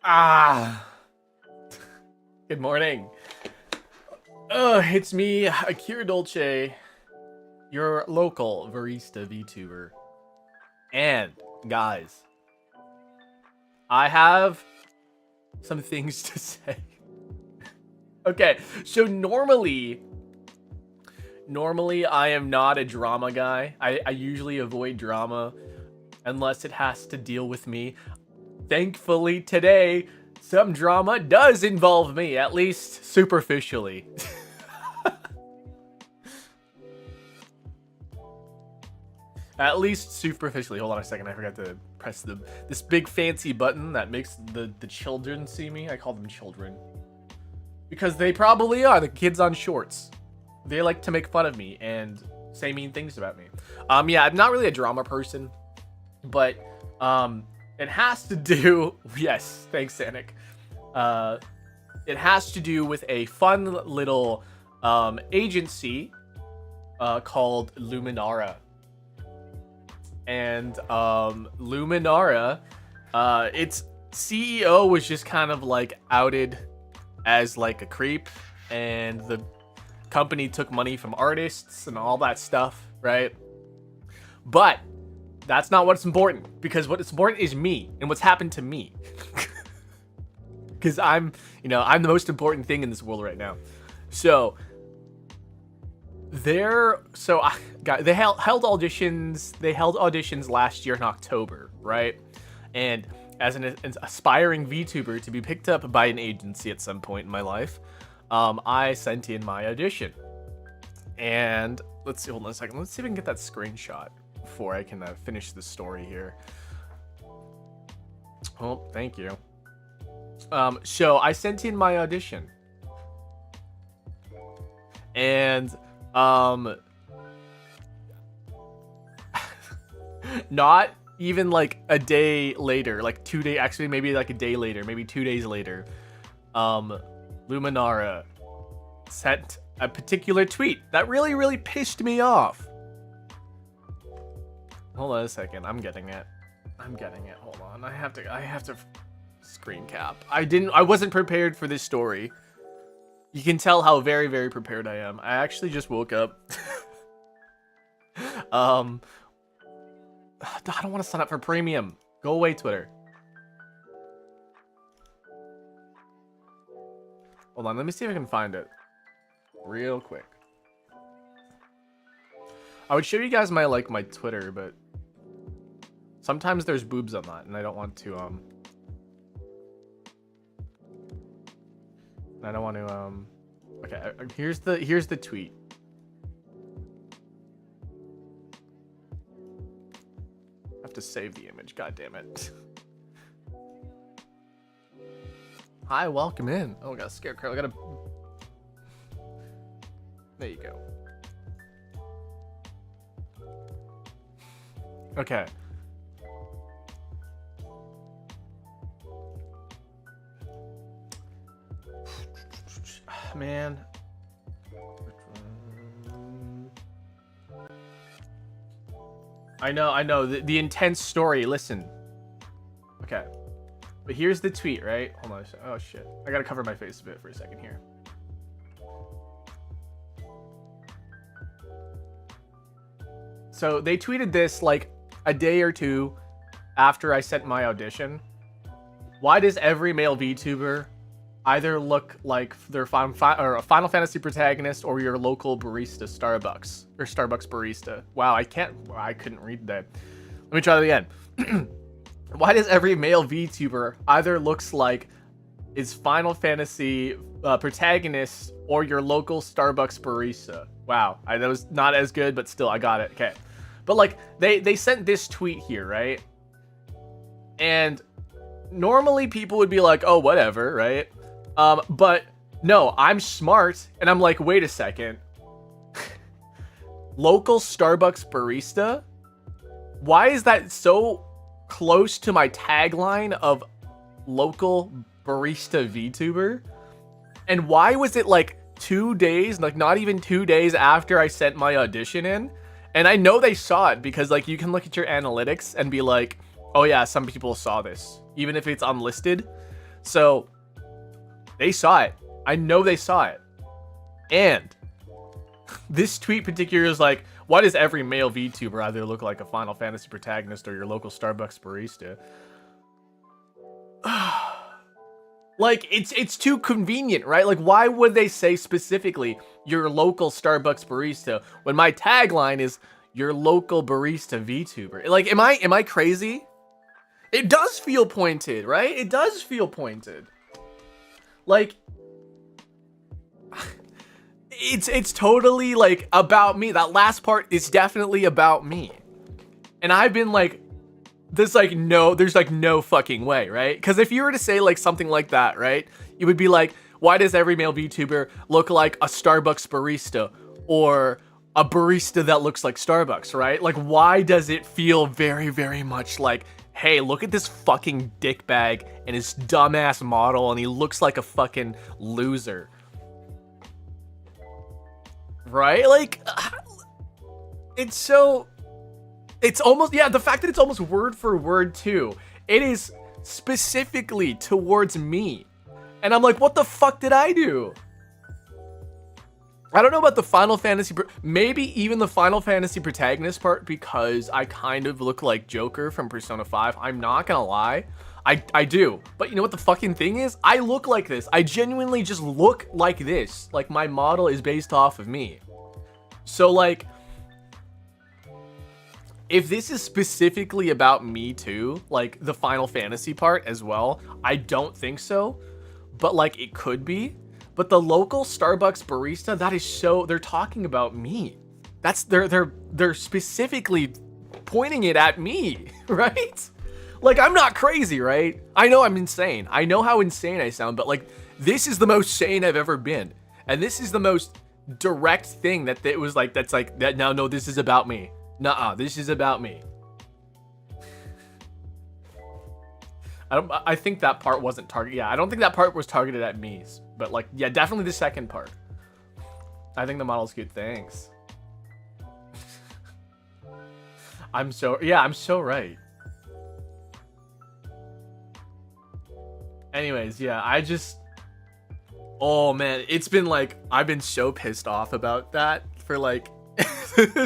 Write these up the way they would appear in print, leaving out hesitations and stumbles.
Ah, good morning. It's me, Akira Dolce, your local barista VTuber. And guys, I have some things to say. Okay, so normally I am not a drama guy. I usually avoid drama unless it has to deal with me. Thankfully today, some drama does involve me, at least superficially. At least superficially. Hold on a second, I forgot to press this big fancy button that makes the children see me. I call them children. Because they probably are, the kids on shorts. They like to make fun of me and say mean things about me. Yeah, I'm not really a drama person, but it has to do, yes, thanks, Sanic. It has to do with a fun little agency called Luminara. And Luminara, its CEO was just kind of like outed as like a creep, and the company took money from artists and all that stuff, right? But that's not what's important, because what's important is me and what's happened to me. Because I'm the most important thing in this world right now. So they held auditions. They held auditions last year in October, right? And as an aspiring VTuber to be picked up by an agency at some point in my life, I sent in my audition. And let's see, hold on a second. Let's see if we can get that screenshot before I can finish the story here. Oh, thank you. So I sent in my audition. And not even like a day later, like 2 days, actually maybe like a day later, maybe 2 days later, Luminara sent a particular tweet that really pissed me off. Hold on a second, I'm getting it. Hold on. I have to screen cap. I wasn't prepared for this story. You can tell how very prepared I am. I actually just woke up. I don't want to sign up for premium. Go away, Twitter. Hold on, let me see if I can find it real quick. I would show you guys my Twitter, but sometimes there's boobs on that, and I don't want to okay, here's the tweet. I have to save the image, god damn it. Hi, welcome in. Oh, I got a scarecrow. There you go. Okay. Man. I know. The intense story. Listen. Okay. But here's the tweet, right? Hold on. Oh, shit. I gotta cover my face a bit for a second here. So they tweeted this like a day or two after I sent my audition. Why does every male VTuber either look like their a Final Fantasy protagonist or your local barista Starbucks or Starbucks barista? Wow, I couldn't read that. Let me try that again. Why does every male VTuber either looks like is Final Fantasy protagonist or your local Starbucks barista? Wow, that was not as good, but still, I got it. Okay, but like they sent this tweet here, right? And normally people would be like, oh, whatever, right? But no, I'm smart, and I'm like, wait a second. Local Starbucks barista? Why is that so close to my tagline of local barista VTuber? And why was it like 2 days, like not even 2 days after I sent my audition in? And I know they saw it because like you can look at your analytics and be like, oh yeah, some people saw this, even if it's unlisted. So they saw it. I know they saw it. And this tweet particular is like, why does every male VTuber either look like a Final Fantasy protagonist or your local Starbucks barista? Like, it's too convenient, right? Like, why would they say specifically your local Starbucks barista when my tagline is your local barista VTuber? Like, am I crazy? It does feel pointed, right? It does feel pointed. Like, it's totally like about me. That last part is definitely about me. And I've been like, there's like no fucking way, right? Because if you were to say like something like that, right, you would be like, why does every male VTuber look like a Starbucks barista or a barista that looks like Starbucks, right? Like, why does it feel very, very much like, hey, look at this fucking dickbag and his dumbass model and he looks like a fucking loser, right? Like, it's almost, yeah, the fact that it's almost word for word too. It is specifically towards me. And I'm like, what the fuck did I do? I don't know about the Final Fantasy, maybe even the Final Fantasy protagonist part, because I kind of look like Joker from Persona 5. I'm not gonna lie. I do. But you know what the fucking thing is? I look like this. I genuinely just look like this. Like, my model is based off of me. So, like, if this is specifically about me too, like the Final Fantasy part as well, I don't think so. But like, it could be. But the local Starbucks barista, that is so, they're talking about me. That's, they're specifically pointing it at me, right? Like, I'm not crazy, right? I know I'm insane. I know how insane I sound, but like, this is the most sane I've ever been. And this is the most direct thing that it was like, that's like, that now, no, this is about me. Nuh-uh, this is about me. I think that part wasn't targeted. Yeah, I don't think that part was targeted at me. But like, yeah, definitely the second part. I think the model's cute. Thanks. I'm so right. Anyways, yeah, oh man, it's been like, I've been so pissed off about that for like,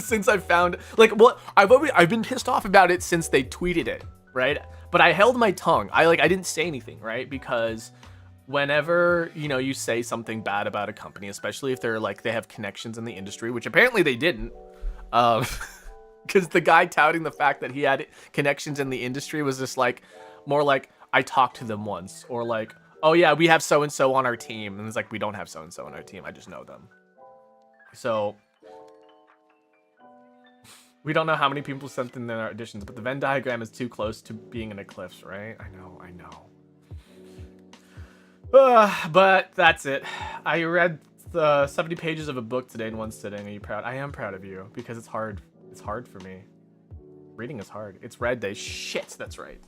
since I found, like, well, I've been pissed off about it since they tweeted it, right? But I held my tongue. I didn't say anything, right? Because whenever, you know, you say something bad about a company, especially if they're like, they have connections in the industry, which apparently they didn't, because the guy touting the fact that he had connections in the industry was just like, more like, I talked to them once, or like, oh yeah, we have so-and-so on our team. And it's like, we don't have so-and-so on our team. I just know them. So we don't know how many people sent in their auditions, but the Venn diagram is too close to being an eclipse, right? I know. But that's it. I read the 70 pages of a book today in one sitting. Are you proud? I am proud of you, because it's hard. It's hard for me. Reading is hard. It's red day. Shit, that's right.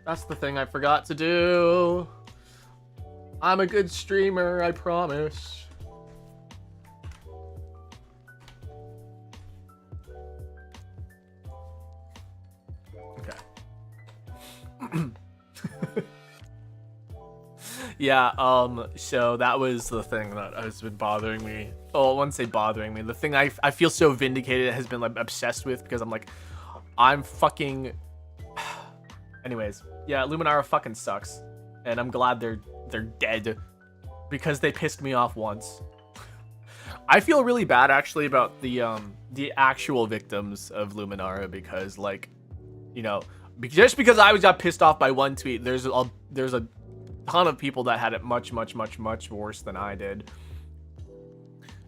That's the thing I forgot to do. I'm a good streamer, I promise. Okay. Yeah, so that was the thing that has been bothering me. Oh, I wouldn't say bothering me. The thing I feel so vindicated, has been like obsessed with, because I'm like, I'm fucking... Anyways, yeah, Luminara fucking sucks, and I'm glad they're dead, because they pissed me off once. I feel really bad actually about the actual victims of Luminara, because like, you know, just because I got pissed off by one tweet, there's a ton of people that had it much worse than I did,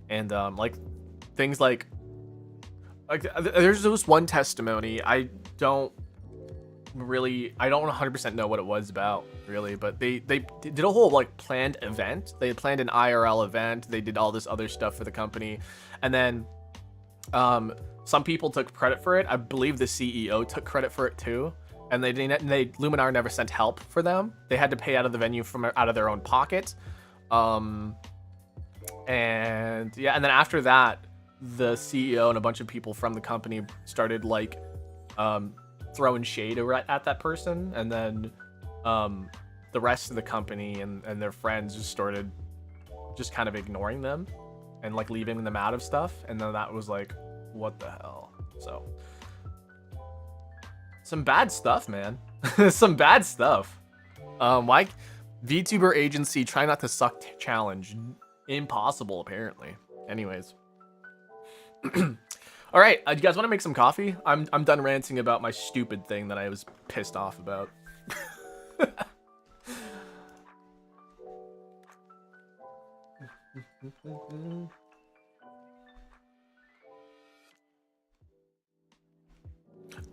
and like things like there's this one testimony. I don't 100% know what it was about, really, but they did a whole like planned event. They had planned an IRL event. They did all this other stuff for the company, and then some people took credit for it. I believe the CEO took credit for it too, and Luminar never sent help for them. They had to pay out of the venue out of their own pocket. And yeah, and then after that, the CEO and a bunch of people from the company started like throwing shade at that person, and then the rest of the company and their friends just started just kind of ignoring them and like leaving them out of stuff, and then that was like, what the hell? So some bad stuff, man. Some bad stuff. Like VTuber agency try not to suck challenge. Impossible, apparently. Anyways. All right, you guys want to make some coffee? I'm done ranting about my stupid thing that I was pissed off about.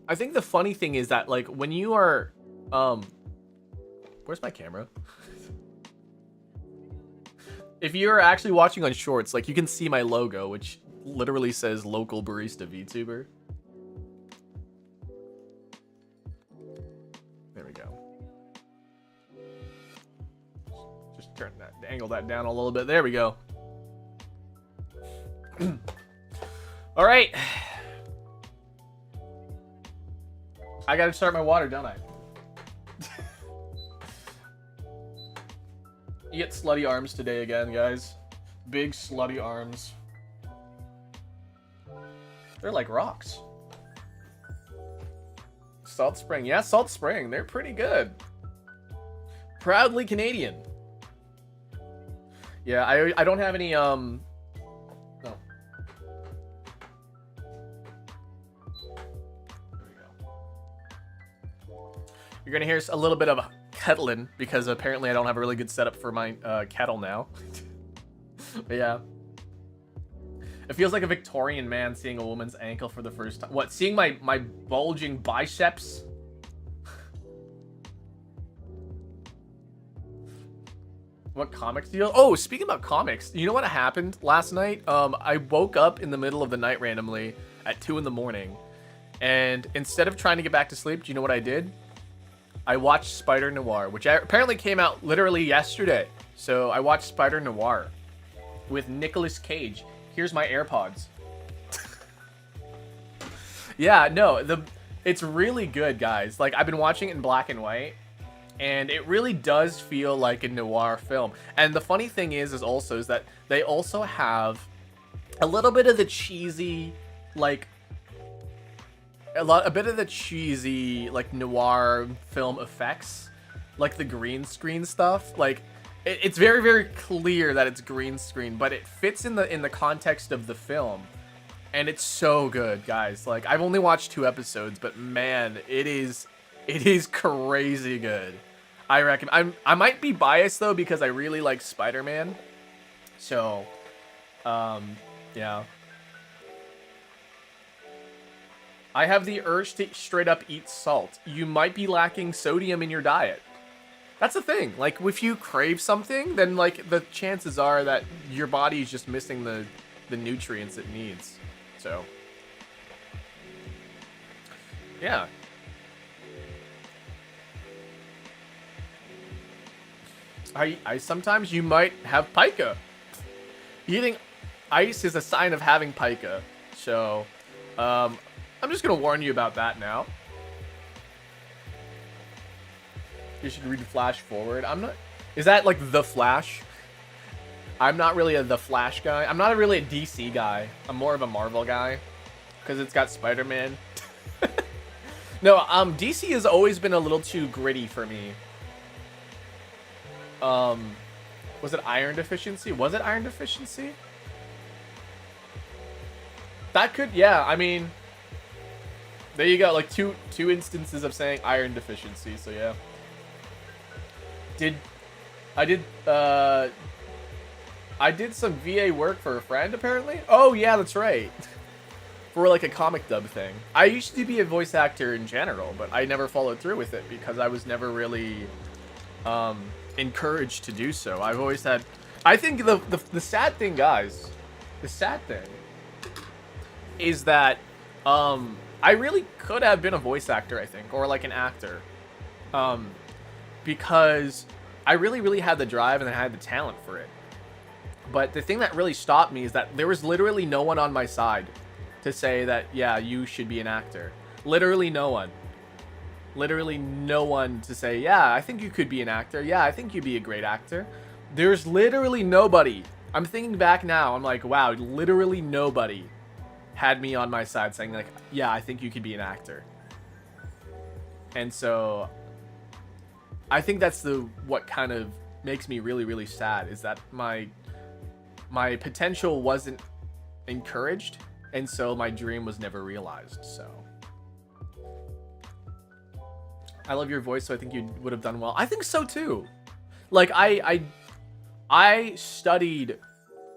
I think the funny thing is that like when you are where's my camera? If you're actually watching on Shorts, like you can see my logo, which literally says local barista VTuber. There we go. Just turn that, angle that down a little bit. There we go. All right. I gotta start my water, don't I? You get slutty arms today again, guys. Big slutty arms. They're like rocks. Salt Spring. Yeah, Salt Spring. They're pretty good. Proudly Canadian. Yeah, I don't have any, no. There we go. You're gonna hear a little bit of kettling because apparently I don't have a really good setup for my kettle now. But yeah. It feels like a Victorian man seeing a woman's ankle for the first time. What, seeing my bulging biceps? What comics do you... Oh, speaking about comics, you know what happened last night? I woke up in the middle of the night randomly at 2 in the morning. And instead of trying to get back to sleep, do you know what I did? I watched Spider Noir, which apparently came out literally yesterday. So I watched Spider Noir with Nicolas Cage. Here's my AirPods. Yeah, no, it's really good, guys. Like, I've been watching it in black and white, and it really does feel like a noir film. And the funny thing is that they also have a little bit of the cheesy, like, a bit of the cheesy, like, noir film effects, like the green screen stuff. Like, it's very, very clear that it's green screen, but it fits in the context of the film, and it's so good, guys. Like, I've only watched 2 episodes, but man, it is crazy good. I recommend. I might be biased though because I really like Spider-Man, so yeah. I have the urge to straight up eat salt. You might be lacking sodium in your diet. That's the thing. Like, if you crave something, then, like, the chances are that your body is just missing the nutrients it needs. So, yeah. I sometimes you might have pica. Eating ice is a sign of having pica. So, I'm just gonna warn you about that now. You should read Flash forward. I'm not... Is that, like, The Flash? I'm not really The Flash guy. I'm not really a DC guy. I'm more of a Marvel guy. Because it's got Spider-Man. No, DC has always been a little too gritty for me. Was it Iron Deficiency? Was it Iron Deficiency? That could... Yeah, I mean... There you go. Like, two instances of saying Iron Deficiency, so yeah. I did some VA work for a friend, apparently. Oh, yeah, that's right. For, like, a comic dub thing. I used to be a voice actor in general, but I never followed through with it because I was never really encouraged to do so. I've always had... I think the sad thing, guys, the sad thing is that I really could have been a voice actor, I think, or, like, an actor. Because I really, really had the drive and I had the talent for it. But the thing that really stopped me is that there was literally no one on my side to say that, yeah, you should be an actor. Literally no one. Literally no one to say, yeah, I think you could be an actor. Yeah, I think you'd be a great actor. There's literally nobody. I'm thinking back now. I'm like, wow, literally nobody had me on my side saying like, yeah, I think you could be an actor. And so I think that's what kind of makes me really, really sad is that my potential wasn't encouraged, and so my dream was never realized. So I love your voice, so I think you would have done well. I think so too. Like I studied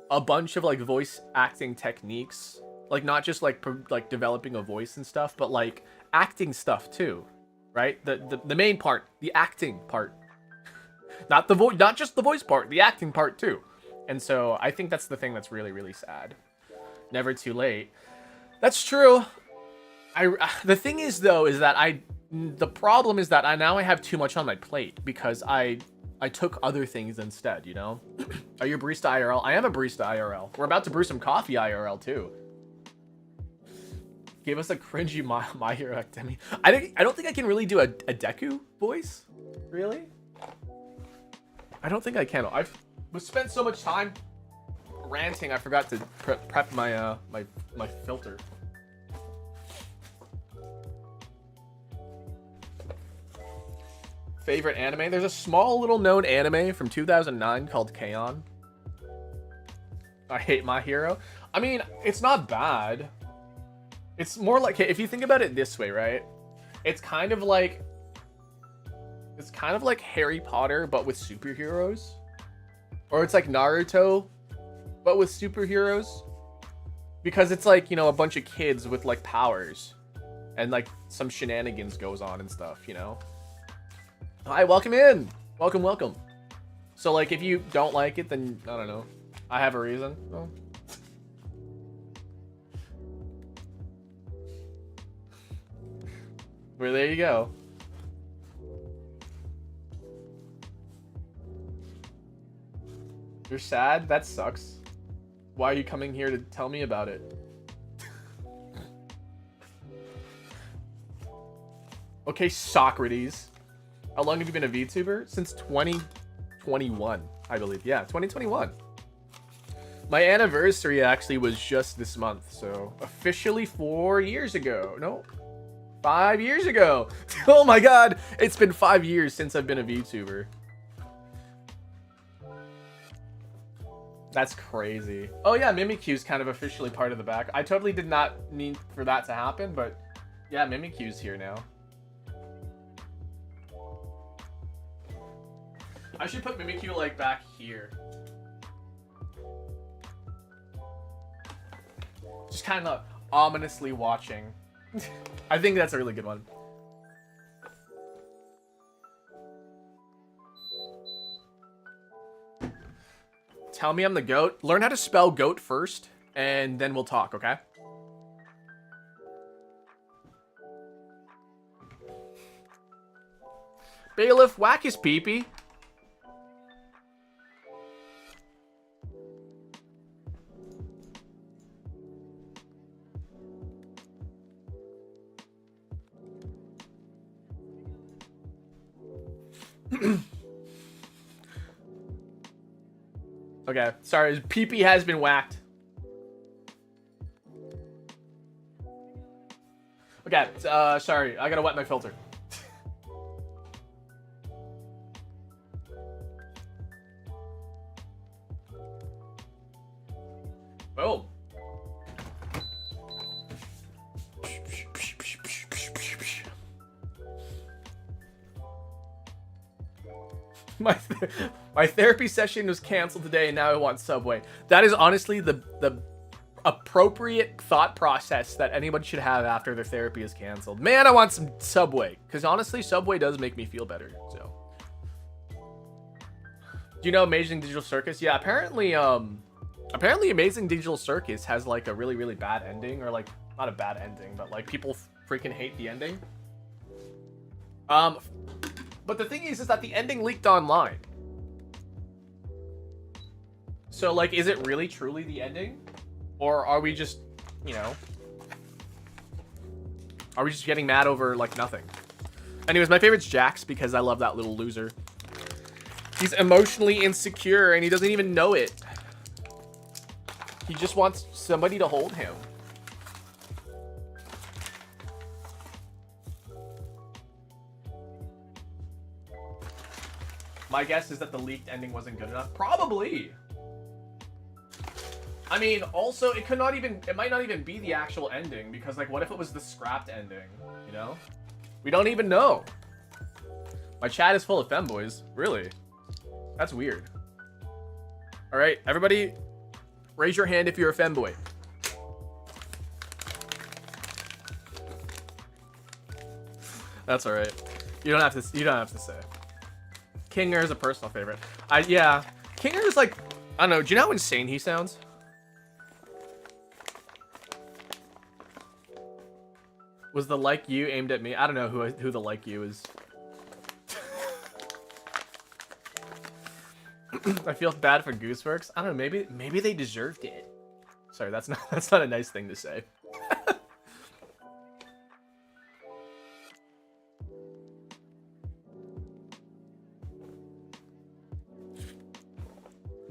a bunch of like voice acting techniques, like not just like developing a voice and stuff, but like acting stuff too, right? The main part, the acting part, not just the voice part, the acting part too. And so I think that's the thing that's really, really sad. Never too late. That's true. The thing is though, is that the problem is that I have too much on my plate because I took other things instead, you know? Are you a barista IRL? I am a barista IRL. We're about to brew some coffee IRL too. Give us a cringy My Hero Academy. I don't think I can really do a Deku voice. Really? I don't think I can. I've spent so much time ranting, I forgot to prep my my filter. Favorite anime? There's a small little known anime from 2009 called K-On! I hate My Hero. I mean, it's not bad. It's more like, if you think about it this way, right? It's kind of like Harry Potter, but with superheroes. Or it's like Naruto, but with superheroes. Because it's like, you know, a bunch of kids with like powers. And like some shenanigans goes on and stuff, you know? Hi, welcome in. Welcome, welcome. So like, if you don't like it, then I don't know. I have a reason. Oh. Well, there you go. You're sad? That sucks. Why are you coming here to tell me about it? Okay, Socrates. How long have you been a VTuber? Since 2021, I believe. Yeah, 2021. My anniversary actually was just this month, so officially 4 years ago. No, 5 years ago. Oh my god, it's been 5 years since I've been a VTuber. That's crazy. Oh yeah, Mimikyu's kind of officially part of the back. I totally did not need for that to happen, but yeah, Mimikyu's here now. I should put Mimikyu like back here. Just kind of ominously watching. I think that's a really good one. Tell me I'm the goat. Learn how to spell goat first, and then we'll talk, okay? Bailiff, whack his peepee. Okay, sorry, PP has been whacked. Okay, sorry, I gotta wet my filter. Boom. My therapy session was canceled today and now I want Subway. That is honestly the appropriate thought process that anybody should have after their therapy is canceled. Man, I want some Subway. Because honestly, Subway does make me feel better. So, do you know Amazing Digital Circus? Yeah, apparently Amazing Digital Circus has like a really, really bad ending. Or like, not a bad ending, but like people freaking hate the ending. But the thing is that the ending leaked online. So, like, is it really truly the ending? Or are we just, you know... Are we just getting mad over, like, nothing? Anyways, my favorite's Jax because I love that little loser. He's emotionally insecure and he doesn't even know it. He just wants somebody to hold him. My guess is that the leaked ending wasn't good enough. Probably. I mean, also, it might not even be the actual ending, because, like, what if it was the scrapped ending, you know? We don't even know. My chat is full of femboys. Really? That's weird. Alright, everybody, raise your hand if you're a femboy. That's alright. You don't have to say. Kinger is a personal favorite. Yeah. Kinger is like, I don't know, do you know how insane he sounds? Was the like you aimed at me? I don't know who the like you is. I feel bad for Gooseworks. I don't know, maybe they deserved it. Sorry, that's not a nice thing to say.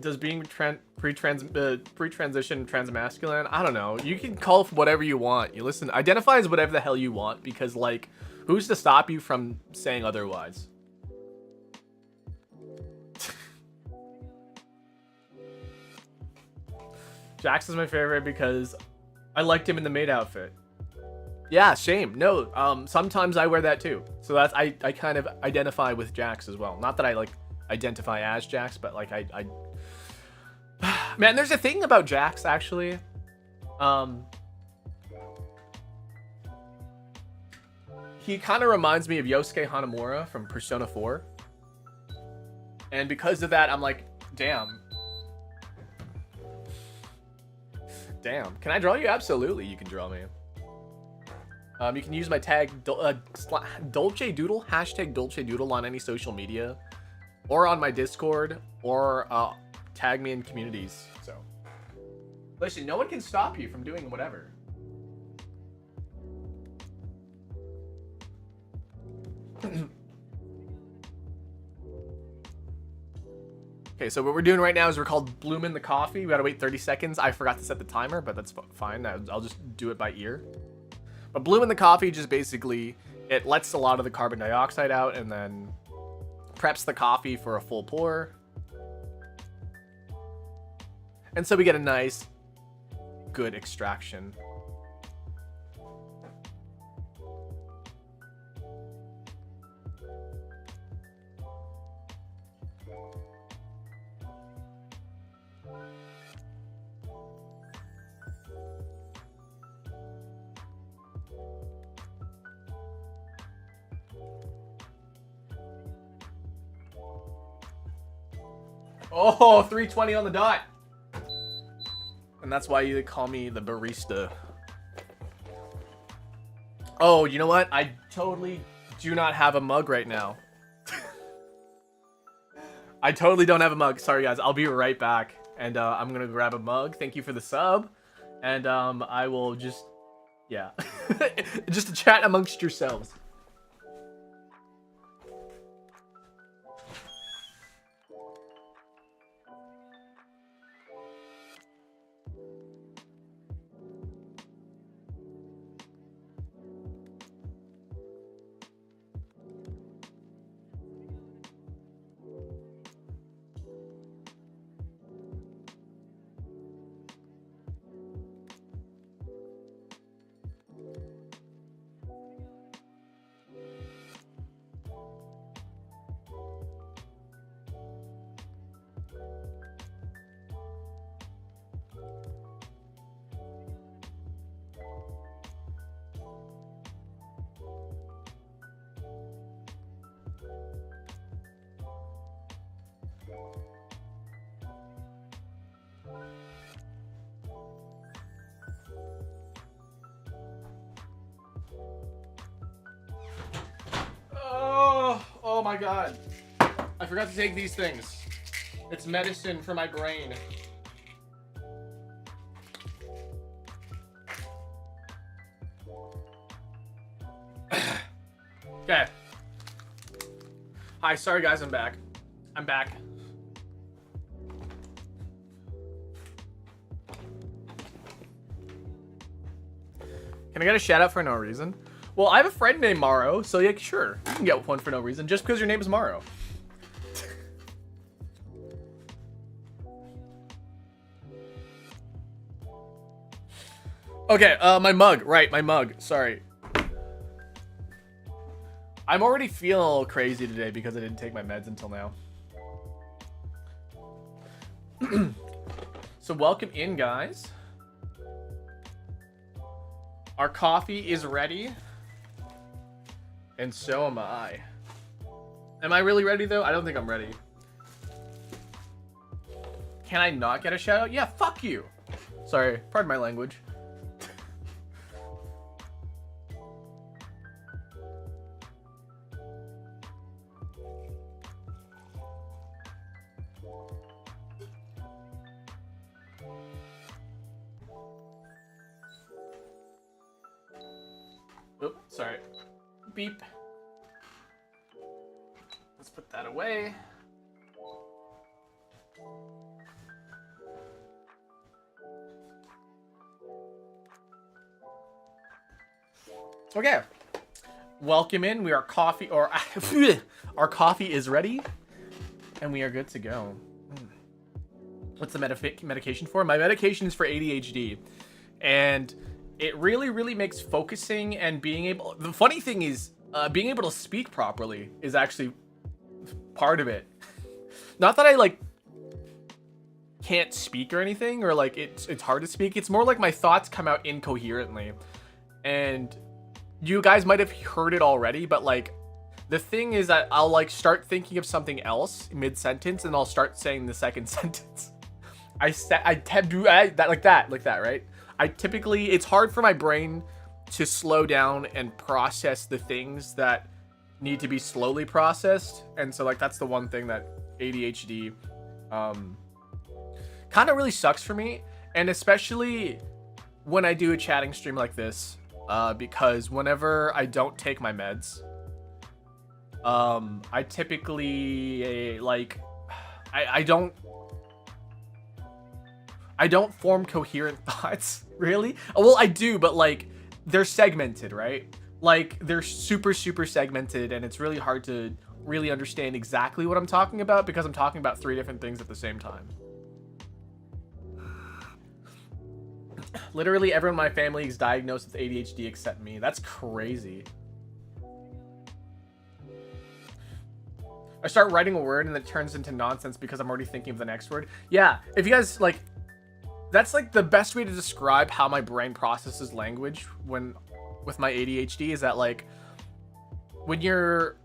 Does being pre-transition transmasculine? I don't know. You can call it whatever you want. You listen, identify as whatever the hell you want, because, like, who's to stop you from saying otherwise? Jax is my favorite because I liked him in the maid outfit. Yeah, shame. No, sometimes I wear that too. So that's I kind of identify with Jax as well. Not that I like identify as Jax, but like I man, there's a thing about Jax actually. He kind of reminds me of Yosuke Hanamura from Persona 4. And because of that, I'm like, damn. Damn. Can I draw you? Absolutely, you can draw me. You can use my tag Dolce Doodle, hashtag Dolce Doodle on any social media, or on my Discord, or tag me in communities. So, listen, no one can stop you from doing whatever. Okay, so what we're doing right now is we're called Bloomin' the Coffee. We gotta wait 30 seconds. I forgot to set the timer, but that's fine. I'll just do it by ear. But Bloomin' the Coffee just basically, it lets a lot of the carbon dioxide out and then preps the coffee for a full pour. And so we get a nice, good extraction. Oh, 3:20 on the dot. And that's why you call me the barista. Oh, you know what? I totally do not have a mug right now. I totally don't have a mug. Sorry, guys. I'll be right back. And I'm going to grab a mug. Thank you for the sub. And I will just... Yeah. Just to chat amongst yourselves. Oh my god. I forgot to take these things. It's medicine for my brain. Okay. Hi, sorry guys, I'm back. I'm back. Can I get a shout out for no reason? Well, I have a friend named Morrow, so yeah, sure. You can get one for no reason, just because your name is Morrow. Okay, my mug. Right, my mug. Sorry. I'm already feeling a little crazy today because I didn't take my meds until now. So welcome in, guys. Our coffee is ready. And so am I. Am I really ready, though? I don't think I'm ready. Can I not get a shout out? Yeah, fuck you. Sorry, pardon my language. Oop, sorry. Beep. Let's put that away. Okay. Welcome in. We are coffee, or our coffee is ready, and we are good to go. What's the medication for? My medication is for ADHD, and it really makes focusing and being able. The funny thing is, being able to speak properly is actually part of it. Not that I like can't speak or anything, or like it's hard to speak. It's more like my thoughts come out incoherently, and you guys might have heard it already, but like the thing is that I'll like start thinking of something else mid-sentence, and I'll start saying the second sentence. I do that like that, right? I typically, it's hard for my brain to slow down and process the things that need to be slowly processed. And so like, that's the one thing that ADHD kind of really sucks for me. And especially when I do a chatting stream like this, because whenever I don't take my meds, I typically like, I don't form coherent thoughts, really. Well, I do, but like they're segmented, right? Like they're super segmented, and it's really hard to really understand exactly what I'm talking about because I'm talking about 3 different things at the same time. Literally everyone in my family is diagnosed with ADHD except me. That's crazy. I start writing a word and it turns into nonsense because I'm already thinking of the next word. Yeah, if you guys like, that's like the best way to describe how my brain processes language when with my ADHD is that like when you're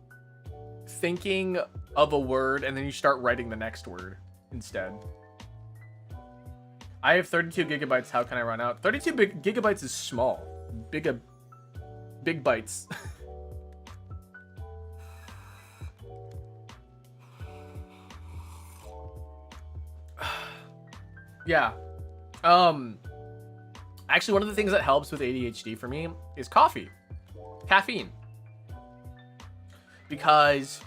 thinking of a word and then you start writing the next word instead. I have 32 gigabytes. How can I run out? 32 gigabytes is small. Big bytes. Yeah. Actually, one of the things that helps with ADHD for me is coffee. Caffeine. Because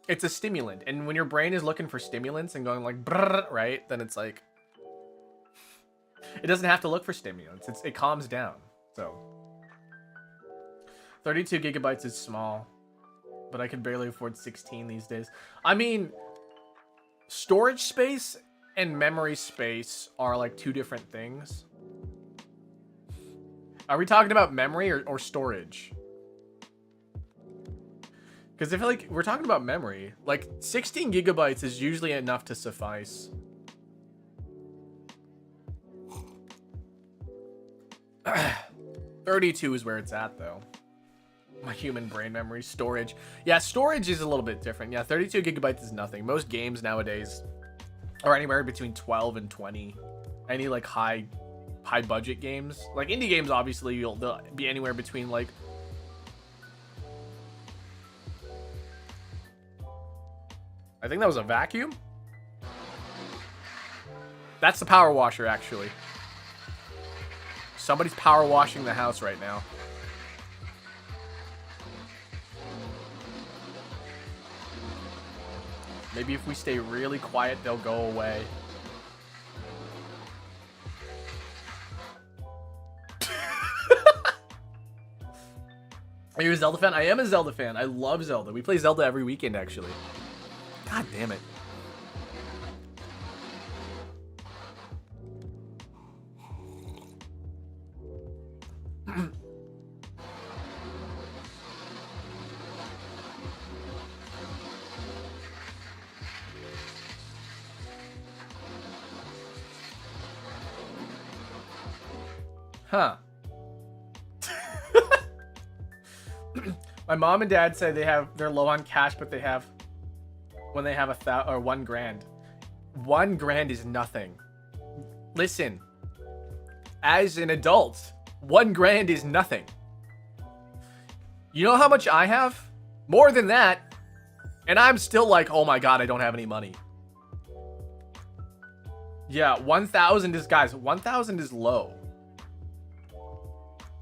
it's a stimulant, and when your brain is looking for stimulants and going like brrr, right, then it's like it doesn't have to look for stimulants. It calms down. So 32 gigabytes is small, but I can barely afford 16 these days. I mean, storage space and memory space are like 2 different things. Are we talking about memory or storage? Because I feel like we're talking about memory. Like 16 gigabytes is usually enough to suffice. $32 is where it's at though. My human brain memory storage. Yeah, storage is a little bit different. Yeah, 32 gigabytes is nothing. Most games nowadays are anywhere between 12 and 20. Any like high budget games. Like indie games, obviously, they'll be anywhere between like... I think that was a vacuum. That's the power washer, actually. Somebody's power washing the house right now. Maybe if we stay really quiet, they'll go away. Are you a Zelda fan? I am a Zelda fan. I love Zelda. We play Zelda every weekend, actually. God damn it. Huh. My mom and dad say they're low on cash, but they have when they have $1 grand. $1 grand is nothing. Listen, as an adult, $1 grand is nothing. You know how much I have? More than that, and I'm still like, oh my god, I don't have any money. Yeah, 1,000 is, guys, 1,000 is low.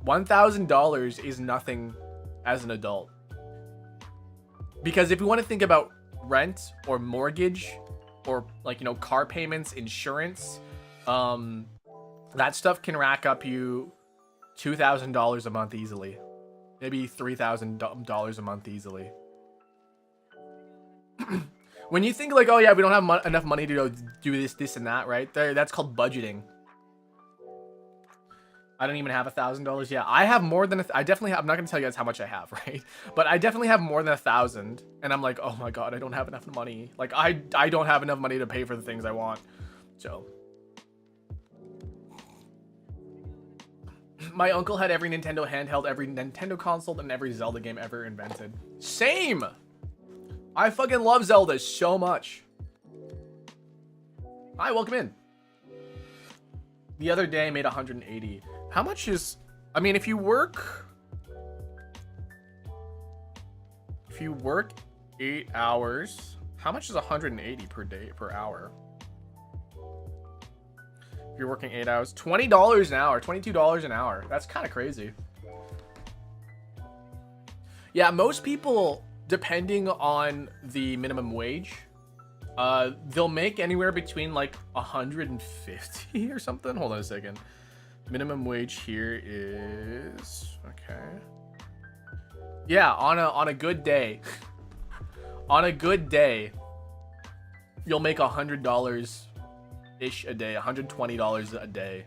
$1,000 is nothing as an adult. Because if you want to think about rent or mortgage or, like, you know, car payments, insurance, that stuff can rack up you $2,000 a month easily. Maybe $3,000 a month easily. When you think like, oh yeah, we don't have enough money to go do this and that, right? That's called budgeting. I don't even have $1,000. Yeah, I have more than I definitely have. I'm not gonna tell you guys how much I have, right? But I definitely have more than 1,000, and I'm like, oh my god, I don't have enough money. Like I don't have enough money to pay for the things I want. So my uncle had every Nintendo handheld, every Nintendo console, and every Zelda game ever invented. Same. I fucking love Zelda so much. Hi, welcome in. The other day I made 180. How much is... I mean, if you work 8 hours, how much is 180 per day, per hour? If you're working 8 hours, $20 an hour, $22 an hour. That's kind of crazy. Yeah, most people, depending on the minimum wage, they'll make anywhere between like 150 or something. Hold on a second. Minimum wage here is okay. Yeah, on a good day, on a good day, you'll make $100 ish a day, $120 a day.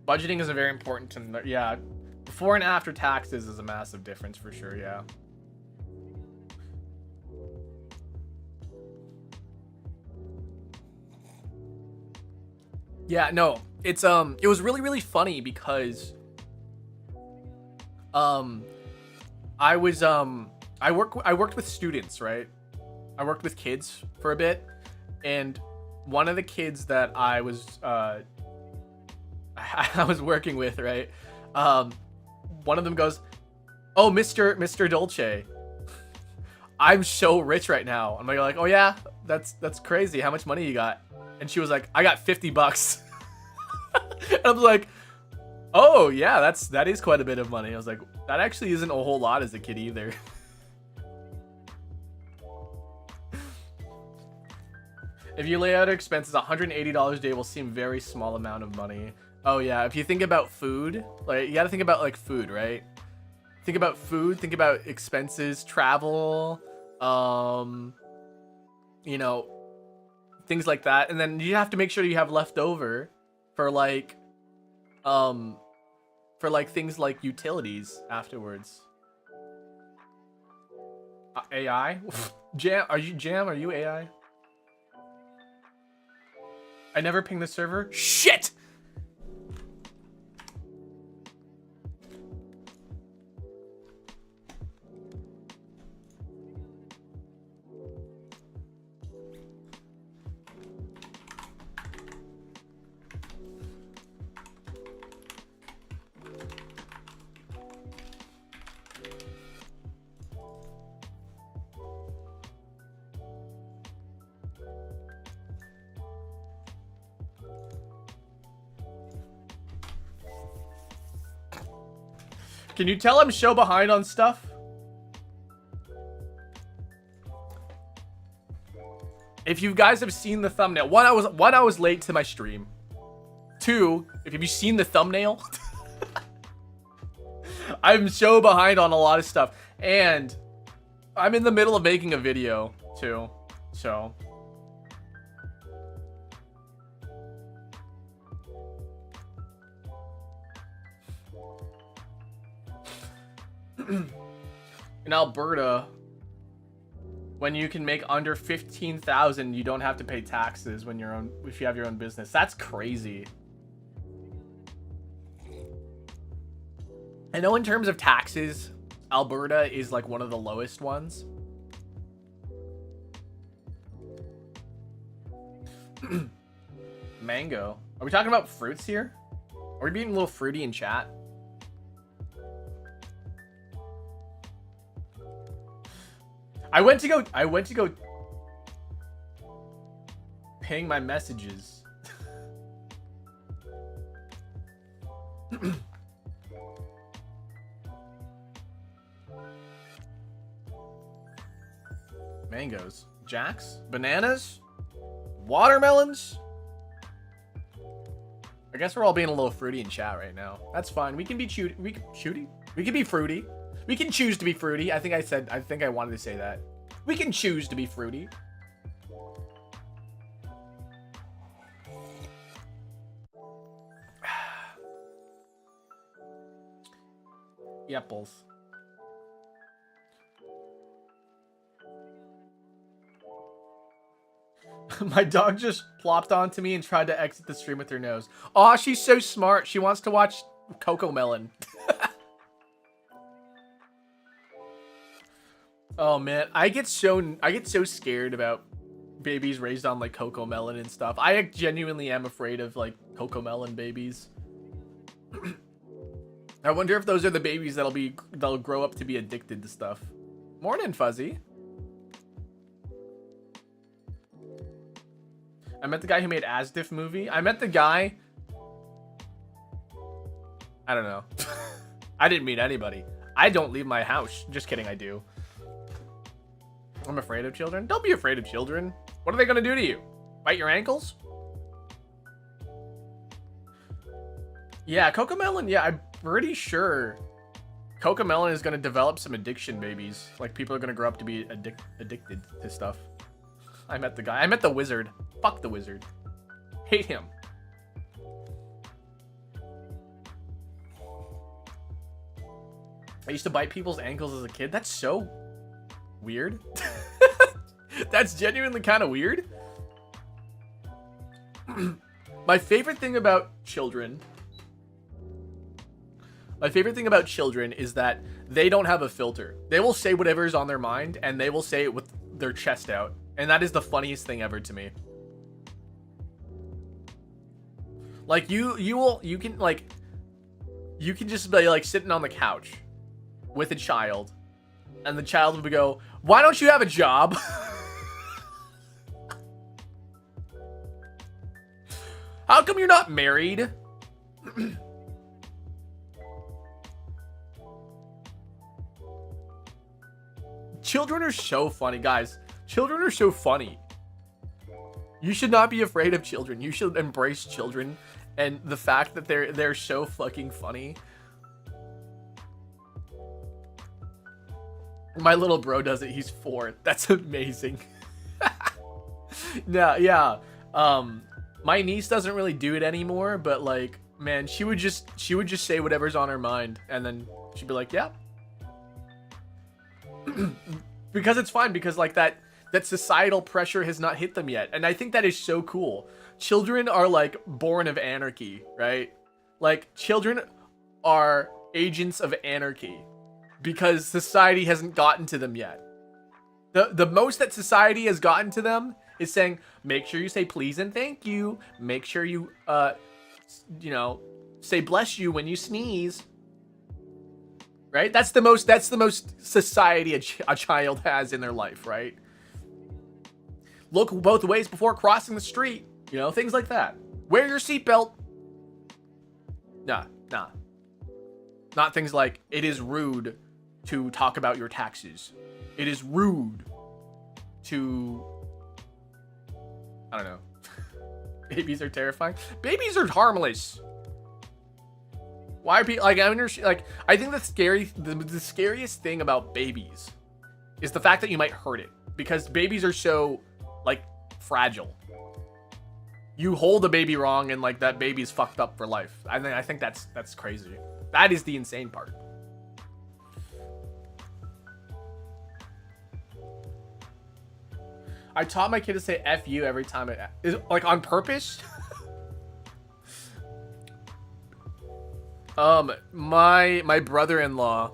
Budgeting is a very important to, yeah. Before and after taxes is a massive difference for sure. Yeah. Yeah, no, it's it was really funny because I worked with students, right? I worked with kids for a bit, and one of the kids that I was I was working with, right? One of them goes, "Oh, Mr. Dolce, I'm so rich right now." I'm like, "Oh yeah, that's crazy. How much money you got?" And she was like, "I got $50." And I was like, "Oh yeah, that is quite a bit of money." I was like, "That actually isn't a whole lot as a kid either." If you lay out expenses, $180 a day will seem very small amount of money. Oh yeah, if you think about food, like you got to think about like food, right? Think about food, think about expenses, travel, you know, things like that, and then you have to make sure you have left over for like things like utilities afterwards. AI? Jam, are you AI? I never pinged the server. Shit! Can you tell I'm so behind on stuff? If you guys have seen the thumbnail, one, I was late to my stream. Two, if you've seen the thumbnail, I'm so behind on a lot of stuff. And I'm in the middle of making a video too. So in Alberta, when you can make under 15,000, you don't have to pay taxes when if you have your own business. That's crazy. I know in terms of taxes, Alberta is like one of the lowest ones. Mango. Are we talking about fruits here? Are we being a little fruity in chat? I went to go ping my messages. Mangoes, jacks, bananas, watermelons. I guess we're all being a little fruity in chat right now. That's fine. We can be shooty. We can be fruity. We can choose to be fruity. I think I wanted to say that. We can choose to be fruity. Apples. My dog just plopped onto me and tried to exit the stream with her nose. Aw, she's so smart. She wants to watch Cocomelon. Oh man, I get so scared about babies raised on like Cocomelon and stuff. I genuinely am afraid of like Cocomelon babies. I wonder if those are the babies that'll grow up to be addicted to stuff. Morning, Fuzzy. I met the guy who made Asdiff movie. I met the guy. I don't know. I didn't meet anybody. I don't leave my house. Just kidding, I do. I'm afraid of children. Don't be afraid of children. What are they gonna do to you? Bite your ankles? Yeah, Cocomelon. Yeah, I'm pretty sure Cocomelon is gonna develop some addiction babies. Like people are gonna grow up to be addicted to stuff. I met the guy. I met the wizard. Fuck the wizard. Hate him. I used to bite people's ankles as a kid. That's so weird. That's genuinely kind of weird. My favorite thing about children is that they don't have a filter. They will say whatever is on their mind, and they will say it with their chest out. And that is the funniest thing ever to me. Like you can just be like sitting on the couch with a child, and the child would go, "Why don't you have a job?" How come you're not married? Children are so funny, guys. Children are so funny. You should not be afraid of children. You should embrace children and the fact that they're so fucking funny. My little bro does it. He's 4. That's amazing. No, yeah. My niece doesn't really do it anymore, but like, man, she would just say whatever's on her mind, and then she'd be like, "Yeah." Because it's fine, because like that societal pressure has not hit them yet. And I think that is so cool. Children are like born of anarchy, right? Like children are agents of anarchy because society hasn't gotten to them yet. The most that society has gotten to them is saying, make sure you say please and thank you. Make sure you, say bless you when you sneeze. Right? That's the most society a child has in their life, right? Look both ways before crossing the street. You know, things like that. Wear your seatbelt. Nah. Not things like, it is rude to talk about your taxes. It is rude to I don't know. Babies are terrifying. Babies are harmless. Why are people like? I think the scariest thing about babies is the fact that you might hurt it, because babies are so like fragile. You hold a baby wrong and like that baby's fucked up for life. I think that's crazy. That is the insane part. I taught my kid to say F you every time it is, like, on purpose. My brother-in-law,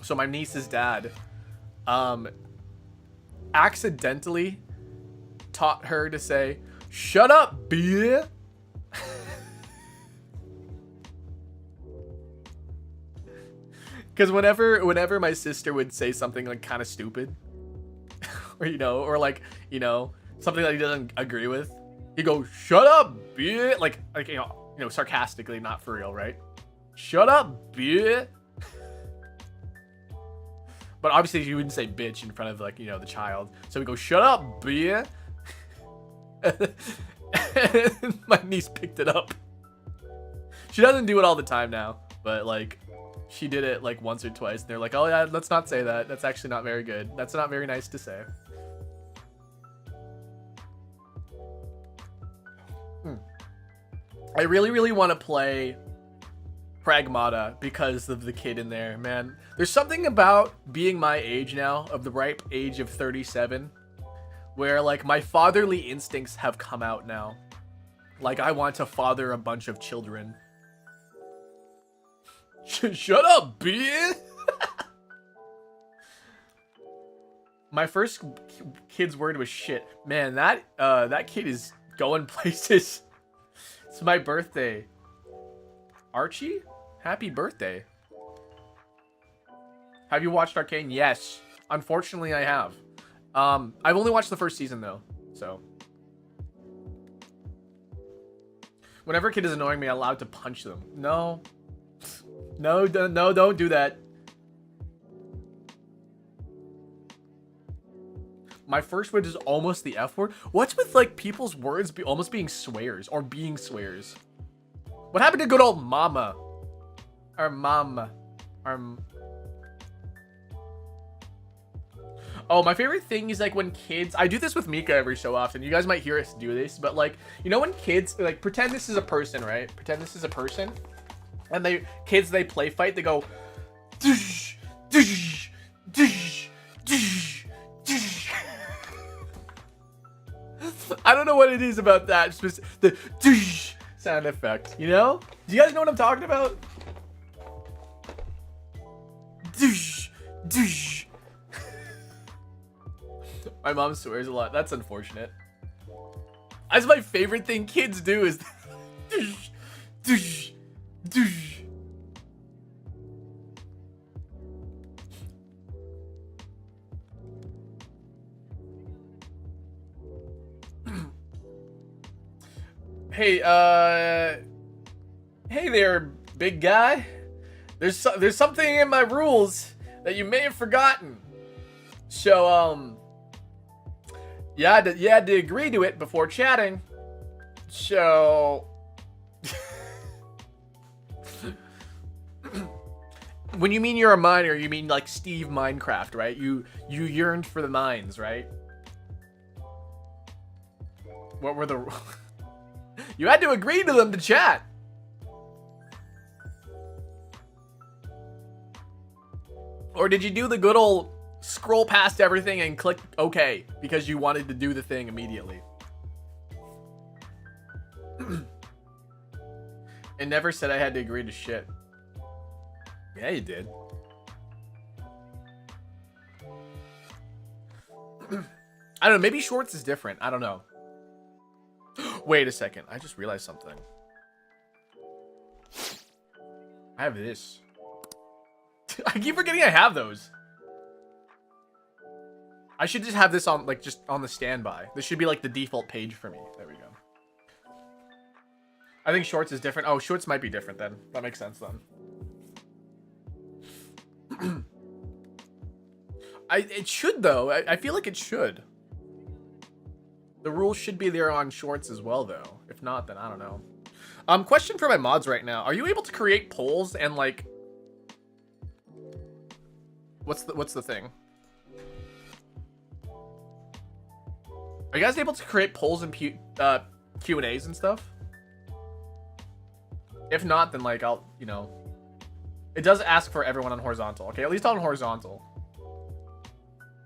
so my niece's dad, accidentally taught her to say, "Shut up, bitch." Because whenever my sister would say something like kind of stupid, or or like something that he doesn't agree with, he goes, "Shut up, bitch," like sarcastically, not for real, right? "Shut up, bitch." But obviously you wouldn't say bitch in front of like the child, so we go, "Shut up, bitch." And my niece picked it up. She doesn't do it all the time now, but like she did it like once or twice. They're like, "Oh yeah, let's not say that. That's actually not very good. That's not very nice to say." I really want to play Pragmata because of the kid in there, man. There's something about being my age now, of the ripe age of 37, where like my fatherly instincts have come out now. Like I want to father a bunch of children. Shut up, bitch. My first kid's word was shit. Man, that kid is going places. It's my birthday. Archie, happy birthday. Have you watched Arcane? Yes. Unfortunately, I have. I've only watched the first season though, so. Whenever a kid is annoying me, I'm allowed to punch them. No. No, don't do that. My first word is almost the F word. What's with like people's words almost being swears or being swears? What happened to good old mama? Or mama? Oh, my favorite thing is like when kids, I do this with Mika every so often. You guys might hear us do this, but like, when kids like pretend this is a person, right? Pretend this is a person. And they play fight, they go dush, dush, dush, dush, dush. I don't know what it is about that. It's just the dush sound effect, Do you guys know what I'm talking about? Dush, dush. My mom swears a lot. That's unfortunate. That's my favorite thing kids do is dush, dush, dush. Hey, hey there, big guy. There's something in my rules that you may have forgotten. So, you had to agree to it before chatting. So, when you mean you're a miner, you mean like Steve Minecraft, right? You yearned for the mines, right? What were the You had to agree to them to chat. Or did you do the good old scroll past everything and click OK because you wanted to do the thing immediately? It never said I had to agree to shit. Yeah, you did. I don't know. Maybe Shorts is different. I don't know. Wait a second. I just realized something. I have this. I keep forgetting I have those. I should just have this on, like, just on the standby. This should be, like, the default page for me. There we go. I think Shorts is different. Oh, Shorts might be different then. That makes sense then. It should, though. I feel like it should. The rules should be there on shorts as well, though. If not, then I don't know. Question for my mods right now. Are you able to create polls and, like... What's the thing? Are you guys able to create polls and Q&As and stuff? If not, then, like, I'll, you know... It does ask for everyone on horizontal. Okay, at least on horizontal.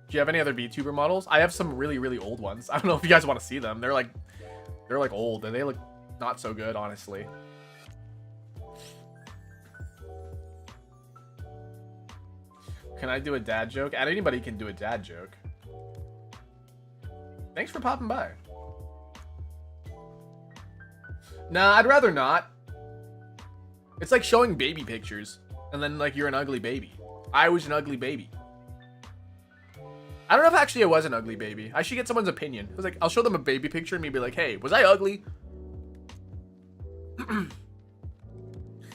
Do you have any other VTuber models? I have some really, really old ones. I don't know if you guys want to see them. They're like old and they look not so good, honestly. Can I do a dad joke? Anybody can do a dad joke. Thanks for popping by. Nah, I'd rather not. It's like showing baby pictures and then like you're an ugly baby. I was an ugly baby. I don't know if actually I was an ugly baby. I should get someone's opinion. I was like, I'll show them a baby picture and maybe like, hey, was I ugly?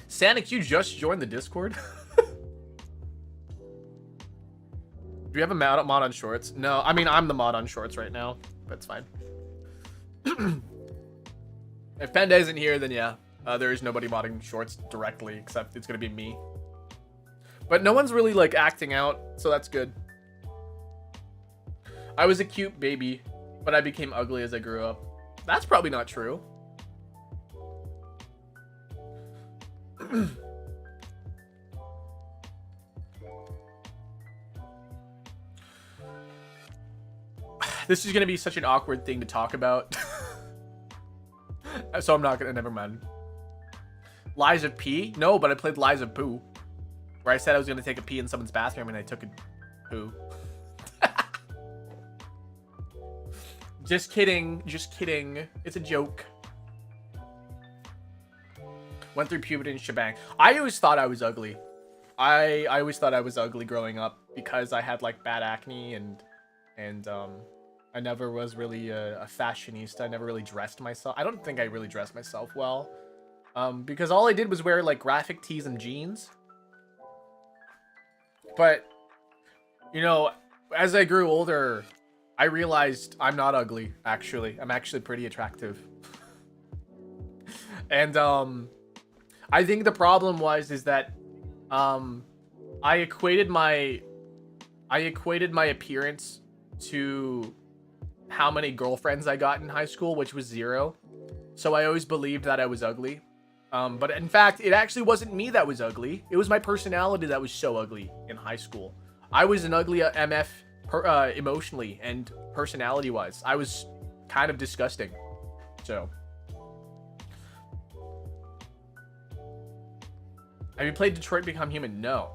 Sanic, you just joined the Discord? Do you have a mod on shorts? No, I mean, I'm the mod on shorts right now, but it's fine. If Panda isn't here, then yeah, there is nobody modding shorts directly, except it's going to be me. But no one's really, like, acting out, so that's good. I was a cute baby, but I became ugly as I grew up. That's probably not true. This is going to be such an awkward thing to talk about. So I'm not going to, never mind. Lies of P? No, but I played Lies of Poo. Where I said I was going to take a pee in someone's bathroom and I took a poo. Just kidding. Just kidding. It's a joke. Went through puberty and shebang. I always thought I was ugly. I always thought I was ugly growing up because I had like bad acne and I never was really a fashionista. I never really dressed myself. I don't think I really dressed myself well. Because all I did was wear like graphic tees and jeans. But, you know, as I grew older, I realized I'm not ugly, actually. I'm actually pretty attractive. And, I think the problem is that, I equated my appearance to how many girlfriends I got in high school, which was 0. So I always believed that I was ugly. But in fact, it actually wasn't me that was ugly. It was my personality that was so ugly in high school. I was an ugly MF emotionally and personality-wise. I was kind of disgusting. So. Have you played Detroit Become Human? No.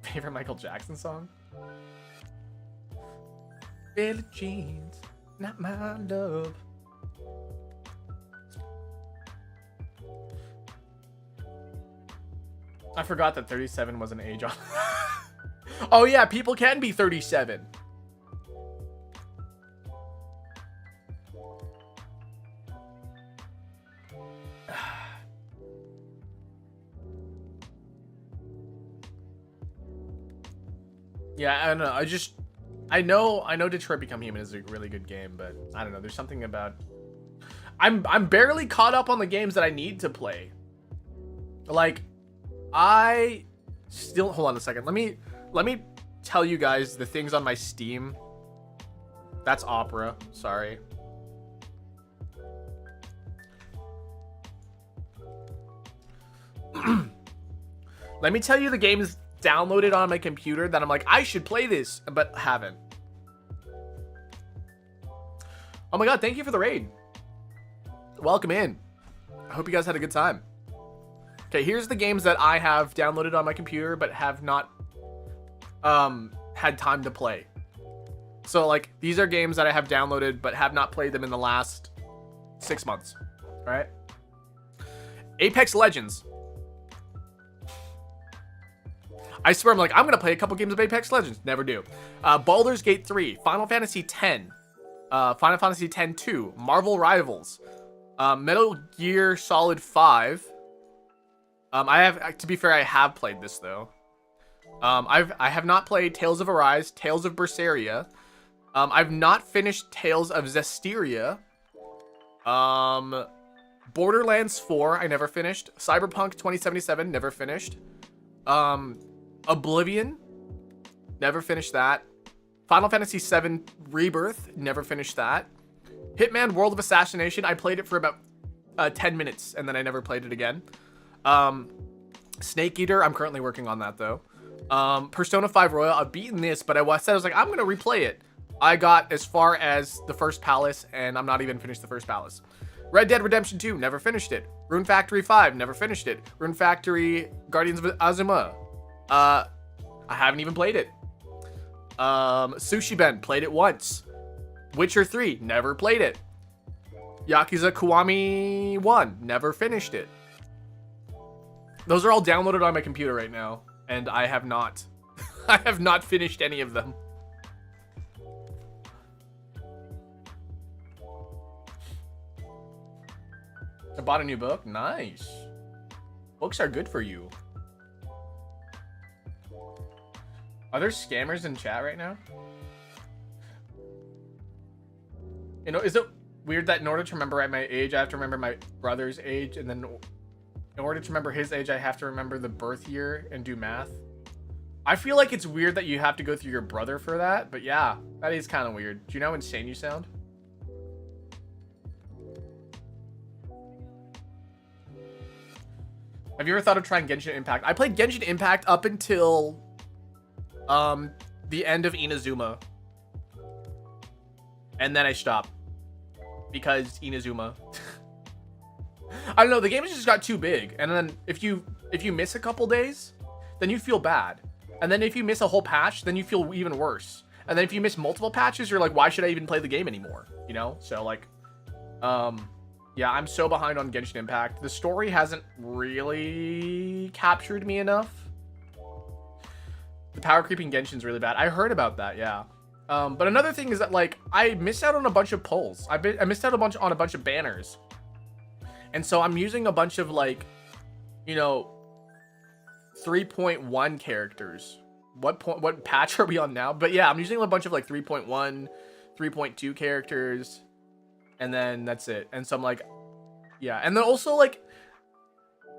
Favorite Michael Jackson song? Billie Jean's not my love. I forgot that 37 was an age on. Oh yeah, people can be 37. Yeah, I don't know. I know Detroit Become Human is a really good game, but I don't know. There's something about. I'm barely caught up on the games that I need to play. Like, I still hold on a second. Let me tell you guys the things on my Steam. That's Opera. Sorry. Let me tell you the games downloaded on my computer that I'm like, I should play this, but haven't. Oh my god, thank you for the raid. Welcome in. I hope you guys had a good time. Okay, here's the games that I have downloaded on my computer but have not had time to play. So like, these are games that I have downloaded but have not played them in the last 6 months. All right. Apex Legends. I swear I'm like, I'm gonna play a couple games of Apex Legends. Never do. Baldur's Gate 3, Final Fantasy X, Final Fantasy X-2, Marvel Rivals, Metal Gear Solid 5. To be fair, I have played this though. I have not played Tales of Arise, Tales of Berseria, I've not finished Tales of Zestiria. Borderlands 4, I never finished. Cyberpunk 2077, never finished. Oblivion, never finished that. Final Fantasy VII Rebirth, never finished that. Hitman World of Assassination, I played it for about 10 minutes, and then I never played it again. Snake Eater, I'm currently working on that, though. Persona 5 Royal, I've beaten this, but I was like, I'm going to replay it. I got as far as the first palace, and I'm not even finished the first palace. Red Dead Redemption 2, never finished it. Rune Factory 5, never finished it. Rune Factory Guardians of Azuma, I haven't even played it. Sushi Ben, played it once. Witcher 3, never played it. Yakuza Kiwami 1, never finished it. Those are all downloaded on my computer right now, and I have not. I have not finished any of them. I bought a new book. Nice. Books are good for you. Are there scammers in chat right now? You know, is it weird that in order to remember at my age, I have to remember my brother's age, and then in order to remember his age, I have to remember the birth year and do math? I feel like it's weird that you have to go through your brother for that, but yeah, that is kind of weird. Do you know how insane you sound? Have you ever thought of trying Genshin Impact? I played Genshin Impact up until the end of Inazuma. And then I stopped. Because Inazuma. I don't know, the game just got too big. And then if you miss a couple days, then you feel bad. And then if you miss a whole patch, then you feel even worse. And then if you miss multiple patches, you're like, why should I even play the game anymore? You know? So like, yeah, I'm so behind on Genshin Impact. The story hasn't really captured me enough. The power creeping Genshin's really bad. I heard about that, yeah. But another thing is that, like, I missed out on a bunch of polls. I missed out on a bunch of banners. And so I'm using a bunch of, like, you know, 3.1 characters. What patch are we on now? But yeah, I'm using a bunch of, like, 3.1, 3.2 characters. And then that's it. And so I'm like, yeah. And then also, like,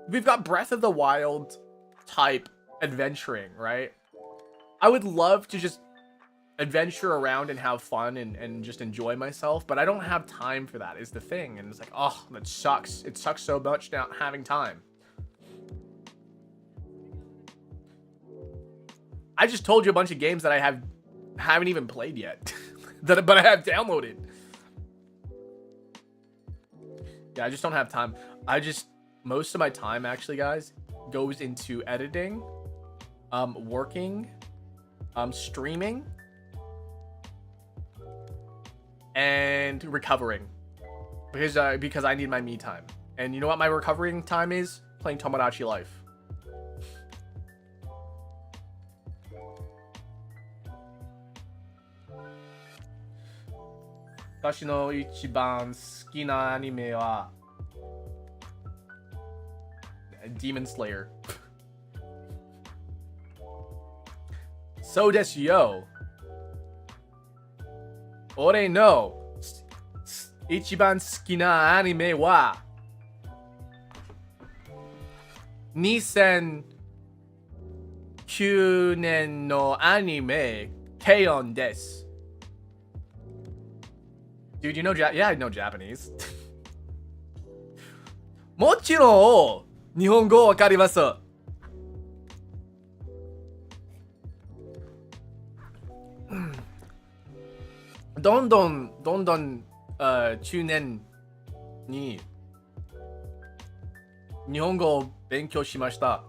we've got Breath of the Wild type adventuring, right? I would love to just adventure around and have fun and just enjoy myself, but I don't have time for that is the thing. And it's like, oh, that sucks. It sucks so much not having time. I just told you a bunch of games that I haven't even played yet. But I have downloaded. Yeah, I just don't have time. Most of my time, actually, guys, goes into editing, working, streaming, and recovering. Because I need my me time. And you know what my recovering time is? Playing Tomodachi Life. Watashi no ichiban suki na anime wa Demon Slayer. So desu yo. Ore no ichiban suki na anime wa 2009年のアニメ K-On! です。Dude, you know yeah, I know Japanese. もちろん日本語わかります。どんどん中年に日本語を勉強しました。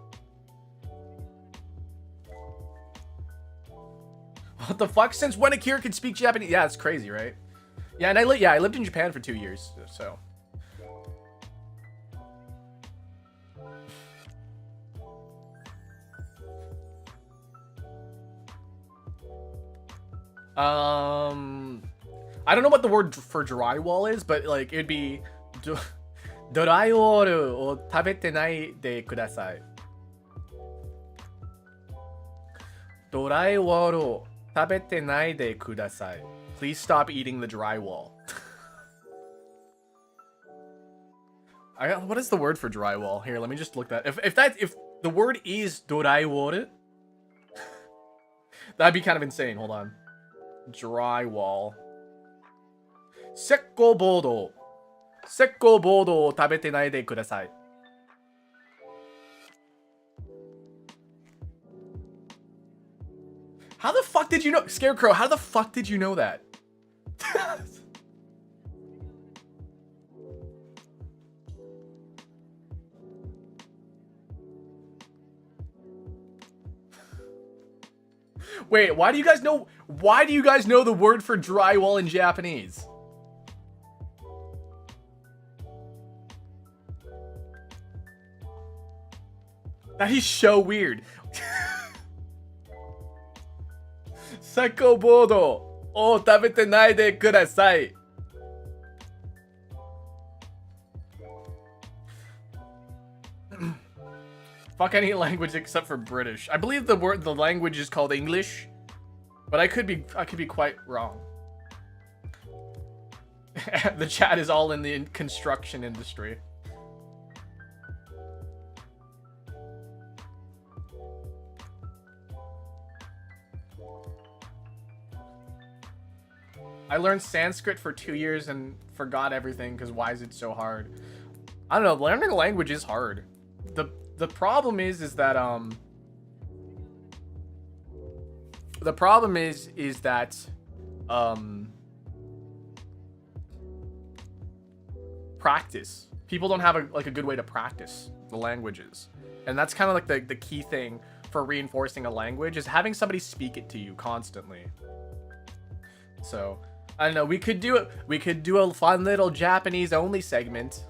What the fuck? Since when Akira can speak Japanese? Yeah, it's crazy, right? Yeah, and I lived in Japan for 2 years, so. I don't know what the word for drywall is, but like it'd be ドライウォールを食べてないでください。ドライウォールを食べてないでください。Please stop eating the drywall. What is the word for drywall? Here, let me just look that. If the word is drywall, that'd be kind of insane. Hold on. Drywall. Sekkobodo. Sekkobodo o tabete nai de kudasai. How the fuck did you know? Scarecrow, how the fuck did you know that? Wait, why do you guys know the word for drywall in Japanese? That is so weird. Sekkobodo o tabete nai de kudasai. Fuck any language except for British. I believe the language is called English, but I could be quite wrong. The chat is all in the construction industry. I learned Sanskrit for 2 years and forgot everything because why is it so hard? I don't know. Learning a language is hard. The problem is that practice. People don't have a good way to practice the languages, and that's kind of like the key thing for reinforcing a language is having somebody speak it to you constantly. So I don't know. We could do a fun little Japanese only segment.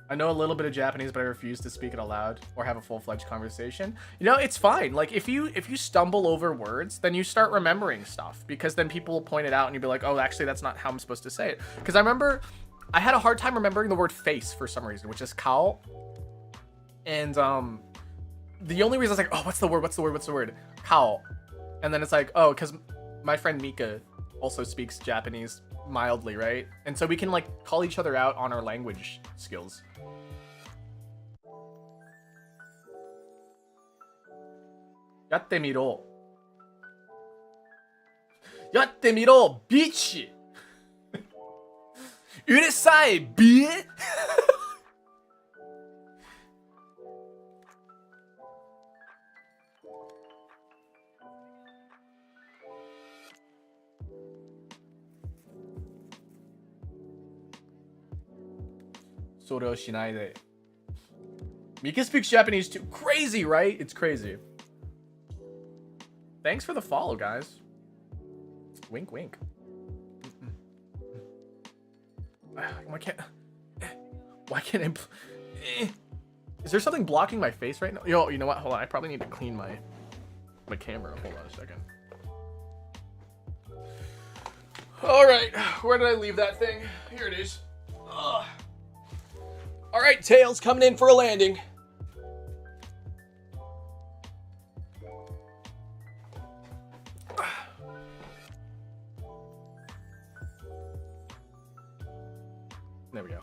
I know a little bit of Japanese, but I refuse to speak it aloud or have a full-fledged conversation. You know, it's fine. Like, if you stumble over words, then you start remembering stuff, because then people will point it out and you'll be like, oh, actually, that's not how I'm supposed to say it. Because I remember I had a hard time remembering the word face for some reason, which is kao. And the only reason I was like, oh, what's the word? Kao. And then it's like, oh, because my friend Mika also speaks Japanese mildly, right? And so we can like call each other out on our language skills. Yatte miro. Yatte miro, bitch. Uresai, bitch. Mika speaks Japanese too. Crazy, right? It's crazy. Thanks for the follow, guys. Wink, wink. Why can't I? Is there something blocking my face right now? Yo, you know what? Hold on. I probably need to clean my camera. Hold on a second. All right. Where did I leave that thing? Here it is. Ugh. All right, Tails coming in for a landing. There we go.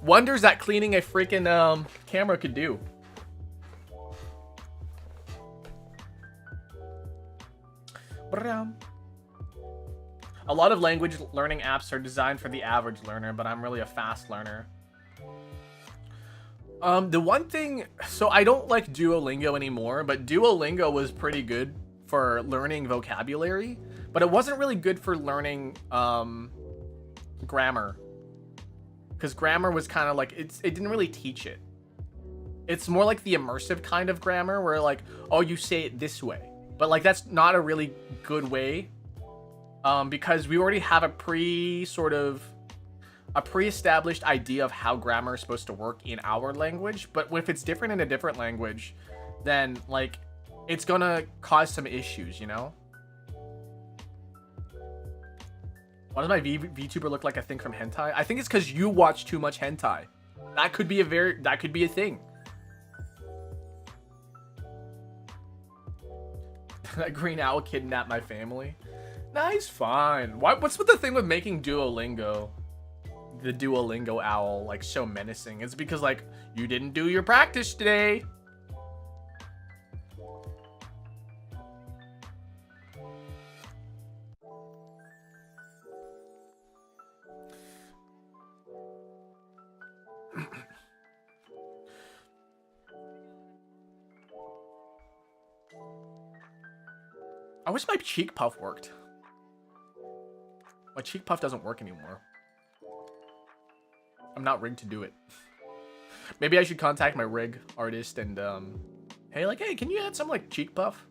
Wonders that cleaning a freaking camera could do. A lot of language learning apps are designed for the average learner, but I'm really a fast learner. The one thing, so I don't like Duolingo anymore, but Duolingo was pretty good for learning vocabulary, but it wasn't really good for learning grammar, because grammar was kind of like, it didn't really teach it. It's more like the immersive kind of grammar where like, oh, you say it this way, but like that's not a really good way. Because we already have a pre-established idea of how grammar is supposed to work in our language. But if it's different in a different language, then like it's gonna cause some issues, you know? Why does my VTuber look like a thing from hentai? I think it's because you watch too much hentai. That could be a thing. That green owl kidnapped my family. Nah, he's fine. What's with the thing with making Duolingo, the Duolingo owl, like so menacing? It's because like you didn't do your practice today. I wish my cheek puff worked. My cheek puff doesn't work anymore. I'm not rigged to do it. Maybe I should contact my rig artist and, hey, can you add some, like, cheek puff?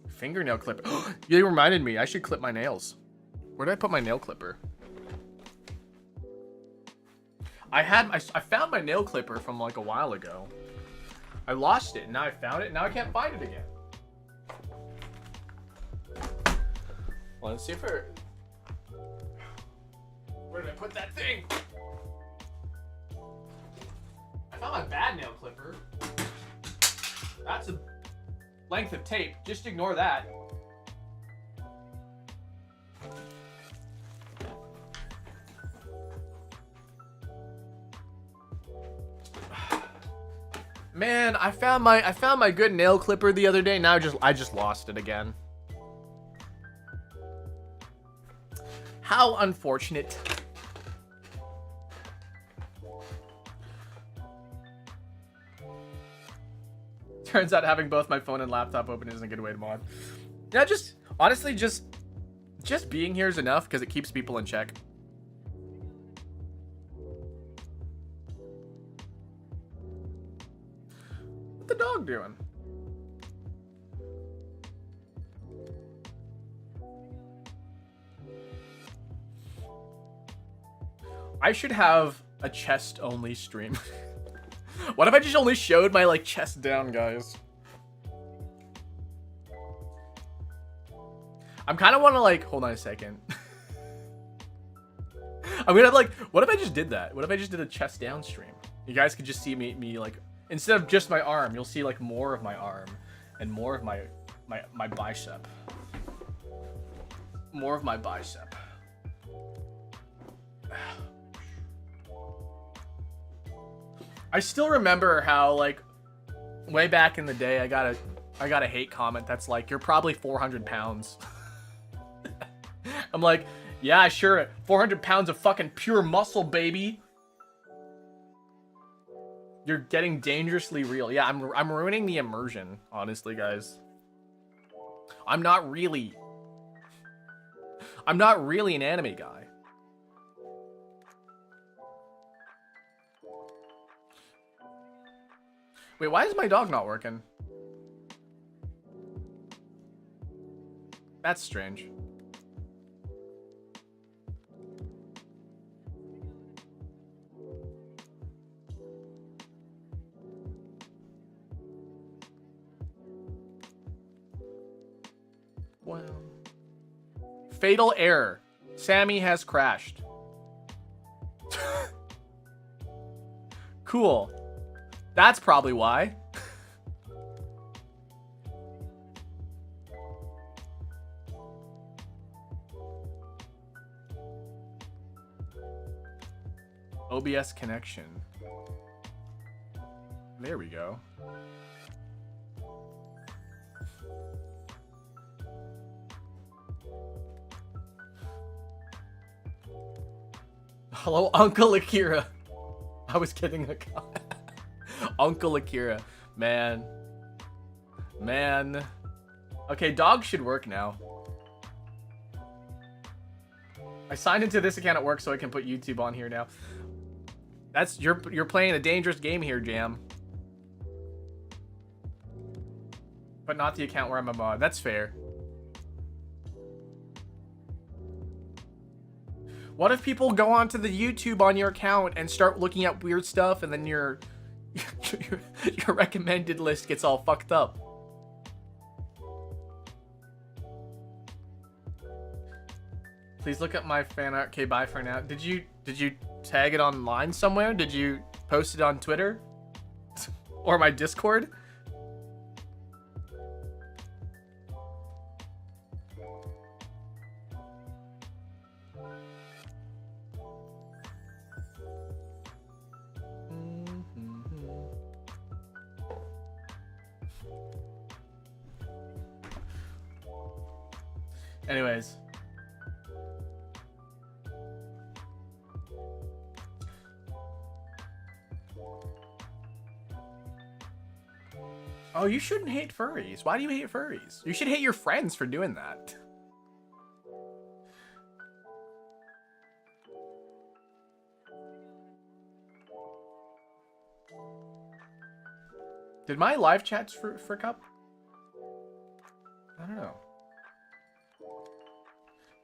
Fingernail clipper. You reminded me. I should clip my nails. Where did I put my nail clipper? I found my nail clipper from like a while ago. I lost it, and now I found it, and now I can't find it again. Well, let's see if where did I put that thing? I found my bad nail clipper. That's a length of tape. Just ignore that. Man, I found my good nail clipper the other day. Now I just lost it again. How unfortunate. Turns out having both my phone and laptop open isn't a good way to mod. Yeah, honestly, just being here is enough because it keeps people in check. The dog doing? I should have a chest only stream. What if I just only showed my like chest down, guys? I'm kind of want to like hold on a second. I'm gonna like, what if I just did that? What if I just did a chest down stream? You guys could just see me like, instead of just my arm, you'll see like more of my arm and more of my bicep. More of my bicep. I still remember how like way back in the day I got a hate comment that's like, you're probably 400 pounds. I'm like, yeah, sure, 400 pounds of fucking pure muscle, baby. You're getting dangerously real. Yeah, I'm ruining the immersion, honestly, guys. I'm not really an anime guy. Wait, why is my dog not working? That's strange. Wow. Fatal error. Sammy has crashed. Cool. That's probably why. OBS connection. There we go. Hello, Uncle Akira. I was getting a comment. Uncle Akira. Man. Okay, dog should work now. I signed into this account at work so I can put YouTube on here now. You're playing a dangerous game here, Jam. But not the account where I'm a mod. That's fair. What if people go onto the YouTube on your account and start looking at weird stuff, and then your recommended list gets all fucked up? Please look at my fan art. Okay, bye for now. Did you tag it online somewhere? Did you Post it on Twitter or my Discord. Anyways. Oh, you shouldn't hate furries. Why do you hate furries? You should hate your friends for doing that. Did my live chats frick up? I don't know.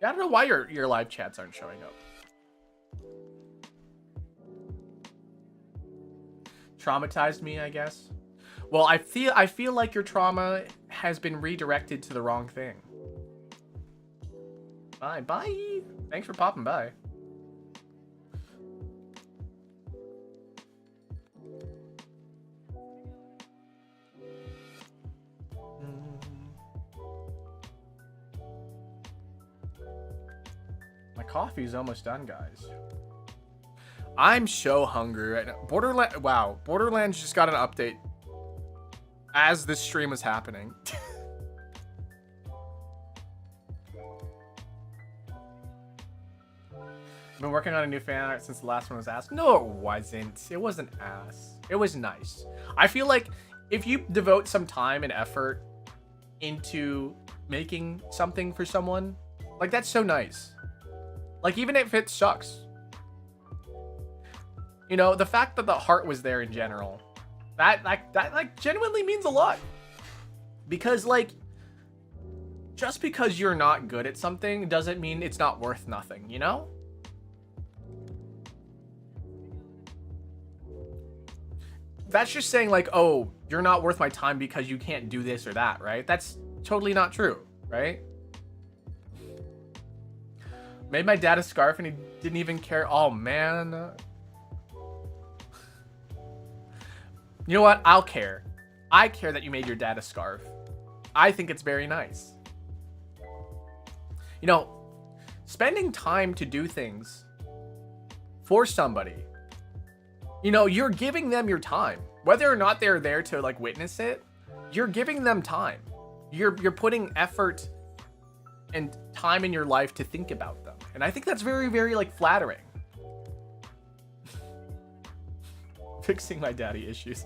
Yeah, I don't know why your live chats aren't showing up. Traumatized me, I guess. Well, I feel like your trauma has been redirected to the wrong thing. Bye. Thanks for popping by. My coffee's almost done, guys. I'm so hungry right now. Borderlands just got an update as this stream was happening. I've been working on a new fan art since the last one was asked. No, it wasn't. It wasn't ass. It was nice. I feel like if you devote some time and effort into making something for someone, like, that's so nice. Like, even if it sucks. You know, the fact that the heart was there in general, that genuinely means a lot. Because, like, just because you're not good at something doesn't mean it's not worth nothing, you know? That's just saying, like, oh, you're not worth my time because you can't do this or that, right? That's totally not true, right? Made my dad a scarf and he didn't even care. Oh, man. You know what? I'll care. I care that you made your dad a scarf. I think it's very nice. You know, spending time to do things for somebody, you know, you're giving them your time. Whether or not they're there to, like, witness it, you're giving them time. You're putting effort and time in your life to think about them. And I think that's very, very, like, flattering. Fixing my daddy issues.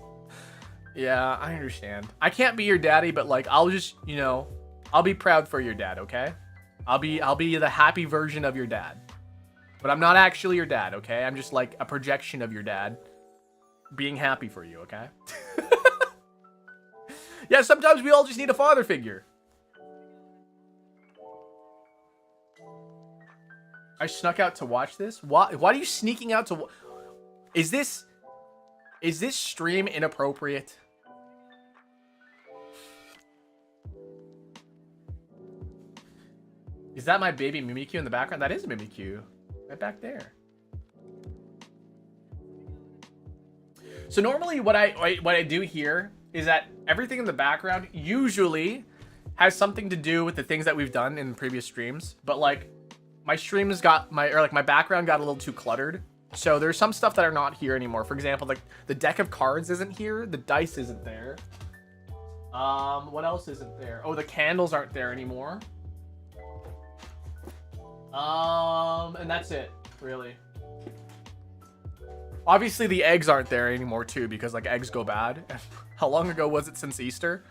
Yeah, I understand. I can't be your daddy, but, like, I'll just, you know, I'll be proud for your dad, okay? I'll be the happy version of your dad. But I'm not actually your dad, okay? I'm just, like, a projection of your dad being happy for you, okay? Yeah, sometimes we all just need a father figure. I snuck out to watch this. Why are you sneaking out to? Is this stream inappropriate? Is that my baby Mimikyu in the background? That is Mimikyu, right back there. So normally, what I do here is that everything in the background usually has something to do with the things that we've done in previous streams, but, like, my streams got my background got a little too cluttered. So there's some stuff that are not here anymore. For example, like, the deck of cards isn't here. The dice isn't there. What else isn't there? Oh, the candles aren't there anymore. And that's it, really. Obviously, the eggs aren't there anymore, too, because, like, eggs go bad. How long ago was it since Easter?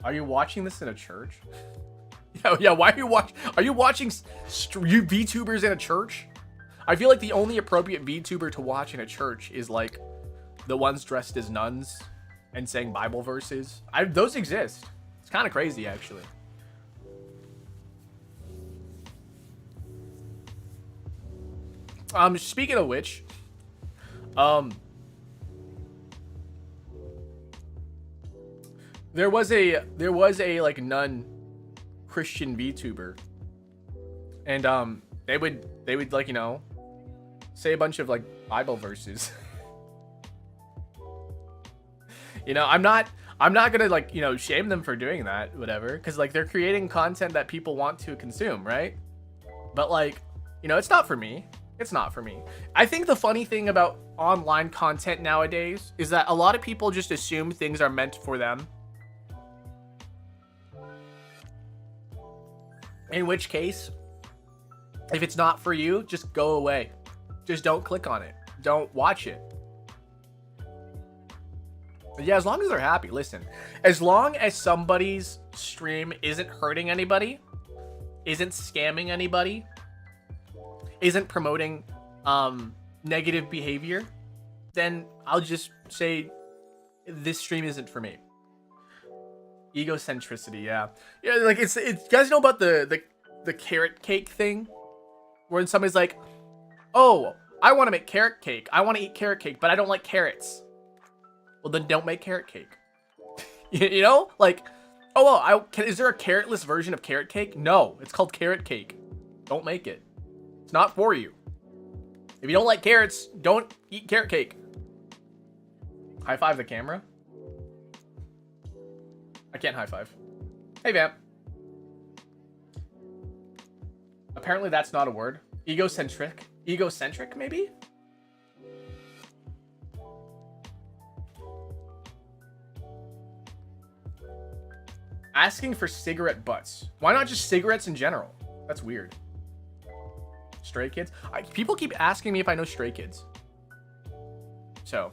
Are you watching this in a church? Yeah, why are you watching? Are you watching VTubers in a church? I feel like the only appropriate VTuber to watch in a church is, like, the ones dressed as nuns and saying Bible verses. Those exist. It's kind of crazy, actually. Speaking of which, there was a like nun Christian VTuber and they would like, you know, say a bunch of like Bible verses. You know, I'm not gonna like, you know, shame them for doing that, whatever, because like they're creating content that people want to consume, right? But like, you know, it's not for me. It's not for me. I think the funny thing about online content nowadays is that a lot of people just assume things are meant for them. In which case, if it's not for you, just go away. Just don't click on it. Don't watch it. But yeah, as long as they're happy. Listen, as long as somebody's stream isn't hurting anybody, isn't scamming anybody, isn't promoting negative behavior, then I'll just say this stream isn't for me. Egocentricity, yeah. Yeah, like it's you guys know about the carrot cake thing? Where somebody's like, oh, I want to make carrot cake. I want to eat carrot cake, but I don't like carrots. Well, then don't make carrot cake. You know? Like, oh, well, is there a carrotless version of carrot cake? No, it's called carrot cake. Don't make it. It's not for you. If you don't like carrots, don't eat carrot cake. High five the camera. I can't high five. Hey, Vamp. Apparently that's not a word. Egocentric. Egocentric, maybe? Asking for cigarette butts. Why not just cigarettes in general? That's weird. Stray Kids? People keep asking me if I know Stray Kids. So.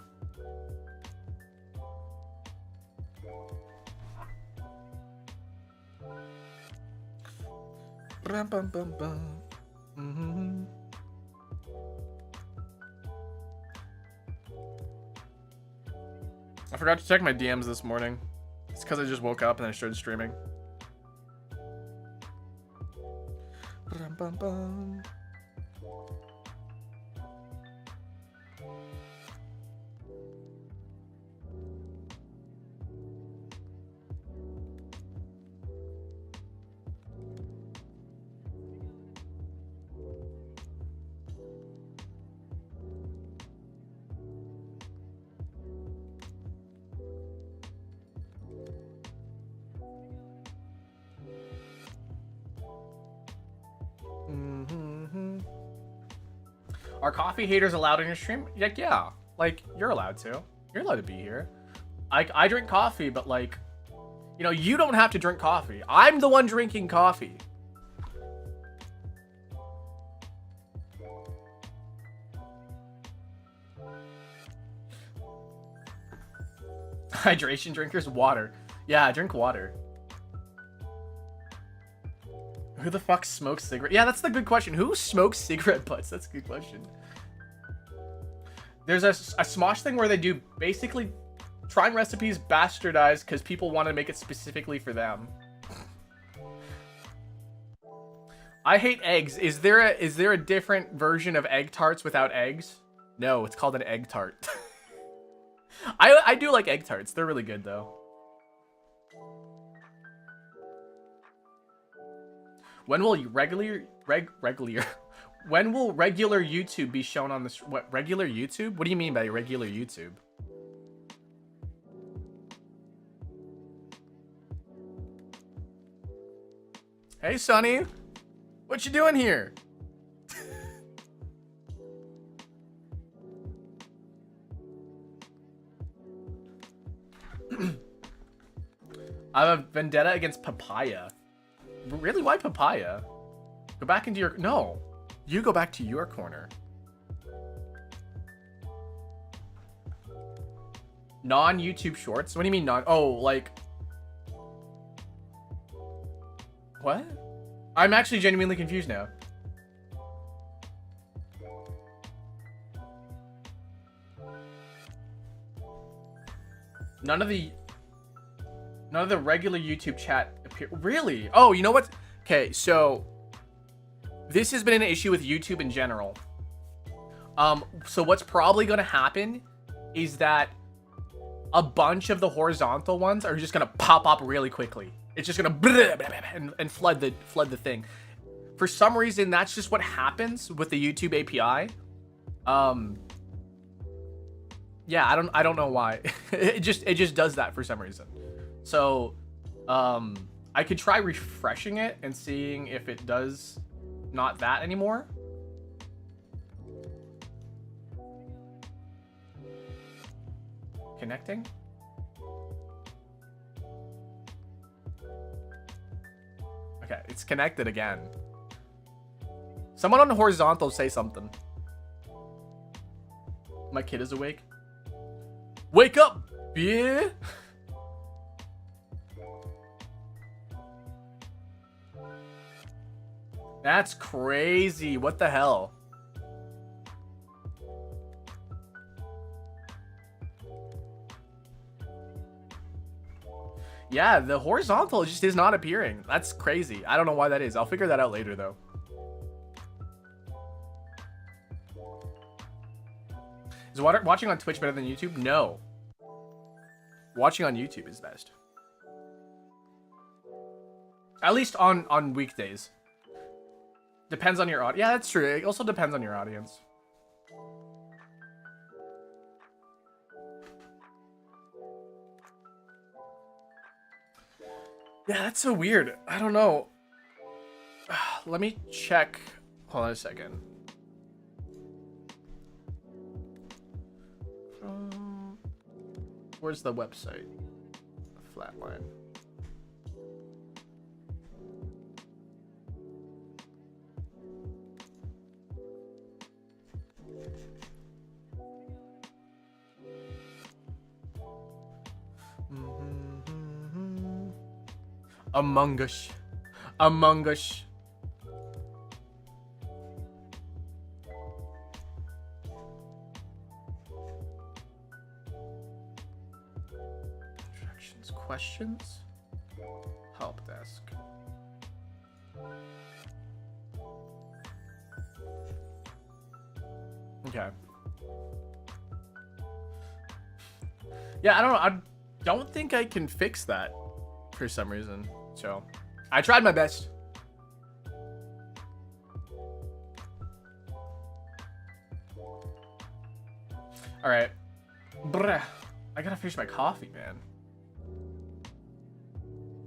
Mm-hmm. I forgot to check my DMs this morning. It's because I just woke up and I started streaming. Are coffee haters allowed in your stream? Like, yeah. Like, you're allowed to. You're allowed to be here. I drink coffee, but like, you know, you don't have to drink coffee. I'm the one drinking coffee. Hydration drinkers, water. Yeah, I drink water. Who the fuck smokes cigarettes? Yeah, that's the good question. Who smokes cigarette butts? That's a good question. There's a Smosh thing where they do basically trying recipes bastardized because people want to make it specifically for them. I hate eggs. Is there a different version of egg tarts without eggs? No, it's called an egg tart. I do like egg tarts. They're really good though. When will regular YouTube be shown on this? What, regular YouTube? What do you mean by regular YouTube? Hey, Sonny. What you doing here? I have a vendetta against papaya. Really? Why papaya? Go back into your... No. You go back to your corner. Non-YouTube shorts? What do you mean non... Oh, like... What? I'm actually genuinely confused now. None of the regular YouTube chat appear. Really? Oh, you know what? Okay, so this has been an issue with YouTube in general. So what's probably going to happen is that a bunch of the horizontal ones are just going to pop up really quickly. It's just going to and flood the thing. For some reason, that's just what happens with the YouTube API. Yeah, I don't know why. it just does that for some reason. So, I could try refreshing it and seeing if it does not that anymore. Connecting. Okay, it's connected again. Someone on the horizontal say something. My kid is awake. Wake up, yeah. That's crazy. What the hell? Yeah, the horizontal just is not appearing. That's crazy. I don't know why that is. I'll figure that out later, though. Is watching on Twitch better than YouTube? No. Watching on YouTube is best. At least on weekdays. Depends on your audience. Yeah, that's true. It also depends on your audience. Yeah, that's so weird. I don't know. Let me check. Hold on a second. Where's the website? Flatline. Among Us. Among Us. Instructions, questions, help desk. Okay. Yeah, I don't know. I don't think I can fix that for some reason. So, I tried my best. All right. Bruh. I gotta finish my coffee, man.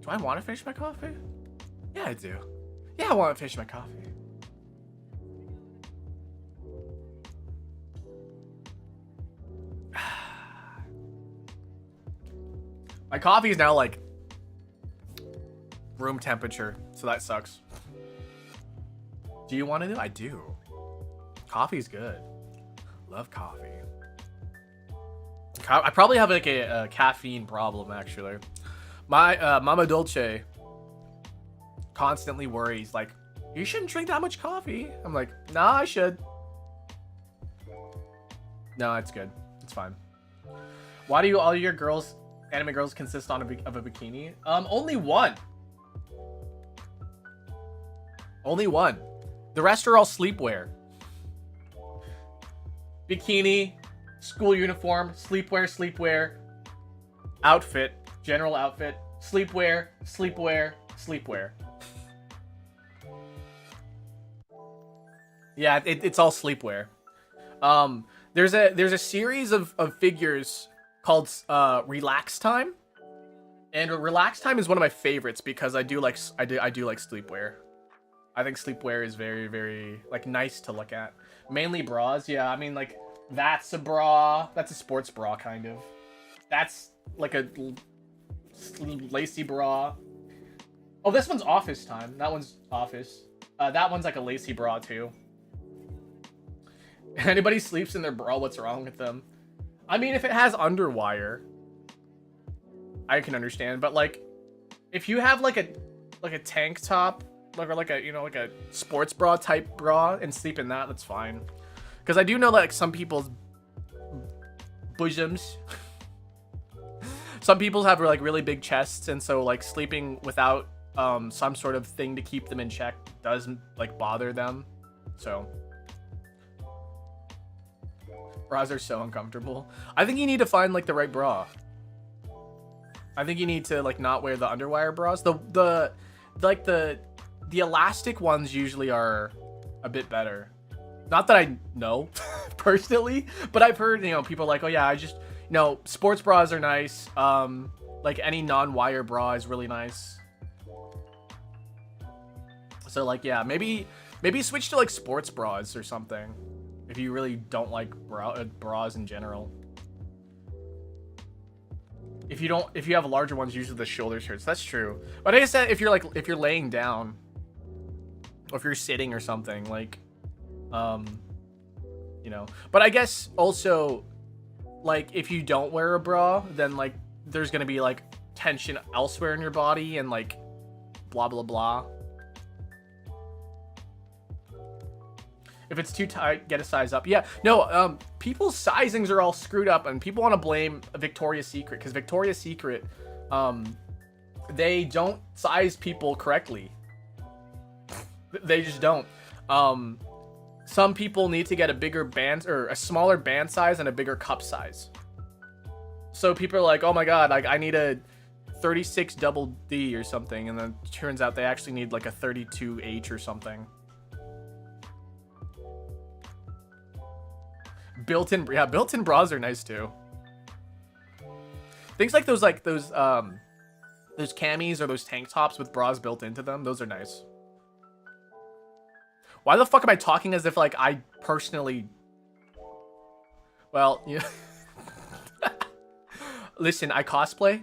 Do I want to finish my coffee? Yeah, I do. Yeah, I want to finish my coffee. My coffee is now like room temperature, so that sucks. Do you want to do? I do. Coffee's good. Love coffee. I probably have like a caffeine problem, actually. My Mama Dolce constantly worries, like, you shouldn't drink that much coffee. I'm like, nah, I should. No, it's good. It's fine. Why do all your girls, anime girls, consist of a bikini? Only one. Only one. The rest are all sleepwear. Bikini, school uniform, sleepwear, outfit, general outfit, sleepwear. Yeah, it's all sleepwear. There's a series of figures called Relax Time, and Relax Time is one of my favorites because I do like sleepwear. I think sleepwear is very, very like nice to look at. Mainly bras, yeah. I mean, like, that's a bra. That's a sports bra, kind of. That's like a lacy bra. Oh, this one's office time. That one's office. That one's like a lacy bra too. Anybody sleeps in their bra, what's wrong with them? I mean, if it has underwire, I can understand. But like, if you have like a tank top, like a, you know, like a sports bra type bra and sleep in that, that's fine. Because I do know like some people's bosoms, some people have like really big chests, and so like sleeping without some sort of thing to keep them in check doesn't like bother them. So bras are so uncomfortable. I think you need to find like the right bra. I think you need to like not wear the underwire bras. The the elastic ones usually are a bit better. Not that I know personally, but I've heard, you know, people are like, oh yeah, I just, you know, sports bras are nice. Like any non-wire bra is really nice. So like, yeah, maybe switch to like sports bras or something if you really don't like bras in general. If you have larger ones, usually the shoulder shirts. That's true. But I guess that if you're laying down, or if you're sitting or something, like, you know. But I guess also, like, if you don't wear a bra, then like there's gonna be like tension elsewhere in your body and like blah blah blah. If it's too tight, get a size up. Yeah, no, people's sizings are all screwed up, and people want to blame Victoria's Secret, because Victoria's Secret, they don't size people correctly. They just don't. Some people need to get a bigger band, or a smaller band size and a bigger cup size. So people are like, oh my god, like I need a 36 double D or something, and then it turns out they actually need like a 32H or something. Built-in bras are nice too. Things like those camis or those tank tops with bras built into them, those are nice. Why the fuck am I talking as if like I personally, well, you know. Listen, I cosplay.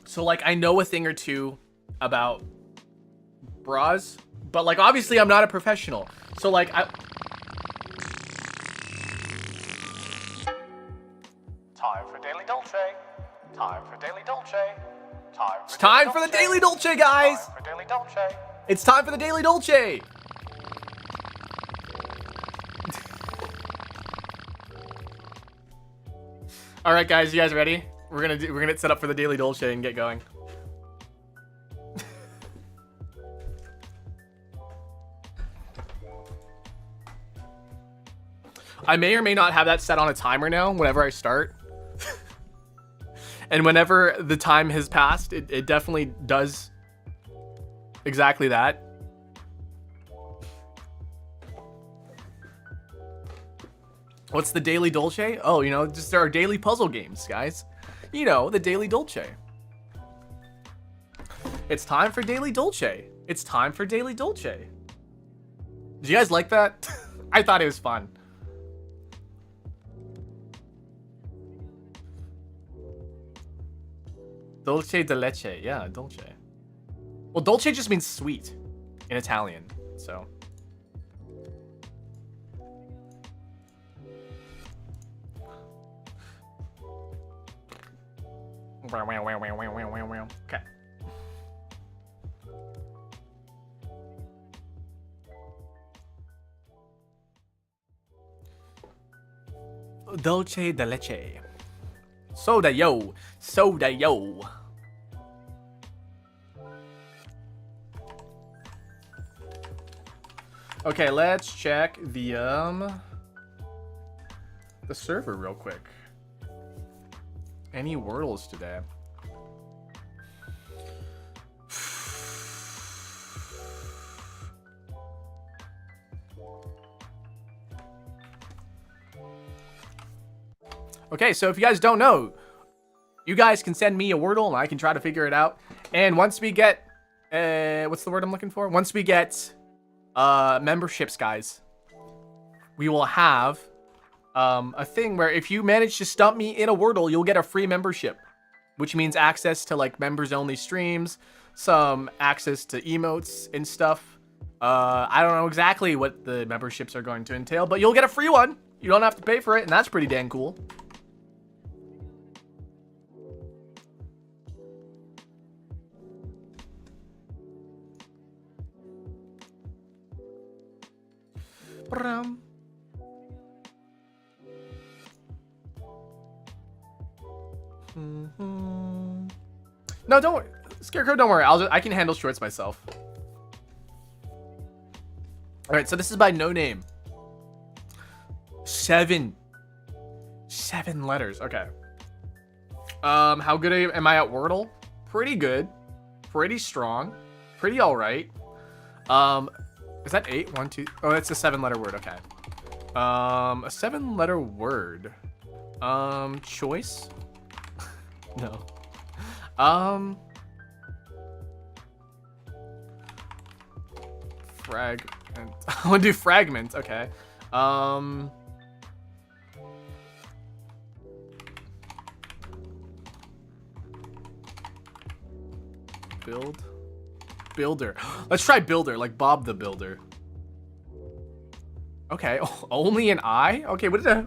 So, like, I know a thing or two about bras, but, like, obviously I'm not a professional. So, like, Time for Daily Dolce. Time for Daily Dolce. It's time for the Daily Dolce, guys! Time for Daily Dolce. It's time for the Daily Dolce! Alright, guys, you guys ready? We're gonna set up for the Daily Dolce and get going. I may or may not have that set on a timer now whenever I start. And whenever the time has passed, it definitely does exactly that. What's the Daily Dolce? Oh, you know, just our daily puzzle games, guys. You know, the Daily Dolce. It's time for Daily Dolce. It's time for Daily Dolce. Did you guys like that? I thought it was fun. Dolce de leche. Yeah, dolce. Well, dolce just means sweet in Italian, so. Okay. Dolce de leche. Soda yo. Soda yo. Okay, let's check the server real quick. Any Wordles today? Okay, so if you guys don't know, you guys can send me a Wordle and I can try to figure it out. And once we get, what's the word I'm looking for? Once we get memberships, guys, we will have a thing where if you manage to stump me in a Wordle, you'll get a free membership, which means access to like members only streams, some access to emotes and stuff. I don't know exactly what the memberships are going to entail, but you'll get a free one. You don't have to pay for it, and that's pretty dang cool. No, don't worry. Scarecrow, don't worry. I can handle shorts myself. All right, so this is by No Name. 7 letters. Okay. How good am I at Wordle? Pretty good. Pretty strong. Pretty alright. Is that 8? 1, 2. Oh, that's a 7-letter word. Okay. A 7-letter word. Choice? No. Fragment. I want to do fragment. Okay. Builder. Let's try builder, like Bob the Builder. Okay, only an I? Okay, what did I...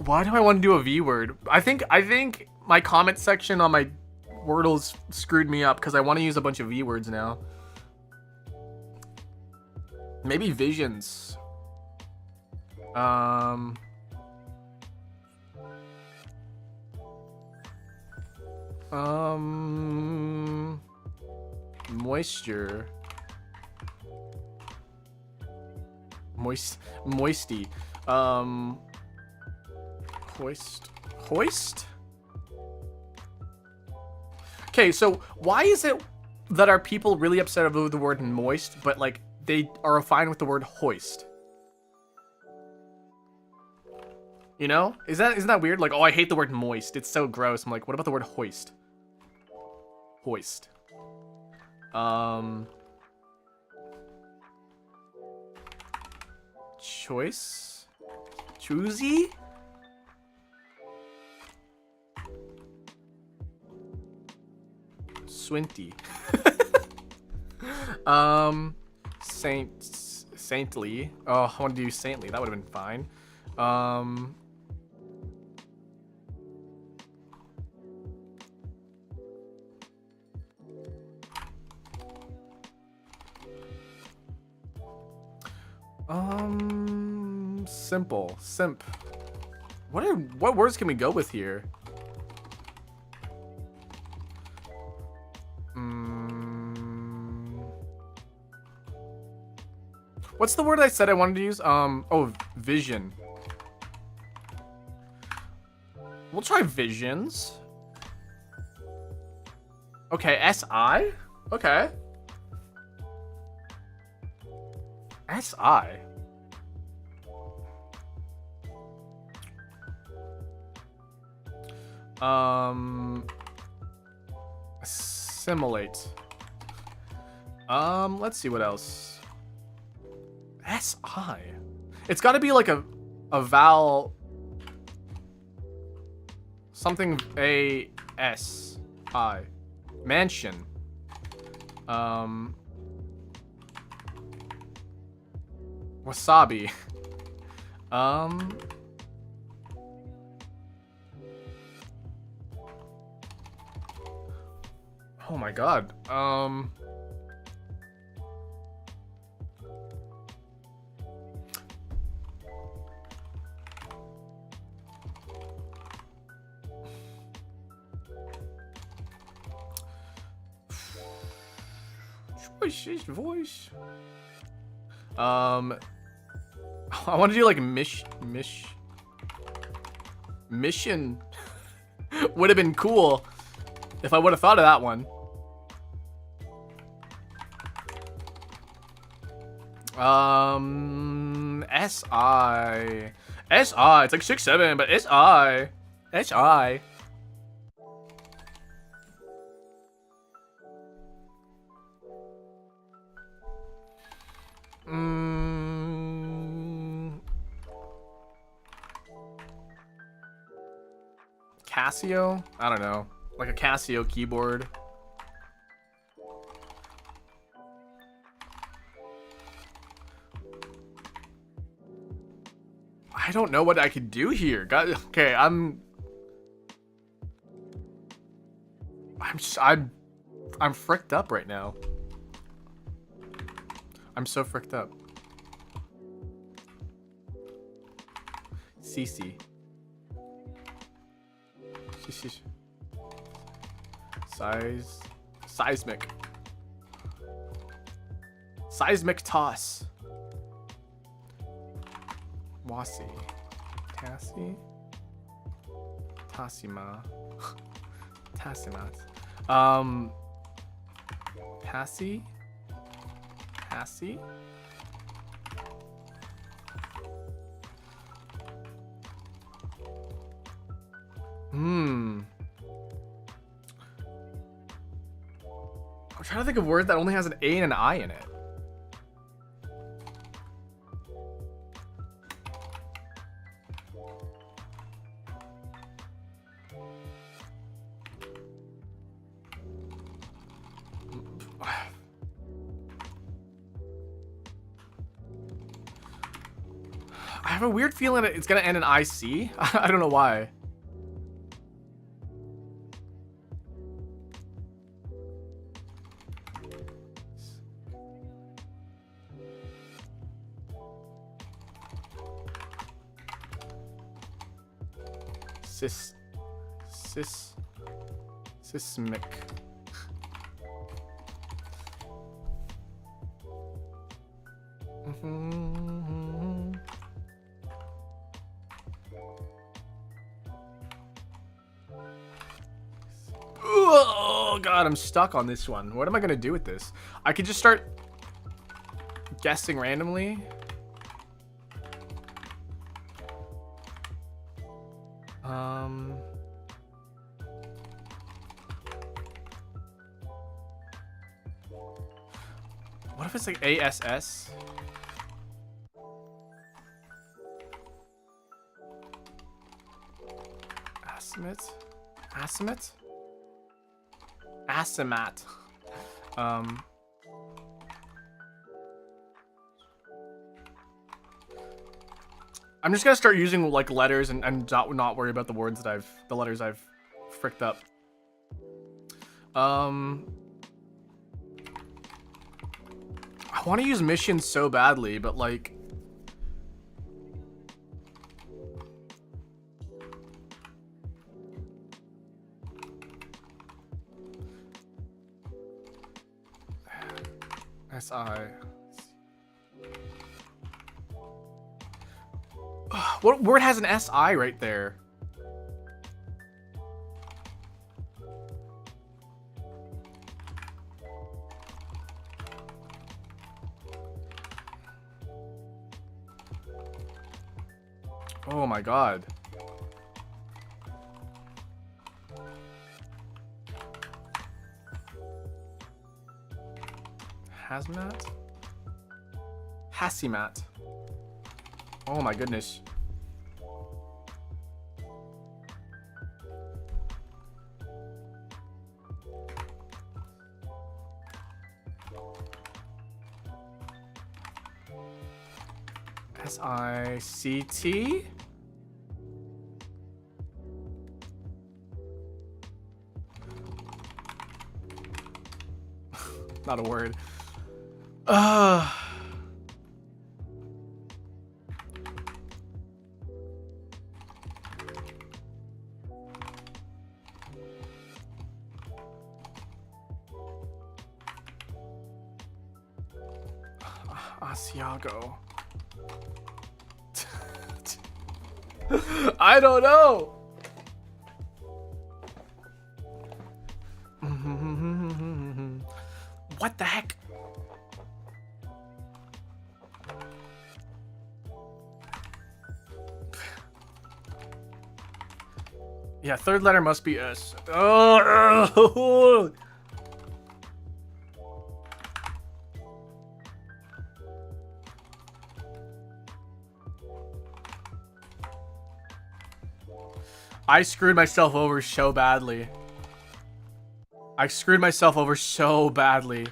Why do I want to do a V word? I think my comment section on my Wordle's screwed me up because I want to use a bunch of V words now. Maybe visions. Moisture. Moisty. Hoist? Okay, so why is it that are people really upset about the word moist, but like they are fine with the word hoist? You know? Isn't that weird? Like, oh, I hate the word moist. It's so gross. I'm like, what about the word hoist? Hoist. Choice? Choosy? Swinty. Saintly. Oh, I want to do saintly. That would have been fine. Simple. Simp. What words can we go with here? What's the word I said I wanted to use? Oh, vision. We'll try visions. Okay, S-I? Okay. S-I? Assimilate. Let's see what else. S-I? It's gotta be like a vowel. Something A-S-I. Mansion. Wasabi. Oh my god. Voice. I want to do like mission. Would have been cool if I would have thought of that one. S-I. S-I. It's like 6-7, but S-I. S-I. Casio? I don't know. Like a Casio keyboard. I don't know what I could do here. God, okay, I'm fricked up right now. I'm so fricked up. CC. Seismic. Seismic toss. Wasi. Tassi. Tassima. Tassimat. Passy. Passy. I'm trying to think of a word that only has an A and an I in it. I have a weird feeling that it's gonna end in IC. I don't know why. Sismic. Oh god, I'm stuck on this one. What am I gonna do with this? I could just start guessing randomly. What if it's like ASS? Asimit? Asimit? Asimat. I'm just gonna start using like letters and not worry about the words that the letters I've fricked up. I want to use missions so badly, but like SI. What word has an SI right there? Oh my god. Hazmat? Hasimat. Oh my goodness. SICT? Not a word. Asiago. I don't know. What the heck? Yeah, third letter must be S. Oh. I screwed myself over so badly. I screwed myself over so badly.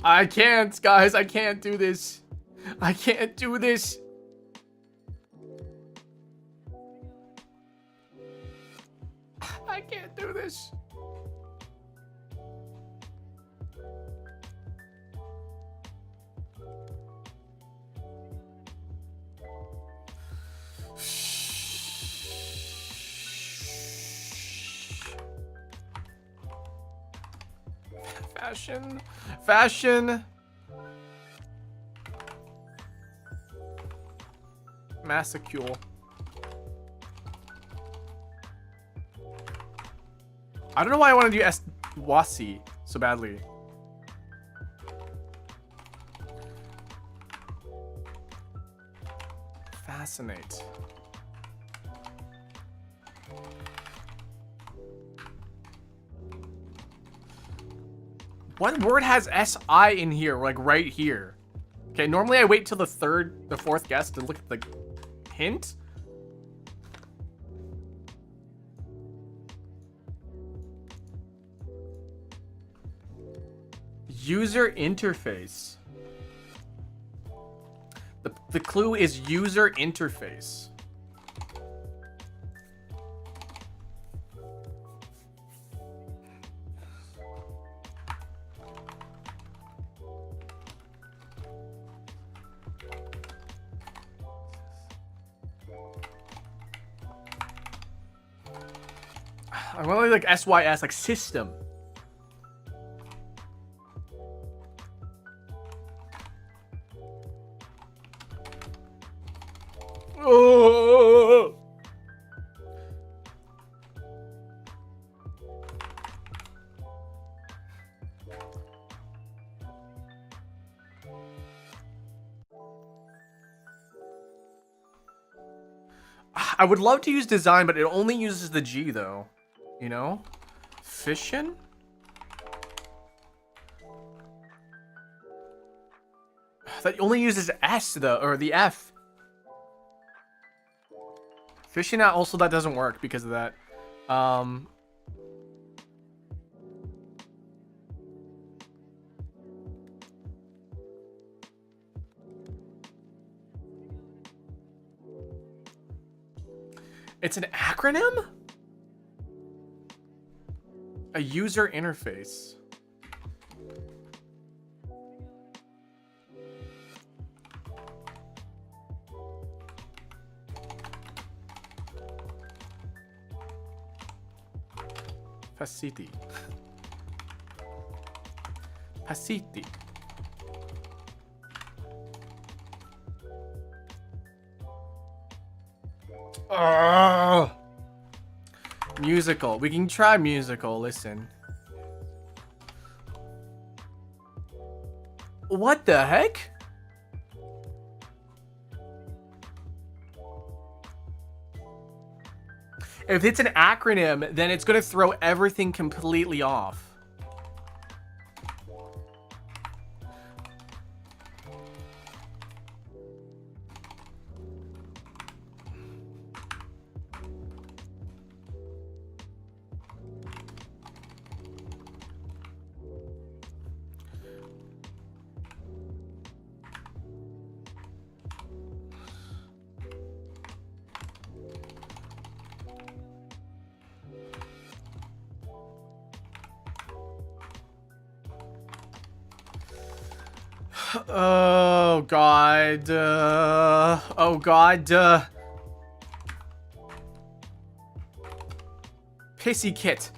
I can't, guys. I can't do this. I can't do this. I can't do this. Fashion. Fashion. Massacule. I don't know why I want to do Wasi so badly. Fascinate. What word has S-I in here, like right here? Okay, normally I wait till the fourth guess to look at the hint. User interface. The clue is user interface. I want to like SYS, like system. Oh. I would love to use design, but it only uses the G though. You know? Fission? That only uses S though, or the F. Fission also that doesn't work because of that. It's an acronym? A user interface. Pasiti. Pasiti. Musical. We can try musical. Listen. What the heck? If it's an acronym, then it's going to throw everything completely off. Oh god. Oh god. Pissy kit.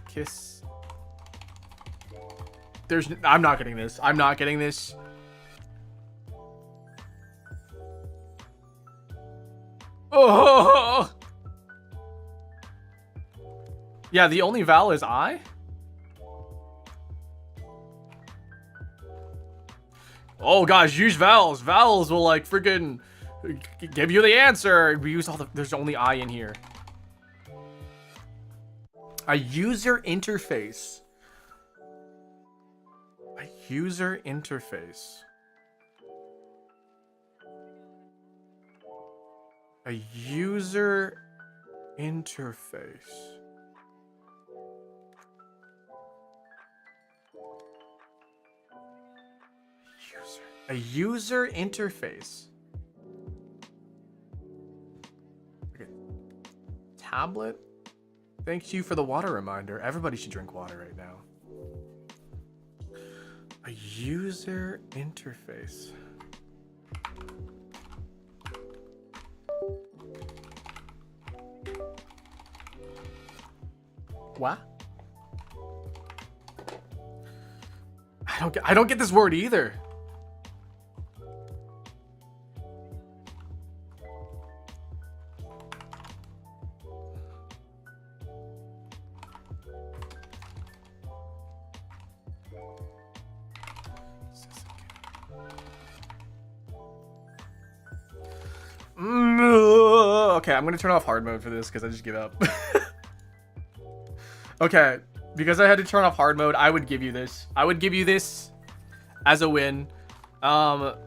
Kiss. I'm not getting this. I'm not getting this. Oh. Yeah, the only vowel is I. Oh gosh, use vowels. Vowels will like freaking give you the answer. We use there's only I in here. A user interface. A user interface. A user interface. A user interface. Okay. Tablet. Thank you for the water reminder. Everybody should drink water right now. A user interface. What? I don't get this word either. Okay, I'm gonna turn off hard mode for this because I just give up. Okay, because I had to turn off hard mode, I would give you this. I would give you this as a win. How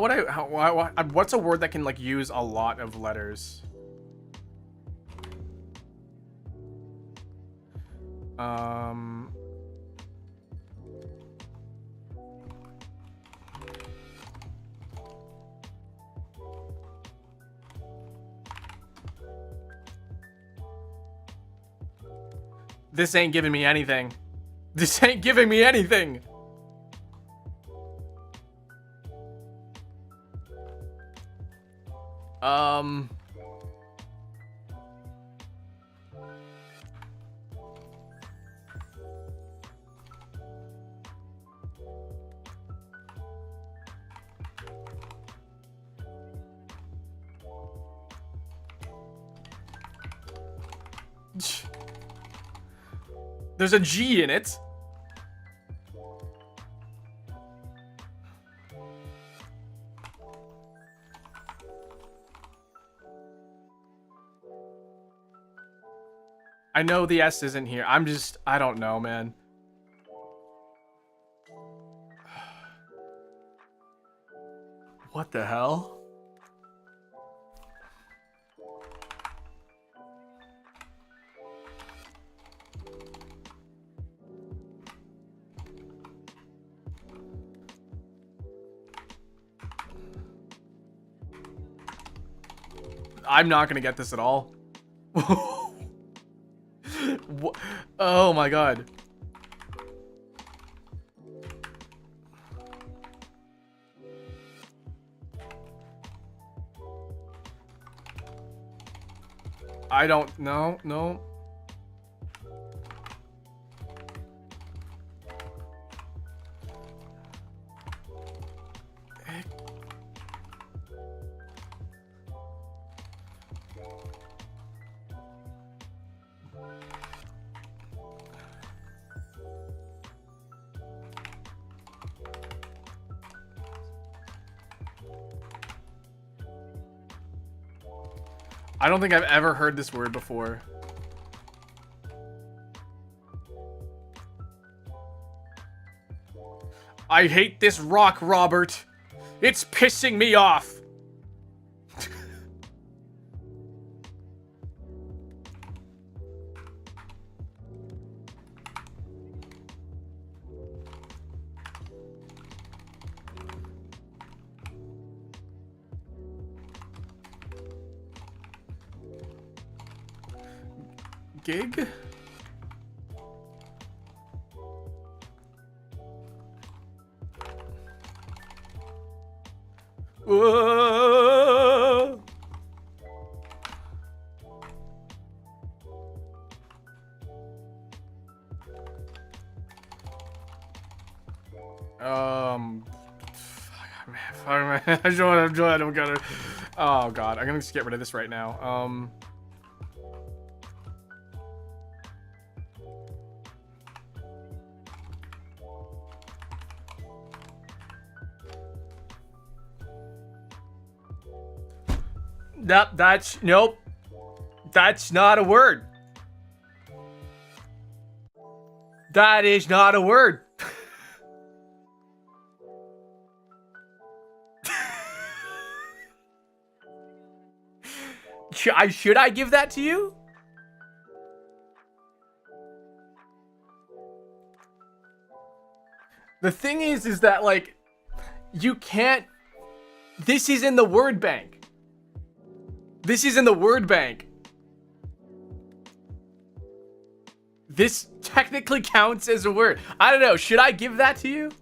would I? What's a word that can like use a lot of letters? This ain't giving me anything. This ain't giving me anything. There's a G in it. I know the S isn't here. I don't know, man. What the hell? I'm not gonna get this at all. Oh my god. I don't know. No. I don't think I've ever heard this word before. I hate this rock, Robert. It's pissing me off. Gig? Whoa. I don't got it. Oh god, I'm gonna just get rid of this right now. Nope. That's not a word. That is not a word. Should I give that to you? The thing is that, like, you can't... This is in the word bank. This is in the word bank. This technically counts as a word. I don't know. Should I give that to you?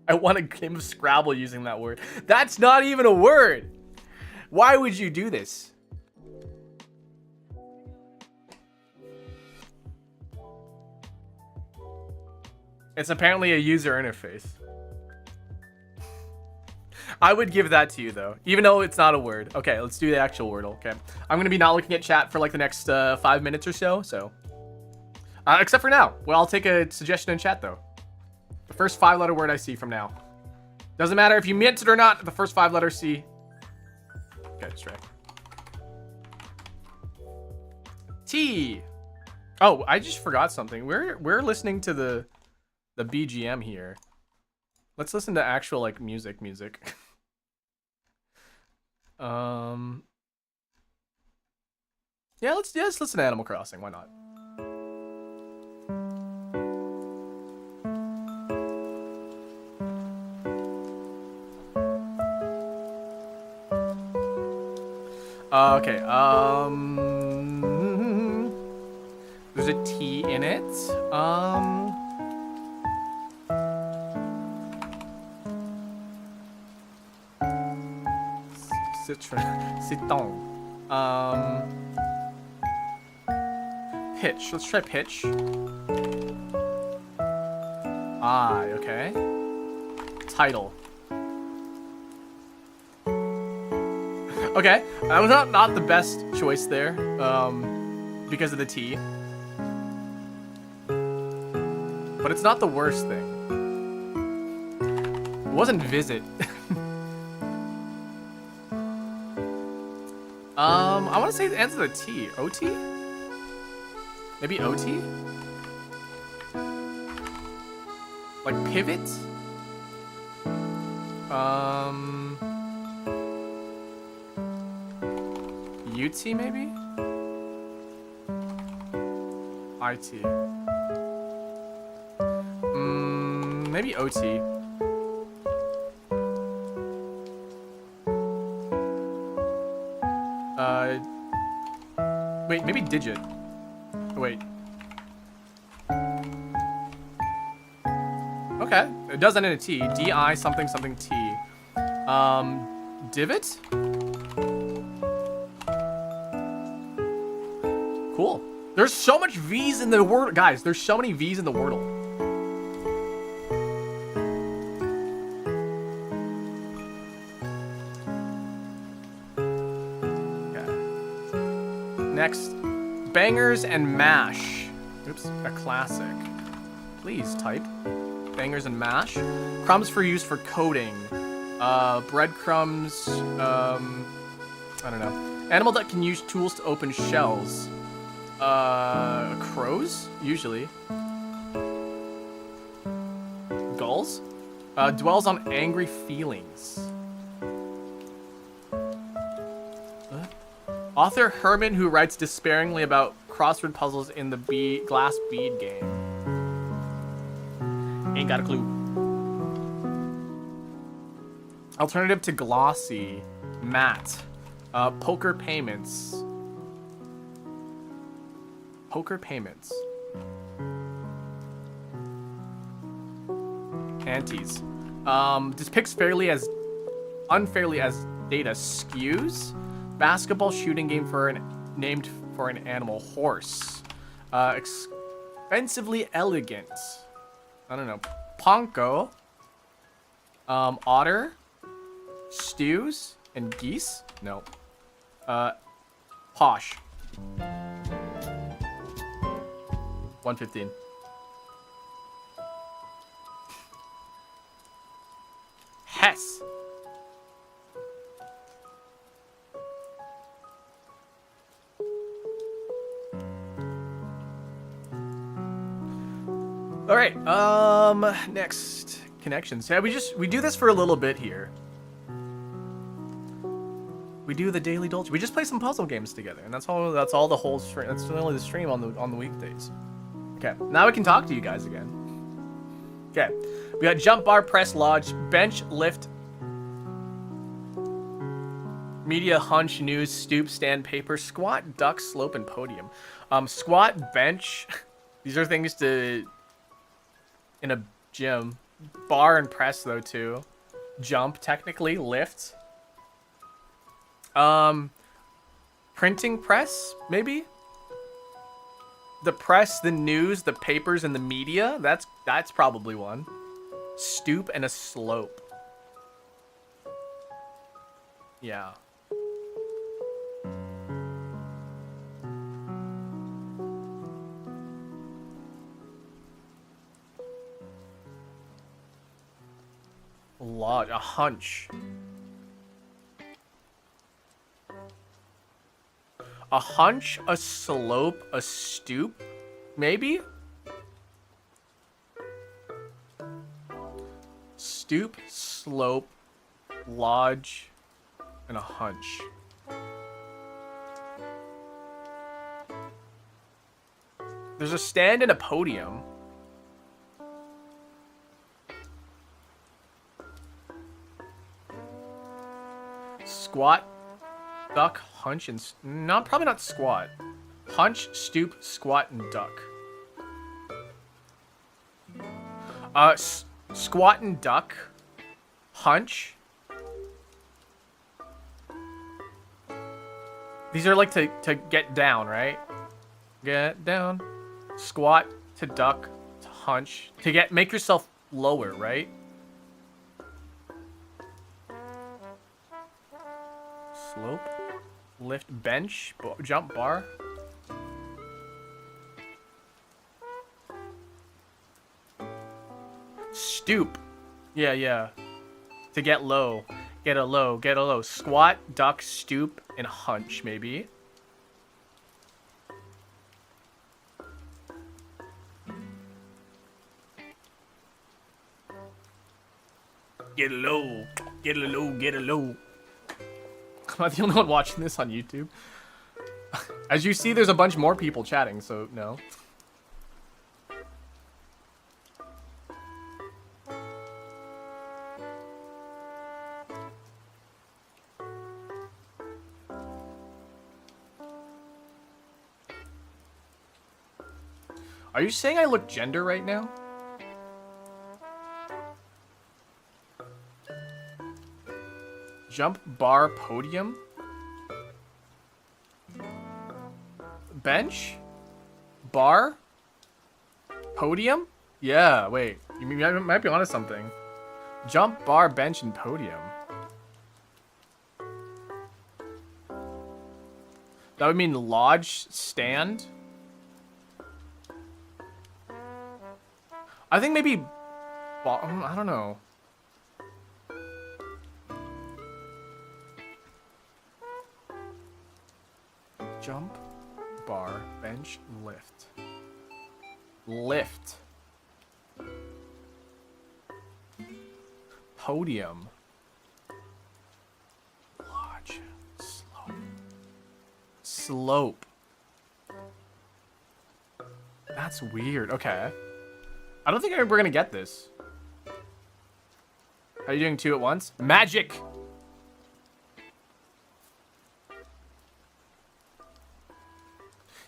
I want a game of Scrabble using that word. That's not even a word. Why would you do this? It's apparently a user interface. I would give that to you, though, even though it's not a word. Okay, let's do the actual Wordle. Okay, I'm gonna be not looking at chat for like the next 5 minutes or so. Except for now. Well, I'll take a suggestion in chat though. The first 5-letter word I see from now. Doesn't matter if you meant it or not. The first 5 letters see. Okay, straight. T. Oh, I just forgot something. We're listening to the BGM here. Let's listen to actual like music. Yeah, let's listen to Animal Crossing. Why not? Okay. There's a T in it. Citron. Pitch. Let's try pitch. Okay. Title. Okay, that was not the best choice there, because of the T. But it's not the worst thing. It wasn't visit. I want to say the ends with a T. OT? Maybe OT? Like pivot? UT maybe? IT. Maybe OT. Wait, maybe digit. Wait. Okay, it does end in a T. DI something something T. Divot? Cool. There's so much V's in the word, guys. There's so many V's in the Wordle. Okay. Next, bangers and mash. Oops, a classic. Please type bangers and mash. Crumbs for use for coating. Breadcrumbs. I don't know. Animal that can use tools to open shells. Crows, usually. Gulls? Dwells on angry feelings. Author Herman who writes despairingly about crossword puzzles in the glass bead game. Ain't got a clue. Alternative to glossy. Matte. Poker payments. Poker payments. Antes. Depicts unfairly as data skews. Basketball shooting game named for an animal. Horse. Expensively elegant. I don't know. Ponko. Otter. Stews and geese. No. Posh. 115. Hess. All right. Next connections. Yeah, we do this for a little bit here. We do the daily dolce. We just play some puzzle games together, and that's all. That's all the whole stream. That's only the stream on the weekdays. Okay, now we can talk to you guys again. Okay, we got jump, bar, press, lodge, bench, lift, media, hunch, news, stoop, stand, paper, squat, duck, slope, and podium. Squat, bench. These are things to in a gym. Bar and press though too. Jump, technically, lift. Printing press, maybe? The press, the news, the papers, and the media. That's probably one. Stoop and a slope. Yeah. A hunch. A hunch, a slope, a stoop, maybe? Stoop, slope, lodge, and a hunch. There's a stand and a podium. Squat, duck, hunch, and probably not squat. Hunch, stoop, squat, and duck. Squat and duck. Hunch. These are like to get down, right? Get down. Squat to duck to hunch to make yourself lower, right? Slope, lift, bench, jump, bar. Stoop. Yeah. To get low. Get a low. Squat, duck, stoop, and hunch, maybe. Get a low. I'm not the only one watching this on YouTube. As you see, there's a bunch more people chatting, so no. Are you saying I look gender right now? Jump, bar, podium. Bench? Bar? Podium? Yeah, wait. You might be onto something. Jump, bar, bench, and podium. That would mean lodge, stand. I think maybe... I don't know. Jump, bar, bench, lift. Lift. Podium. Lodge. Slope. Slope. That's weird. Okay. I don't think we're gonna get this. Are you doing two at once? Magic!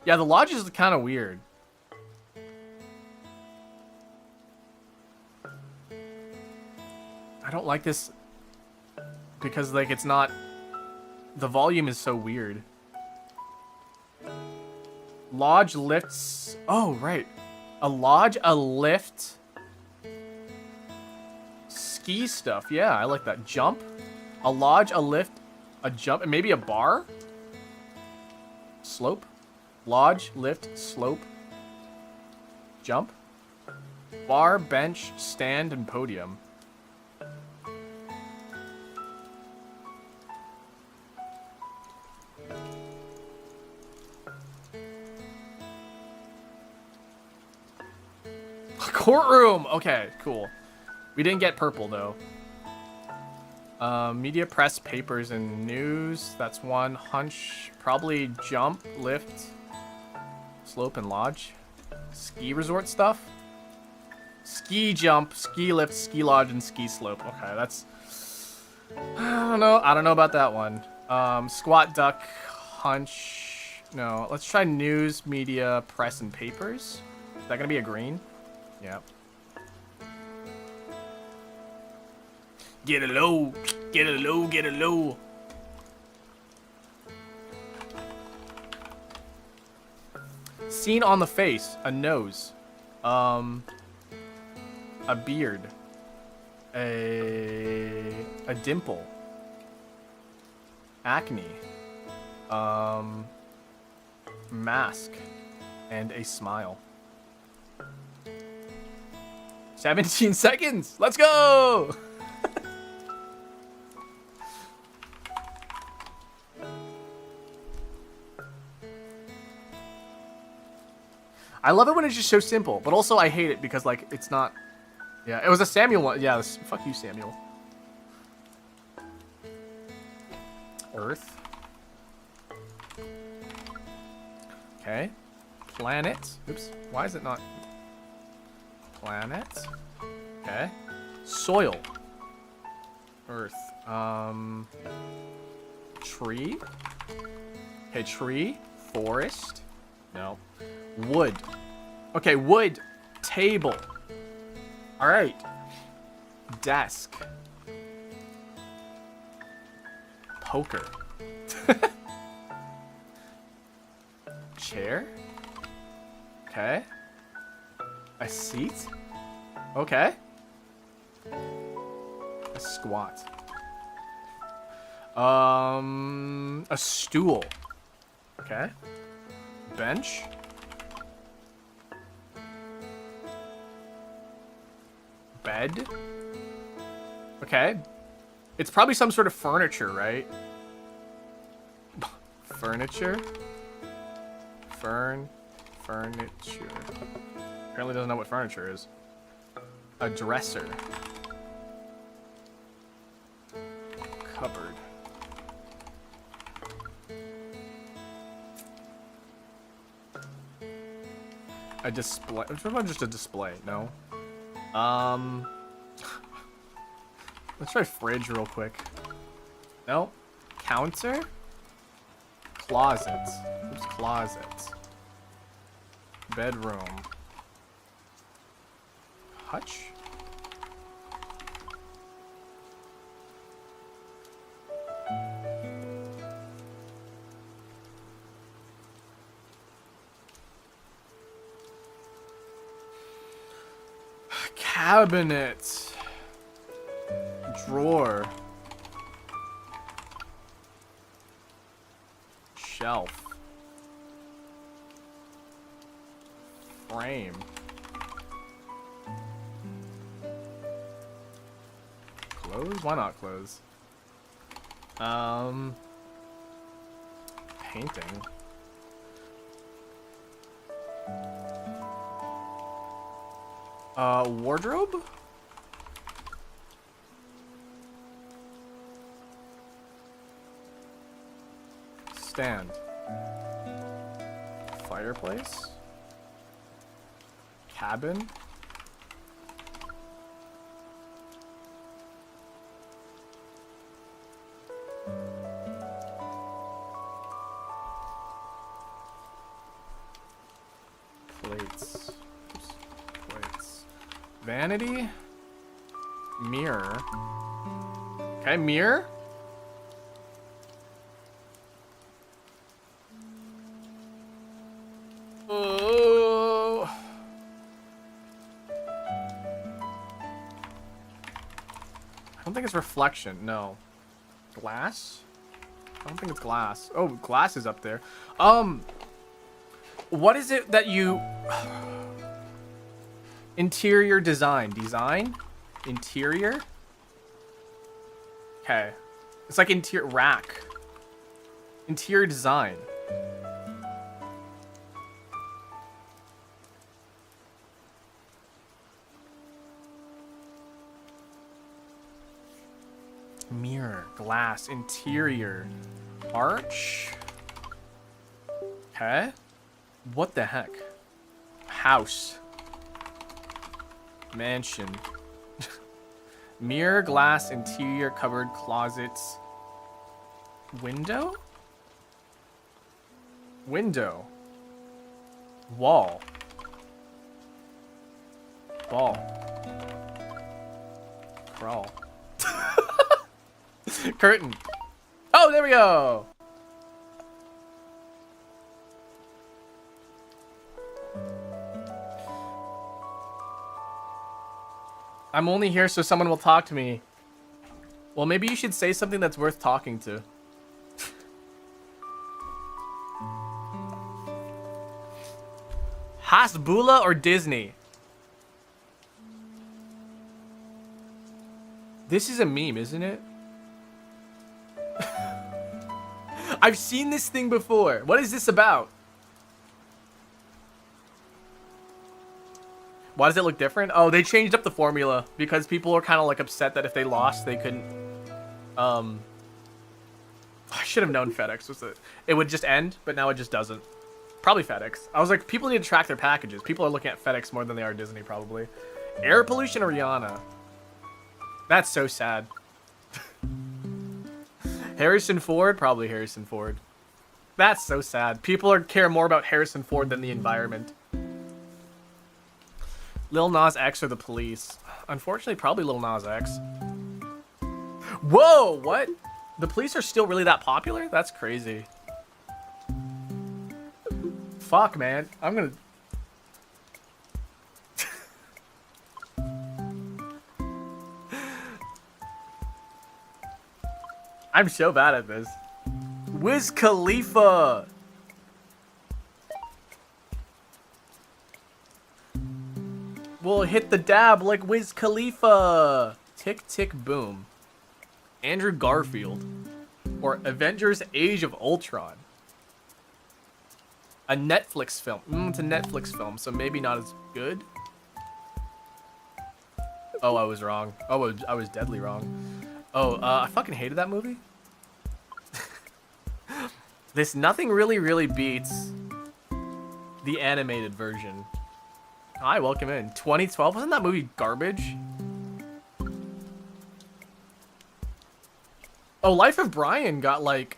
Yeah, the lodge is kind of weird. I don't like this because, like, it's not... The volume is so weird. Lodge lifts... Oh, right. A lodge, a lift... Ski stuff. Yeah, I like that. Jump. A lodge, a lift, a jump, and maybe a bar? Slope. Lodge, lift, slope, jump, bar, bench, stand, and podium. Courtroom! Okay, cool. We didn't get purple, though. Media, press, papers, and news. That's one. Hunch, probably jump, lift, slope, and lodge. Ski resort stuff. Ski jump, ski lift, ski lodge, and ski slope. Okay, that's... I don't know. I don't know about that one. Squat, duck, hunch. No, let's try news, media, press, and papers. Is that gonna be a green? Yeah. Get it low, get it low, get it low. Seen on the face, a nose, a beard, a dimple, acne, mask, and a smile. 17 seconds. Let's go. I love it when it's just so simple, but also I hate it because, like, it's not... Yeah, it was a Samuel one. Yeah, fuck you, Samuel. Earth. Okay. Planet. Oops. Why is it not... Planet. Okay. Soil. Earth. Tree. Okay, tree. Forest. No. Wood. Okay, wood. Table. Alright. Desk. Poker. Chair. Okay. A seat. Okay. A squat. A stool. Okay. Bench. Bed. Okay. It's probably some sort of furniture, right? Furniture. Furniture. Apparently doesn't know what furniture is. A dresser. Cupboard. A display. What about just a display? No. Let's try fridge real quick. No. Counter. Closet. Oops, closet. Bedroom. Hutch. Cabinet. Drawer. Shelf. Frame. Close? Why not close? Painting. Wardrobe? Stand. Fireplace. Cabin. Plates. Oops. Plates. Vanity. Mirror. Okay, mirror. Oh. I don't think it's reflection. No. Glass? I don't think it's glass. Oh, glass is up there. What is it that you... Interior design. Design? Interior? Okay. It's like interior... Rack. Interior design. Mirror, glass, interior, arch. Okay. What the heck? House. Mansion. Mirror, glass, interior, cupboard, closets. Window? Window. Wall. Ball. Crawl. Curtain. Oh, there we go. I'm only here so someone will talk to me. Well, maybe you should say something that's worth talking to. Hasbula or Disney? This is a meme, isn't it? I've seen this thing before. What is this about? Why does it look different? Oh, they changed up the formula because people are kind of like upset that if they lost, they couldn't. I should have known FedEx was it would just end, but now it just doesn't. Probably FedEx. I was like, people need to track their packages. People are looking at FedEx more than they are Disney, probably. Air pollution or Rihanna? That's so sad. Harrison Ford? Probably Harrison Ford. That's so sad. People care more about Harrison Ford than the environment. Lil Nas X or the police? Unfortunately, probably Lil Nas X. Whoa, what? The police are still really that popular? That's crazy. Fuck, man. I'm gonna... I'm so bad at this. Wiz Khalifa! We'll hit the dab like Wiz Khalifa! Tick, tick, boom. Andrew Garfield. Or Avengers Age of Ultron. A Netflix film. It's a Netflix film, so maybe not as good. Oh, I was wrong. Oh, I was deadly wrong. Oh, I fucking hated that movie. This nothing really beats the animated version. Hi, welcome in. 2012? Wasn't that movie garbage? Oh, Life of Brian got, like,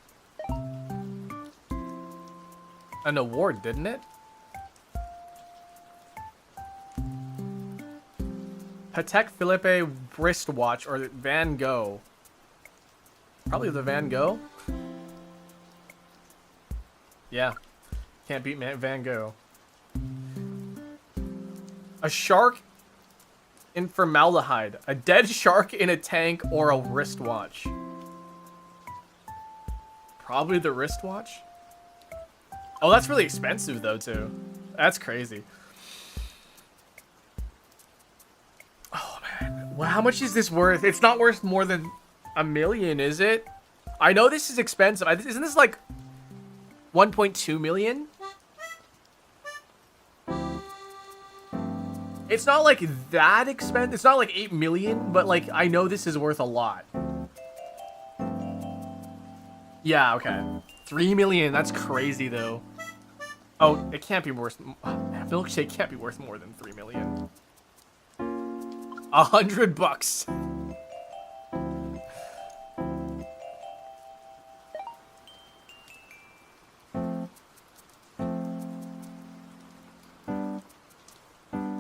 an award, didn't it? Patek Philippe wristwatch or Van Gogh. Probably the Van Gogh. Yeah. Can't beat Van Gogh. A shark in formaldehyde. A dead shark in a tank or a wristwatch. Probably the wristwatch. Oh, that's really expensive though, too. That's crazy. Oh, man. Well, how much is this worth? It's not worth more than $1 million, is it? I know this is expensive. Isn't this like 1.2 million? It's not like that expensive. It's not like 8 million, but like I know this is worth a lot. Yeah, okay. 3 million. That's crazy though. Oh, it can't be worth. Milkshake can't be worth more than 3 million. $100.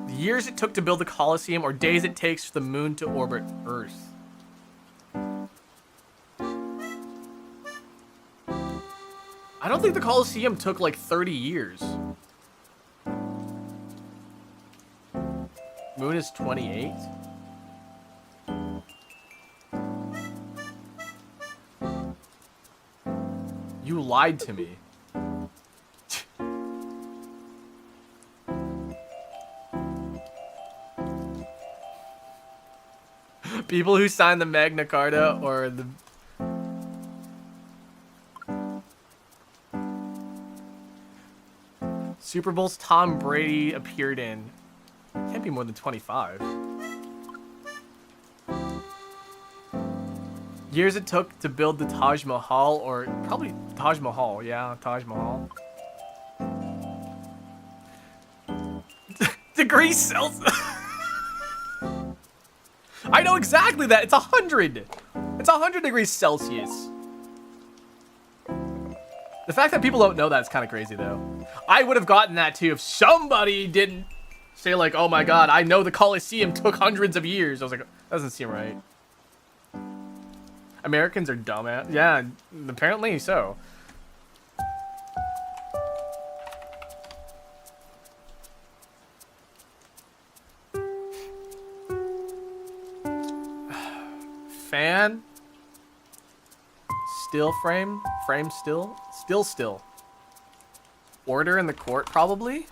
The years it took to build the Colosseum or days it takes for the moon to orbit Earth. I don't think the Colosseum took like 30 years. Moon is 28. You lied to me. People who signed the Magna Carta or the... Super Bowls Tom Brady appeared in. Can't be more than 25. Years it took to build the Taj Mahal, or probably Taj Mahal. Yeah, Taj Mahal. Degrees Celsius. I know exactly that. It's 100. It's 100 degrees Celsius. The fact that people don't know that is kind of crazy, though. I would have gotten that, too, if somebody didn't say, like, oh, my God, I know the Colosseum took hundreds of years. I was like, that doesn't seem right. Americans are dumbass. Yeah, apparently so. Fan. Still frame. Frame still. Still. Order in the court, probably.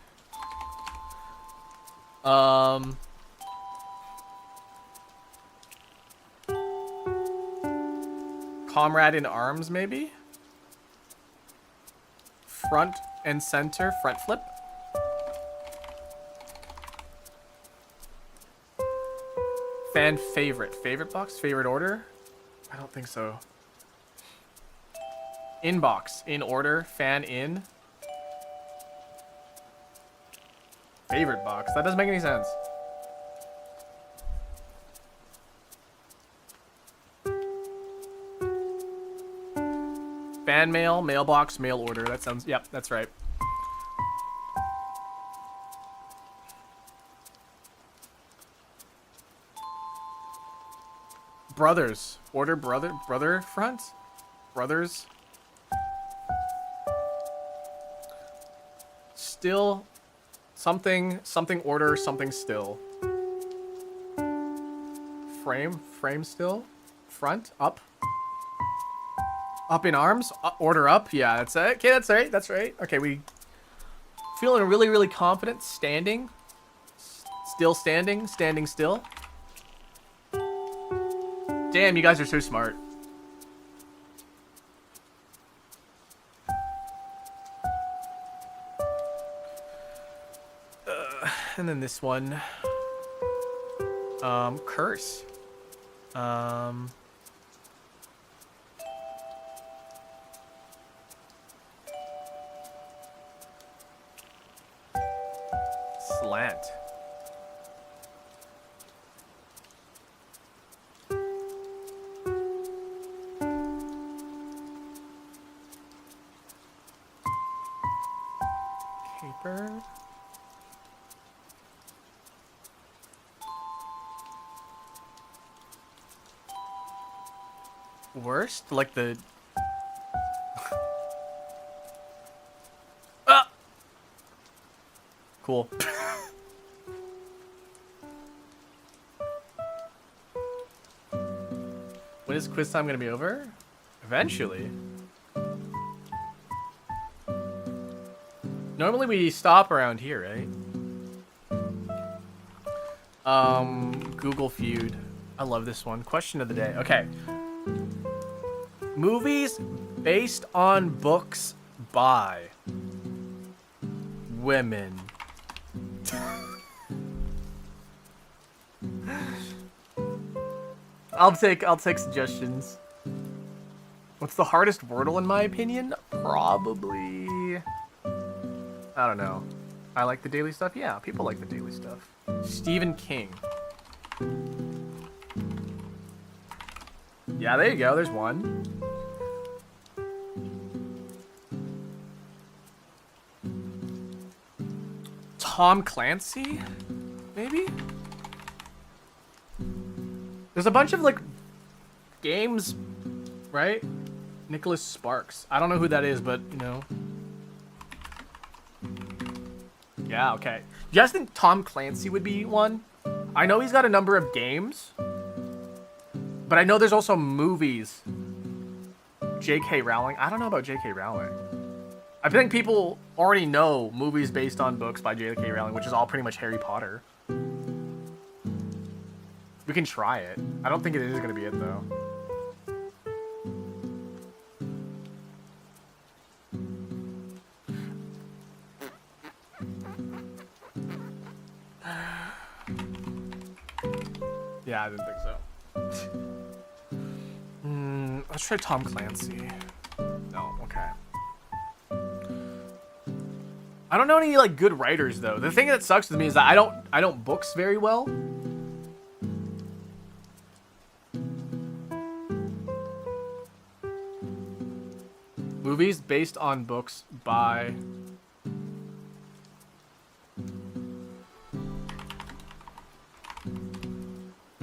Comrade in arms, maybe? Front and center, front flip. Fan favorite. Favorite box? Favorite order? I don't think so. Inbox. In order. Fan in. Favorite box. That doesn't make any sense. Fan mail, mailbox, mail order. That sounds... Yep, that's right. Brothers. Order brother front? Brothers. Still. Something order, something still. Frame still. Front, up. Up in arms, order up. Yeah, that's it. Okay, that's right. Okay, we feeling really, really confident. Standing. Still standing still. Damn, you guys are so smart. And then this one. Curse. Slant. Caper. Worst? Like the... Ah! Cool. When is quiz time gonna be over? Eventually. Normally we stop around here, right? Google Feud. I love this one. Question of the day. Okay. Movies based on books by women. I'll take suggestions. What's the hardest Wordle in my opinion? Probably... I don't know. I like the daily stuff? Yeah, people like the daily stuff. Stephen King. Yeah, there you go. There's one. Tom Clancy? Maybe? There's a bunch of, like, games, right? Nicholas Sparks. I don't know who that is, but, you know. Yeah, okay. Do you guys think Tom Clancy would be one? I know he's got a number of games, but I know there's also movies. J.K. Rowling. I don't know about J.K. Rowling. I think people already know movies based on books by J.K. Rowling, which is all pretty much Harry Potter. We can try it. I don't think it is going to be it, though. Yeah, I didn't think so. Let's try Tom Clancy. No, okay. I don't know any like good writers though. The thing that sucks with me is that I don't books very well. Movies based on books by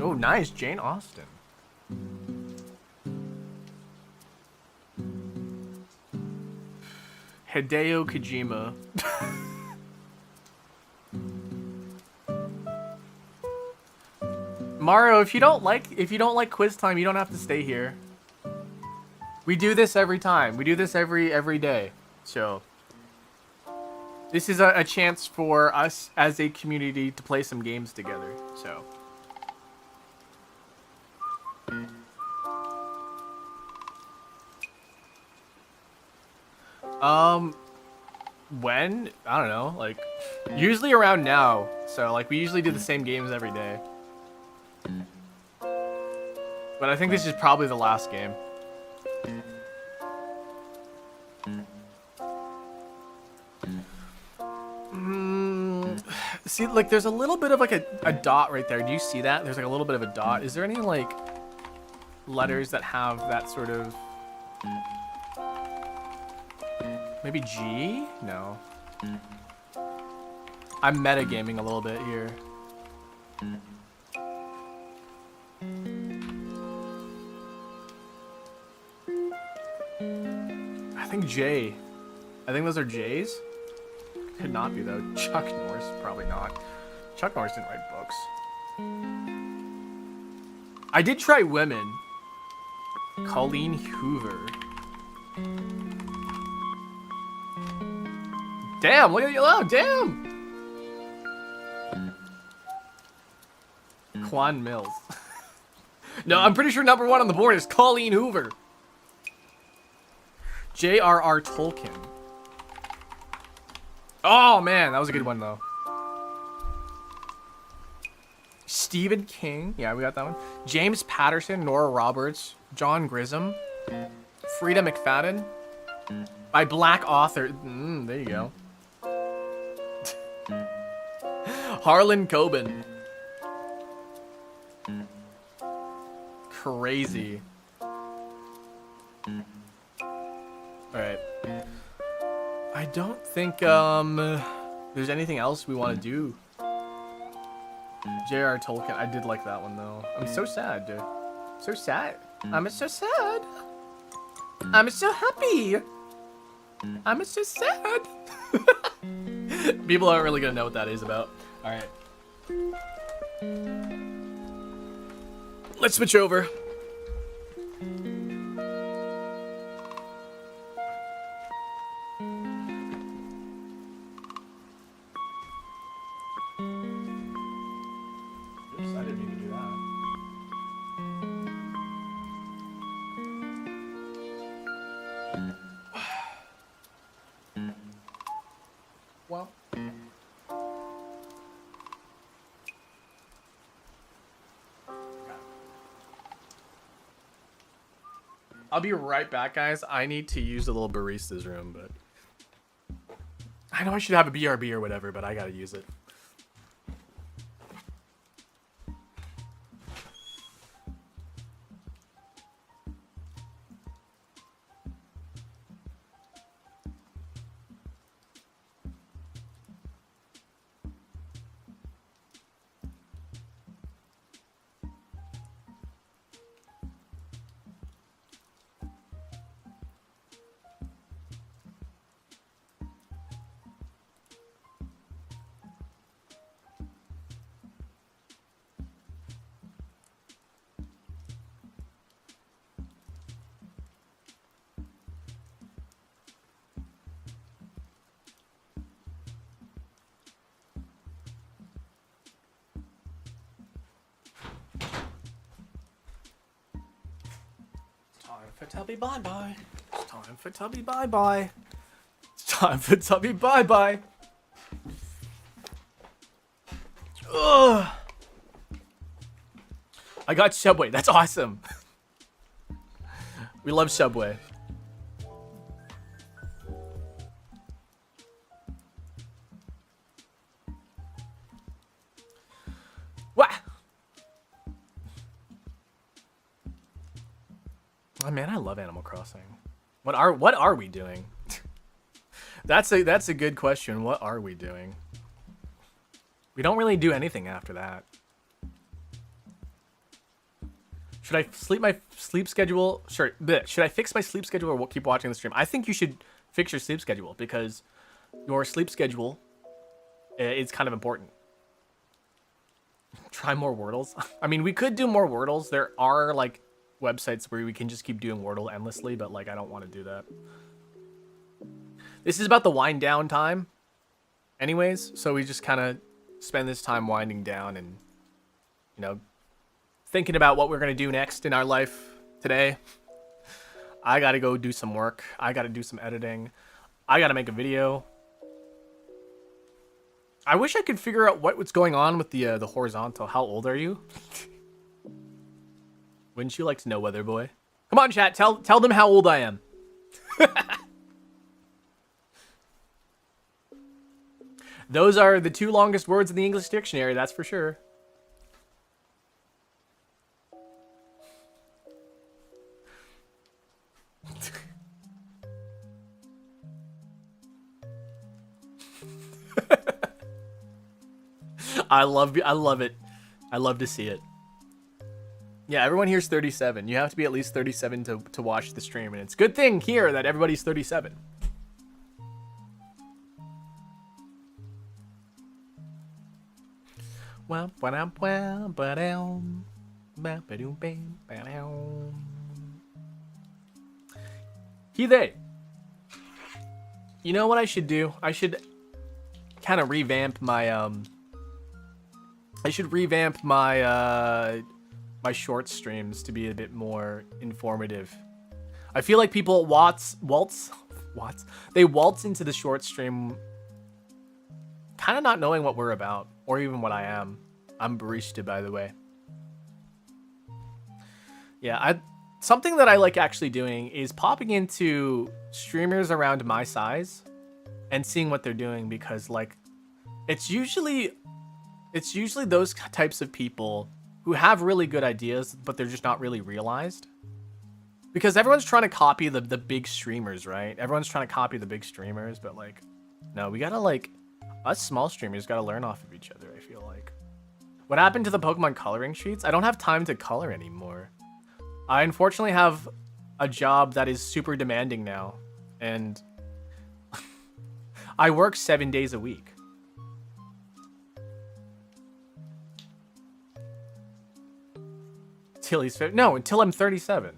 Oh, nice, Jane Austen. Hideo Kojima. Mario, if you don't like quiz time, you don't have to stay here. We do this every time. We do this every day. So this is a chance for us as a community to play some games together. So when? I don't know, like usually around now. So like we usually do the same games every day. But I think this is probably the last game. See, like there's a little bit of like a dot right there. Do you see that? There's like a little bit of a dot. Is there any like letters that have that sort of... Maybe G? No. I'm metagaming a little bit here. I think J. I think those are J's. Could not be though. Chuck Norris, probably not. Chuck Norris didn't write books. I did try women. Colleen Hoover. Damn, look at you. Oh, damn. Quan Mills. No, I'm pretty sure number one on the board is Colleen Hoover. J.R.R. Tolkien. Oh, man, that was a good one, though. Stephen King. Yeah, we got that one. James Patterson, Nora Roberts, John Grisham, Frida McFadden. By black author. There you go. Harlan Coben. Crazy. Alright. I don't think there's anything else we want to do. J.R. Tolkien. I did like that one though. I'm so sad, dude. So sad. I'm so sad. I'm so happy. I'm so sad. People aren't really gonna know what that is about. Alright. Let's switch over. Oops, I didn't mean to do that. Well. I'll be right back, guys. I need to use the little barista's room, but I know I should have a BRB or whatever, but I gotta use it. Time for Tubby bye-bye. It's time for Tubby bye-bye. It's time for Tubby bye-bye. Ugh. I got Subway. That's awesome. We love Subway. What? Oh man, I love Animal Crossing. What are we doing? That's a good question. What are we doing? We don't really do anything after that. Should I sleep schedule? Sure. Should I fix my sleep schedule or keep watching the stream? I think you should fix your sleep schedule because your sleep schedule is kind of important. Try more Wordles. I mean, we could do more Wordles. There are like websites where we can just keep doing Wordle endlessly, but like I don't want to do that. This is about the wind down time anyways, so we just kind of spend this time winding down and, you know, thinking about what we're going to do next in our life today. I got to go do some work. I got to do some editing. I got to make a video. I wish I could figure out what's going on with the horizontal. How old are you? Wouldn't you like to know, Weather Boy? Come on, chat. Tell them how old I am. Those are the 2 longest words in the English dictionary, that's for sure. I love it. I love to see it. Yeah, everyone here's 37. You have to be at least 37 to watch the stream, and it's a good thing here that everybody's 37. They. You know what I should do? I should kind of revamp my my short streams to be a bit more informative. I feel like people waltz into the short stream kind of not knowing what we're about or even what I am. I'm barista, by the way. Yeah, something that I like actually doing is popping into streamers around my size and seeing what they're doing, because like it's usually those types of people who have really good ideas, but they're just not really realized. Because everyone's trying to copy the big streamers, right? Everyone's trying to copy the big streamers, but like, no, we gotta like, us small streamers gotta learn off of each other, I feel like. What happened to the Pokemon coloring sheets? I don't have time to color anymore. I unfortunately have a job that is super demanding now, and I work 7 days a week. Till he's no, until I'm 37.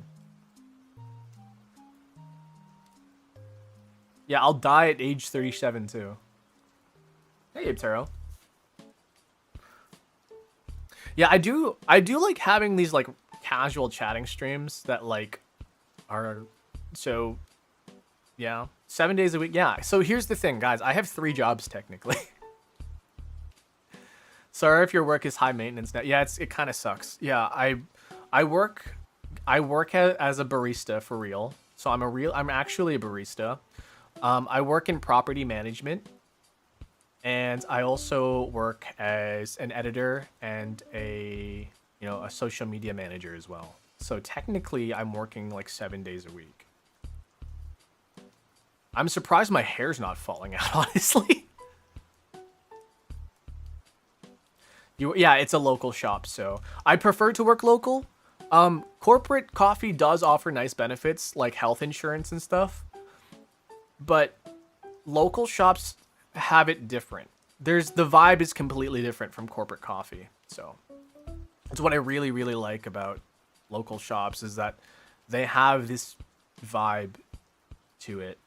Yeah, I'll die at age 37 too. Hey, Abtero. Yeah, I do like having these like casual chatting streams that like are so yeah, 7 days a week. Yeah. So here's the thing, guys. I have 3 jobs technically. Sorry if your work is high maintenance now. Yeah, it kind of sucks. Yeah, I work as a barista for real. So I'm actually a barista. I work in property management, and I also work as an editor and a social media manager as well. So technically I'm working like 7 days a week. I'm surprised my hair's not falling out, honestly. Yeah, it's a local shop, so I prefer to work local. Corporate coffee does offer nice benefits like health insurance and stuff, but local shops have it different. The vibe is completely different from corporate coffee. So that's what I really, really like about local shops, is that they have this vibe to it.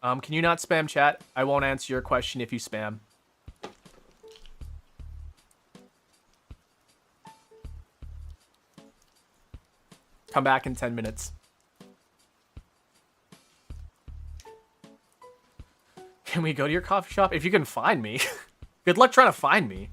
Can you not spam chat? I won't answer your question if you spam. Come back in 10 minutes. Can we go to your coffee shop? If you can find me. Good luck trying to find me.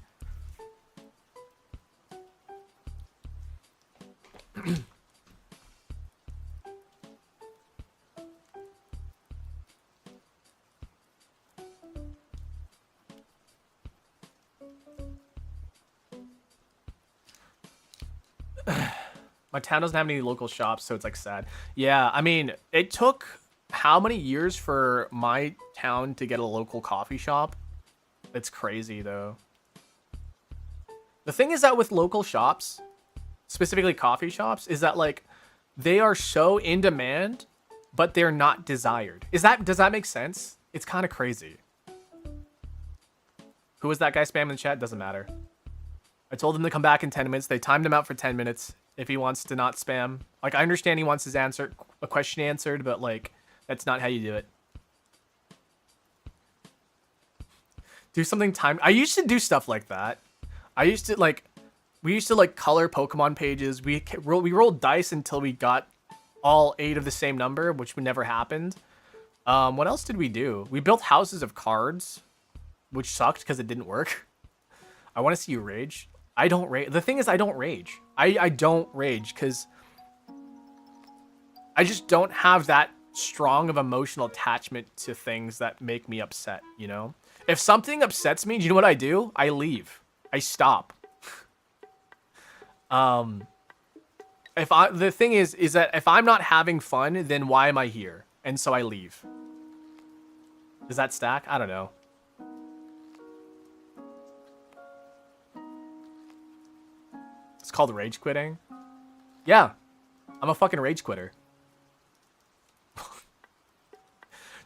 My town doesn't have any local shops, so it's like sad. Yeah, I mean, it took how many years for my town to get a local coffee shop? It's crazy though. The thing is that with local shops, specifically coffee shops, is that like they are so in demand, but they're not desired. Does that make sense? It's kind of crazy. Who was that guy spamming the chat? Doesn't matter. I told him to come back in 10 minutes. They timed him out for 10 minutes if he wants to not spam. Like, I understand he wants his a question answered, but like, that's not how you do it. Do something timed. I used to do stuff like that. We used to like color Pokemon pages. We rolled dice until we got all 8 of the same number, which never happened. What else did we do? We built houses of cards, which sucked because it didn't work. I want to see you rage. I don't rage. The thing is, I don't rage. I don't rage because I just don't have that strong of emotional attachment to things that make me upset, you know? If something upsets me, do you know what I do? I leave. I stop. The thing is that if I'm not having fun, then why am I here? And so I leave. Does that stack? I don't know. It's called rage quitting. Yeah. I'm a fucking rage quitter.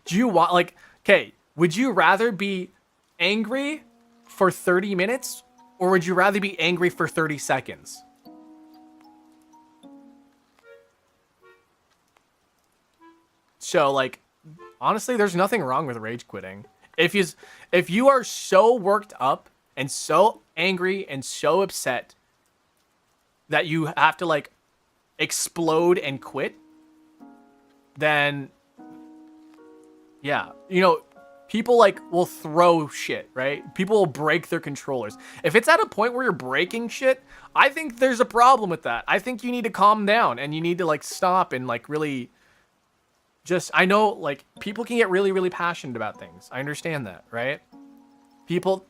Do you want, like, okay, would you rather be angry for 30 minutes or would you rather be angry for 30 seconds? So, like, honestly, there's nothing wrong with rage quitting. If you are so worked up and so angry and so upset that you have to, like, explode and quit, then, yeah. You know, people, like, will throw shit, right? People will break their controllers. If it's at a point where you're breaking shit, I think there's a problem with that. I think you need to calm down and you need to, like, stop and, like, really just... I know, like, people can get really, really passionate about things. I understand that, right?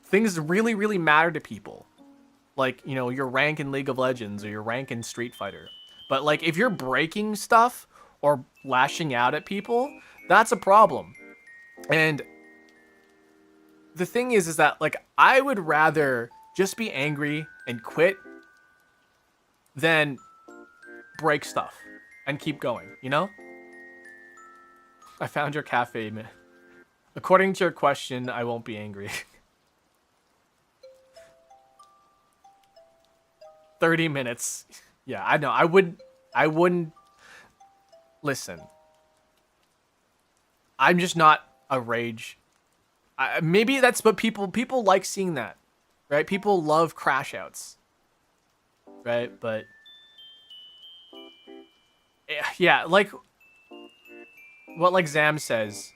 Things really, really matter to people. Like, you know, your rank in League of Legends or your rank in Street Fighter. But, like, if you're breaking stuff or lashing out at people, that's a problem. And the thing is that, like, I would rather just be angry and quit than break stuff and keep going, you know? I found your cafe, man. According to your question, I won't be angry. 30 minutes. Yeah, I know. I wouldn't listen. I'm just not a rage. Maybe that's what people like seeing that, right? People love crash outs, right? But yeah, like what like Zam says,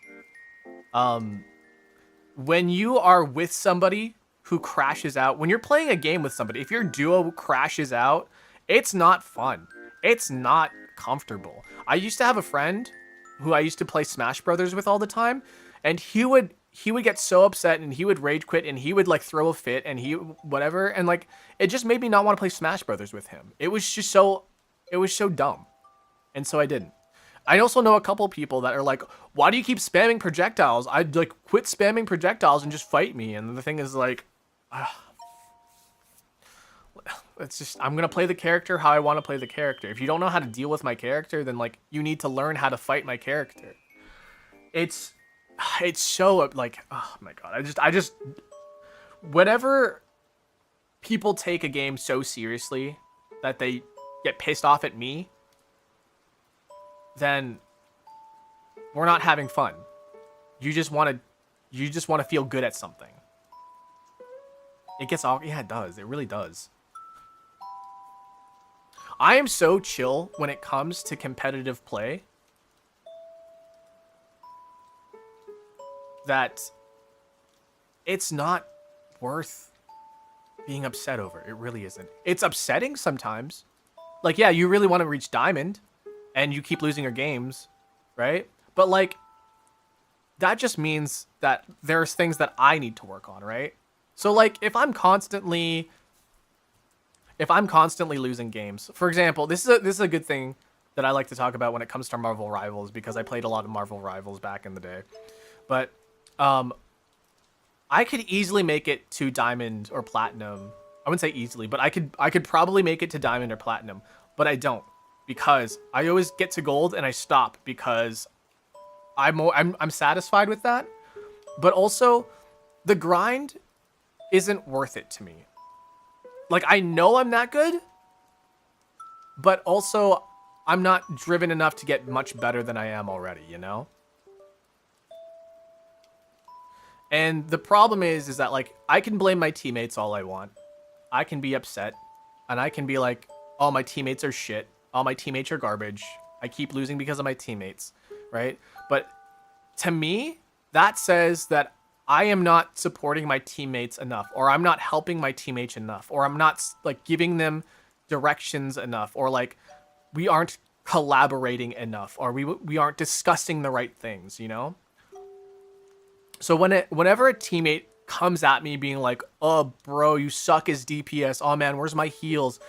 when you are with somebody who crashes out, when you're playing a game with somebody, if your duo crashes out, it's not fun. It's not comfortable. I used to have a friend who I used to play Smash Brothers with all the time, and he would get so upset and he would rage quit and he would like throw a fit and he whatever, and like it just made me not want to play Smash Brothers with him. It was so dumb. And so I didn't. I also know a couple people that are like, why do you keep spamming projectiles? I'd like quit spamming projectiles and just fight me. And the thing is like, it's just, I'm going to play the character how I want to play the character. If you don't know how to deal with my character, then like you need to learn how to fight my character. It's so like, oh my God. I just, whenever people take a game so seriously that they get pissed off at me, then we're not having fun. You just want to feel good at something. It gets all, yeah, it does. It really does. I am so chill when it comes to competitive play that it's not worth being upset over. It really isn't. It's upsetting sometimes. Like, yeah, you really want to reach Diamond and you keep losing your games, right? But like, that just means that there's things that I need to work on, right? So like, if I'm constantly, if I'm constantly losing games, for example, this is a good thing that I like to talk about when it comes to Marvel Rivals, because I played a lot of Marvel Rivals back in the day. But I could easily make it to Diamond or Platinum. I wouldn't say easily, but I could probably make it to Diamond or Platinum, but I don't, because I always get to Gold and I stop because I'm satisfied with that. But also, the grind isn't worth it to me. Like, I know I'm that good, but also I'm not driven enough to get much better than I am already, you know? And the problem is that, like, I can blame my teammates all I want. I can be upset, and I can be like, oh, my teammates are shit. All my teammates are garbage. I keep losing because of my teammates, right? But to me, that says that I am not supporting my teammates enough, or I'm not helping my teammates enough, or I'm not, like, giving them directions enough, or, like, we aren't collaborating enough, or we aren't discussing the right things, you know? So whenever a teammate comes at me being like, oh, bro, you suck as DPS. Oh, man, where's my heals?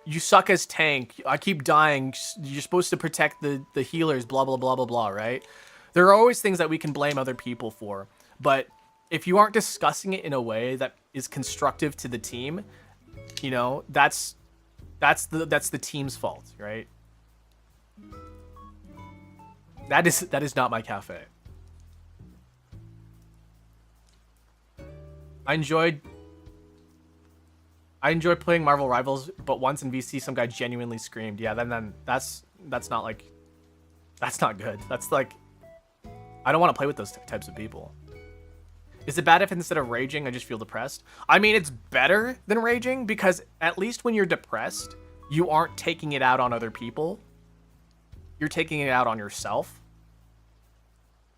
You suck as tank. I keep dying. You're supposed to protect the healers, blah, blah, blah, blah, blah, right? There are always things that we can blame other people for. But if you aren't discussing it in a way that is constructive to the team, you know, that's the team's fault, right? That is not my cafe. I enjoy playing Marvel Rivals, but once in VC some guy genuinely screamed. Yeah, then that's not like, that's not good. That's like, I don't want to play with those types of people. Is it bad if instead of raging I just feel depressed? I mean, it's better than raging, because at least when you're depressed, you aren't taking it out on other people. You're taking it out on yourself,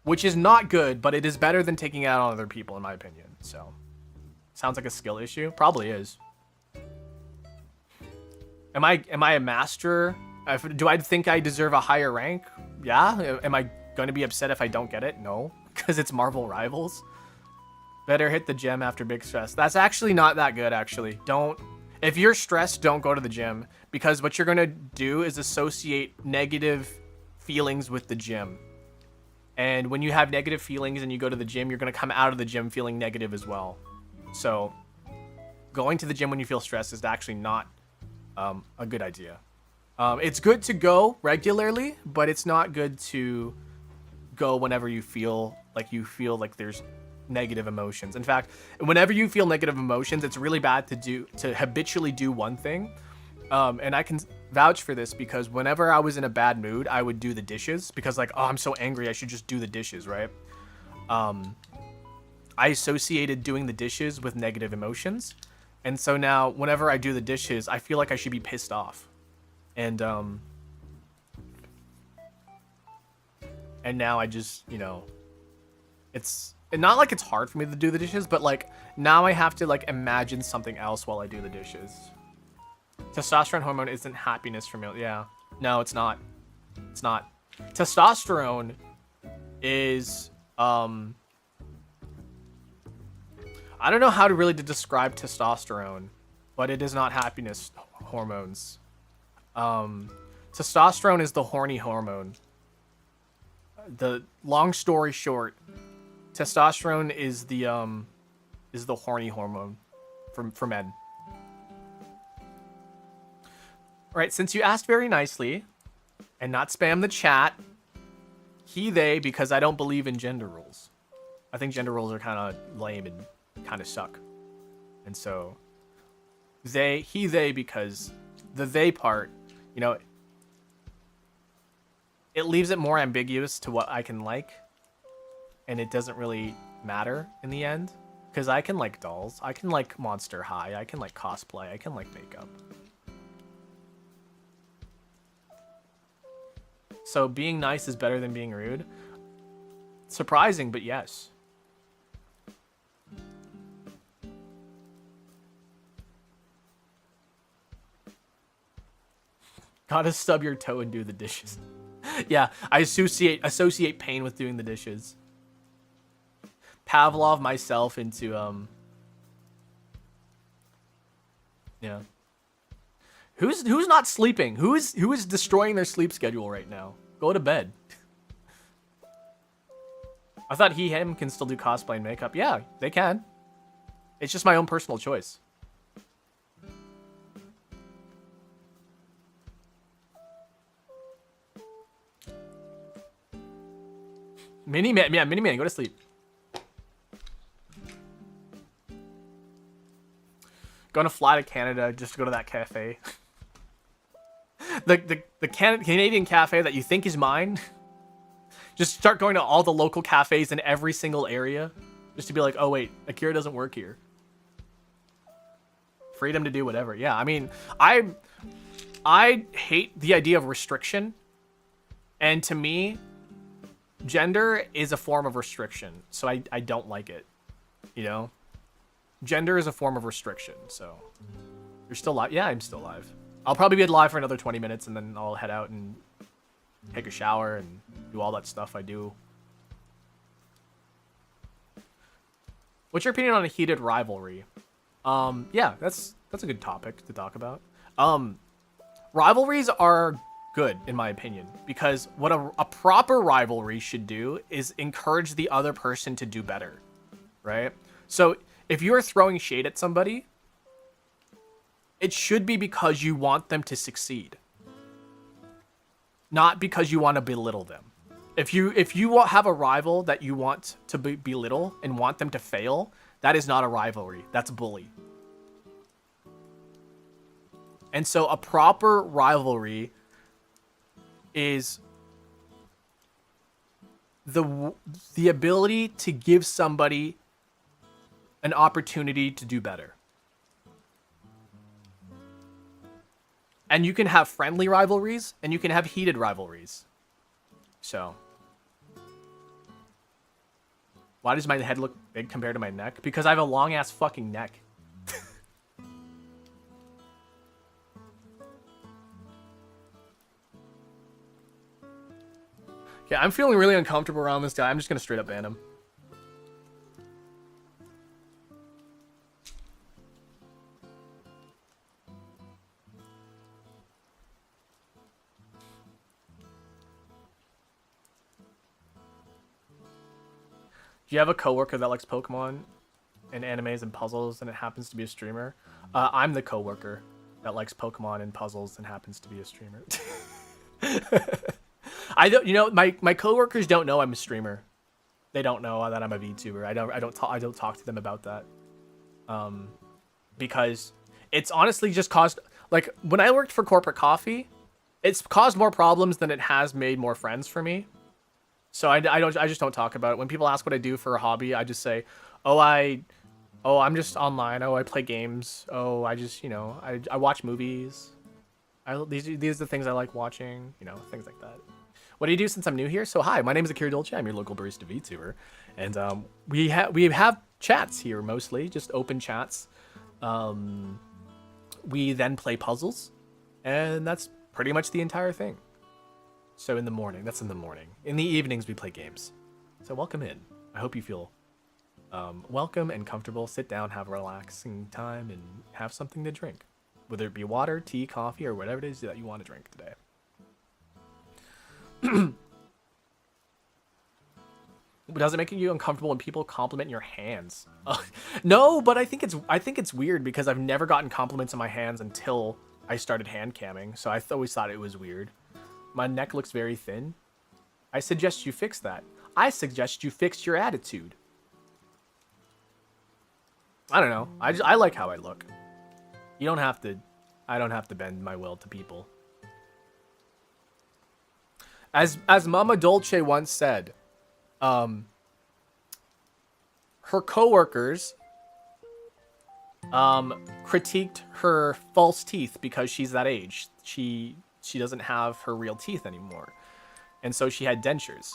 which is not good, but it is better than taking it out on other people, in my opinion. So, sounds like a skill issue. Probably is. Am I a master? Do I think I deserve a higher rank? Yeah. Am I going to be upset if I don't get it? No, because it's Marvel Rivals. Better hit the gym after big stress. That's actually not that good, actually. If you're stressed, don't go to the gym, because what you're going to do is associate negative feelings with the gym. And when you have negative feelings and you go to the gym, you're going to come out of the gym feeling negative as well. So going to the gym when you feel stressed is actually not a good idea. It's good to go regularly, but it's not good to go whenever you feel like there's negative emotions. In fact, whenever you feel negative emotions, it's really bad to habitually do one thing. And I can vouch for this, because whenever I was in a bad mood, I would do the dishes, because like, oh, I'm so angry, I should just do the dishes, right? I associated doing the dishes with negative emotions. And so now whenever I do the dishes, I feel like I should be pissed off. And now I just, you know, it's not like it's hard for me to do the dishes, but like now I have to like imagine something else while I do the dishes. Testosterone hormone isn't happiness for me. Yeah. No, it's not. It's not. Testosterone is I don't know how to really describe testosterone, but it is not happiness hormones. Testosterone is the horny hormone. The long story short, testosterone is the horny hormone for men. All right, since you asked very nicely and not spam the chat, he, they, because I don't believe in gender roles. I think gender roles are kind of lame and kind of suck. And so they, he, they, because the they part, you know, it leaves it more ambiguous to what I can like, and it doesn't really matter in the end, because I can like dolls, I can like Monster High, I can like cosplay, I can like makeup. So being nice is better than being rude. Surprising, but yes. Gotta stub your toe and do the dishes. Yeah, I associate pain with doing the dishes. Pavlov myself into yeah. Who's not sleeping? Who is destroying their sleep schedule right now? Go to bed. I thought him can still do cosplay and makeup. Yeah, they can. It's just my own personal choice. Mini-Man, yeah, Mini-Man, go to sleep. Gonna fly to Canada just to go to that cafe. the Canadian cafe that you think is mine. Just start going to all the local cafes in every single area. Just to be like, oh wait, Akira doesn't work here. Freedom to do whatever. Yeah, I mean, I hate the idea of restriction. And to me, gender is a form of restriction. So I don't like it. You know? Gender is a form of restriction, so... You're still live? Yeah, I'm still live. I'll probably be live for another 20 minutes, and then I'll head out and take a shower and do all that stuff I do. What's your opinion on a heated rivalry? Yeah, that's a good topic to talk about. Rivalries are good, in my opinion, because what a proper rivalry should do is encourage the other person to do better, right? So... if you're throwing shade at somebody, it should be because you want them to succeed. Not because you want to belittle them. If you have a rival that you want to belittle and want them to fail, that is not a rivalry. That's bully. And so a proper rivalry is the ability to give somebody an opportunity to do better. And you can have friendly rivalries, and you can have heated rivalries. So. Why does my head look big compared to my neck? Because I have a long-ass fucking neck. Yeah, I'm feeling really uncomfortable around this guy. I'm just gonna straight up ban him. Do you have a coworker that likes Pokemon and animes and puzzles and it happens to be a streamer? I'm the coworker that likes Pokemon and puzzles and happens to be a streamer. I don't, you know, my coworkers don't know I'm a streamer. They don't know that I'm a VTuber. I don't talk to them about that. Because it's honestly just caused, like, when I worked for corporate coffee, it's caused more problems than it has made more friends for me. So I just don't talk about it. When people ask what I do for a hobby, I just say, I'm just online. Oh, I play games. Oh, I just, you know, I watch movies. These are the things I like watching, you know, things like that. What do you do since I'm new here? So hi, my name is Akira Dolce. I'm your local barista VTuber. And we have chats here mostly, just open chats. We then play puzzles, and that's pretty much the entire thing. So in the morning, that's in the morning. In the evenings, we play games. So welcome in. I hope you feel welcome and comfortable. Sit down, have a relaxing time, and have something to drink. Whether it be water, tea, coffee, or whatever it is that you want to drink today. Does it make you uncomfortable when people compliment your hands? No, but I think it's weird because I've never gotten compliments on my hands until I started hand camming. So I always thought it was weird. My neck looks very thin. I suggest you fix that. I suggest you fix your attitude. I don't know. I like how I look. You don't have to. I don't have to bend my will to people. As Mama Dolce once said, her coworkers critiqued her false teeth because she's that age. She doesn't have her real teeth anymore. And so she had dentures.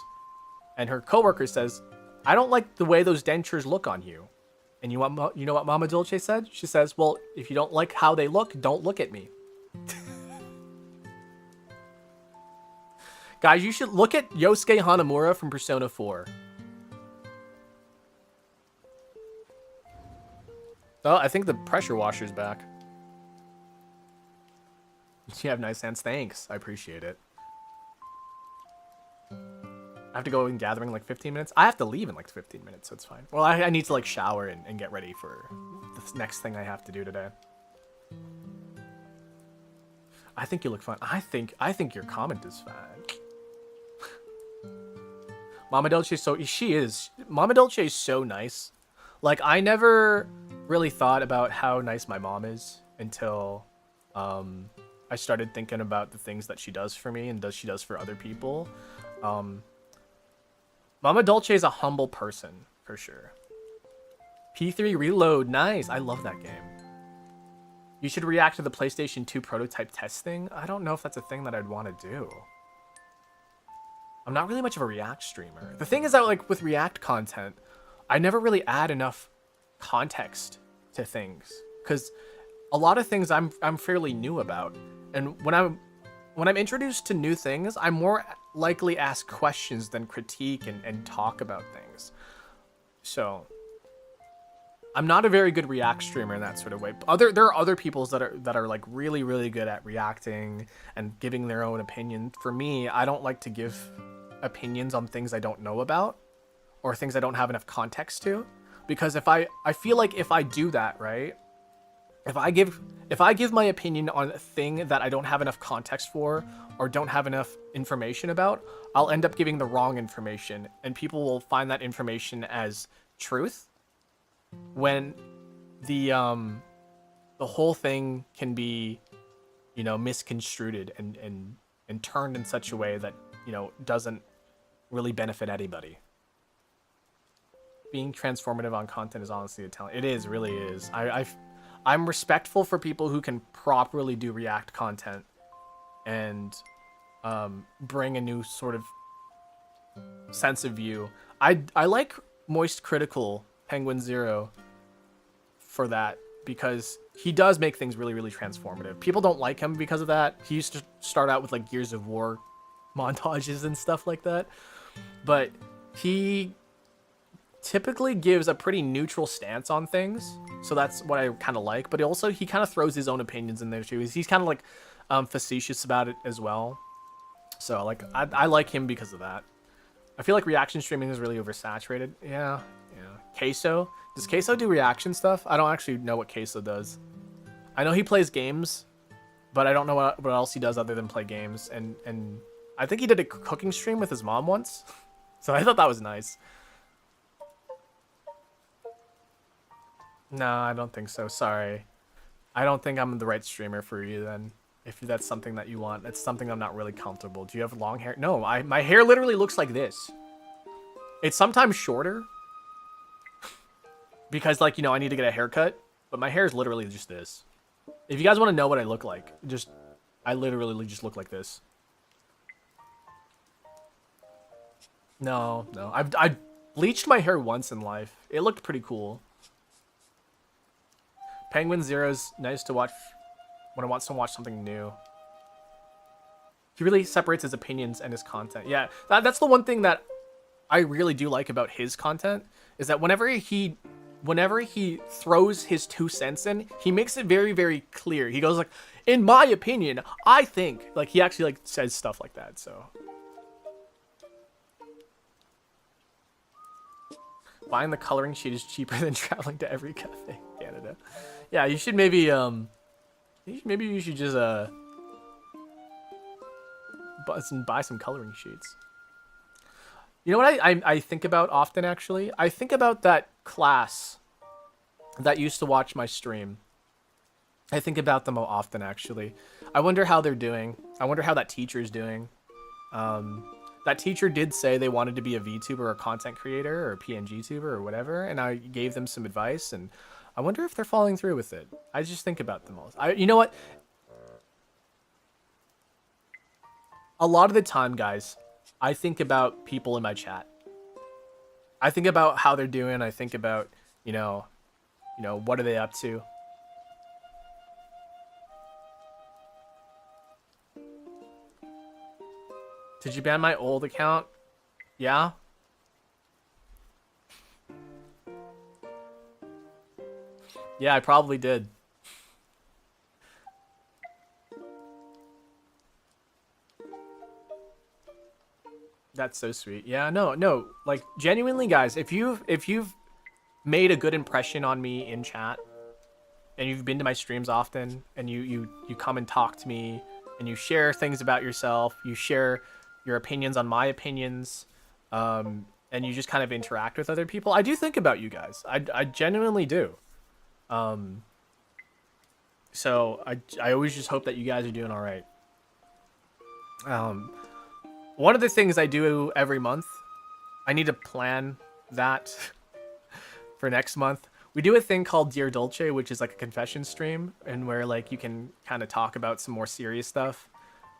And her coworker says, I don't like the way those dentures look on you. And you know what Mama Dolce said? She says, well, if you don't like how they look, don't look at me. Guys, you should look at Yosuke Hanamura from Persona 4. Oh, I think the pressure washer's back. You have nice hands. Thanks. I appreciate it. I have to go in gathering in like 15 minutes. I have to leave in like 15 minutes, so it's fine. Well, I need to like shower and get ready for the next thing I have to do today. I think you look fun. I think your comment is fine. Mama Dolce is so... She is. Mama Dolce is so nice. Like, I never really thought about how nice my mom is until I started thinking about the things that she does for me and she does for other people. Mama Dolce is a humble person, for sure. P3 Reload, nice. I love that game. You should react to the PlayStation 2 prototype testing. I don't know if that's a thing that I'd want to do. I'm not really much of a React streamer. The thing is that, like, with React content, I never really add enough context to things, because a lot of things I'm fairly new about, and when I'm introduced to new things, I'm more likely ask questions than critique and talk about things. So I'm not a very good React streamer in that sort of way. There are other people that are like really good at reacting and giving their own opinion. For me, I don't like to give opinions on things I don't know about or things I don't have enough context to, because I feel like if I do that, right, if I give my opinion on a thing that I don't have enough context for or don't have enough information about, I'll end up giving the wrong information, and people will find that information as truth when the whole thing can be, you know, misconstrued and turned in such a way that, you know, doesn't really benefit anybody. Being transformative on content is honestly a talent. It is, really is. I'm respectful for people who can properly do React content and bring a new sort of sense of view. I like Moist Critical Penguin Zero for that, because he does make things really transformative. People don't like him because of that. He used to start out with like Gears of War montages and stuff like that, but he typically gives a pretty neutral stance on things, so that's what I kind of like. But he kind of throws his own opinions in there too. He's kind of like facetious about it as well, so like I like him because of that. I feel like reaction streaming is really oversaturated. Yeah. Queso, does Queso do reaction stuff? I don't actually know what Queso does. I know he plays games, but I don't know what else he does other than play games. And I think he did a cooking stream with his mom once, so I thought that was nice. No, I don't think so. Sorry. I don't think I'm the right streamer for you then. If that's something that you want. That's something I'm not really comfortable. Do you have long hair? No, my hair literally looks like this. It's sometimes shorter, because, like, you know, I need to get a haircut, but my hair is literally just this. If you guys want to know what I look like, I literally just look like this. No. I bleached my hair once in life. It looked pretty cool. Penguin Zero's nice to watch when I want to watch something new. He really separates his opinions and his content. Yeah, that's the one thing that I really do like about his content, is that whenever he throws his 2 cents in, he makes it very clear. He goes like, in my opinion, I think, like, he actually like says stuff like that. So buying the coloring sheet is cheaper than traveling to every cafe in Canada. Yeah, you should maybe you should just buy some coloring sheets. You know what I think about often, actually? I think about that class that used to watch my stream. I think about them often, actually. I wonder how they're doing. I wonder how that teacher's doing. That teacher did say they wanted to be a VTuber or a content creator or a PNG tuber or whatever, and I gave them some advice, and I wonder if they're following through with it. I just think about them all. You know what? A lot of the time, guys, I think about people in my chat. I think about how they're doing. I think about, you know, what are they up to? Did you ban my old account? Yeah? Yeah, I probably did. That's so sweet. Yeah, no, like genuinely, guys, if you've made a good impression on me in chat, and you've been to my streams often, and you come and talk to me, and you share things about yourself, you share your opinions on my opinions, and you just kind of interact with other people. I do think about you guys. I genuinely do. Um, so I always just hope that you guys are doing all right. Um, One of the things I do every month, I need to plan that for next month. We do a thing called Dear Dolce, which is like a confession stream, and where like you can kind of talk about some more serious stuff.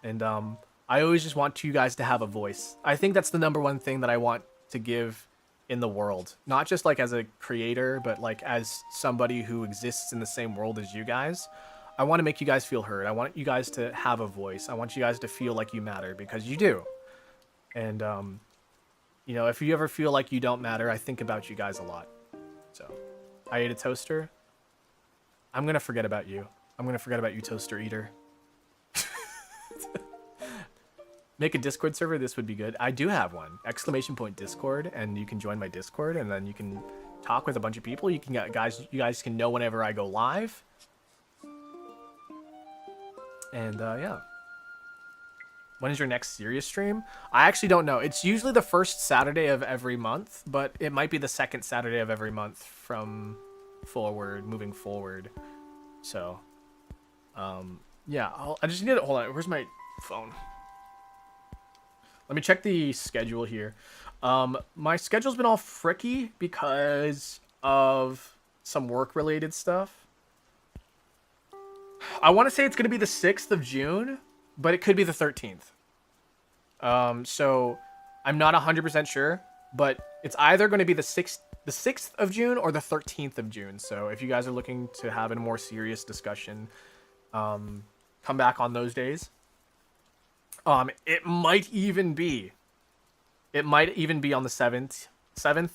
And I always just want you guys to have a voice. I think that's the number one thing that I want to give in the world, not just like as a creator, but like as somebody who exists in the same world as you guys. I want to make you guys feel heard. I want you guys to have a voice. I want you guys to feel like you matter, because you do. And you know, if you ever feel like you don't matter, I think about you guys a lot. So, I ate a toaster. I'm gonna forget about you. I'm gonna forget about you, toaster eater. Make a Discord server. This would be good. I do have one. Exclamation point Discord, and you can join my Discord, and then you can talk with a bunch of people. You can get you guys can know whenever I go live. And yeah. When is your next serious stream? I actually don't know. It's usually the first Saturday of every month, but it might be the second Saturday of every month from moving forward. So, yeah, I just need to, hold on. Where's my phone? Let me check the schedule here. My schedule's been all fricky because of some work-related stuff. I want to say it's going to be the 6th of June, but it could be the 13th. So I'm not 100% sure, but it's either going to be the 6th of June or the 13th of June. So if you guys are looking to have a more serious discussion, come back on those days. It might even be on the 7th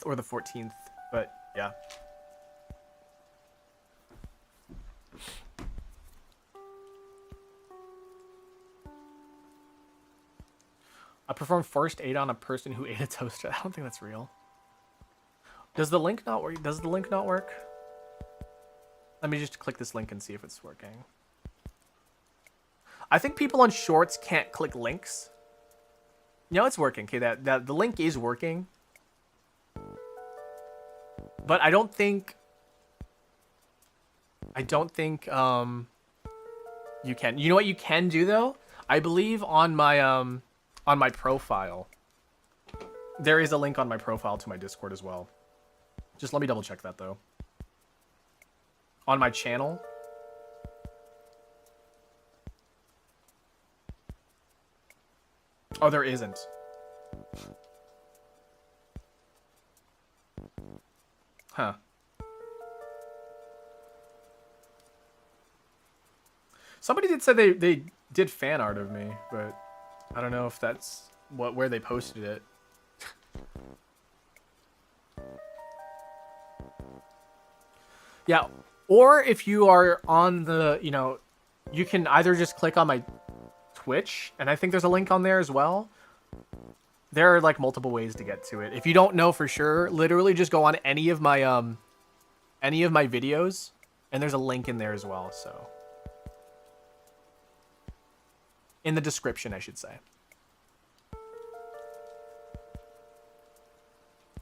or the 14th, but yeah. I performed first aid on a person who ate a toaster. I don't think that's real. Does the link not work? Does the link not work? Let me just click this link and see if it's working. I think people on shorts can't click links. No, it's working. Okay, that the link is working. But I don't think you can. You know what you can do though? I believe on my profile, there is a link on my profile to my Discord as well. Just let me double check that though. On my channel. Oh, there isn't. Huh. Somebody did say they did fan art of me, but I don't know if that's where they posted it. Yeah, or if you are on the, you know, you can either just click on my Twitch, and I think there's a link on there as well. There are like multiple ways to get to it. If you don't know for sure, literally just go on any of my videos, and there's a link in there as well, so. In the description, I should say.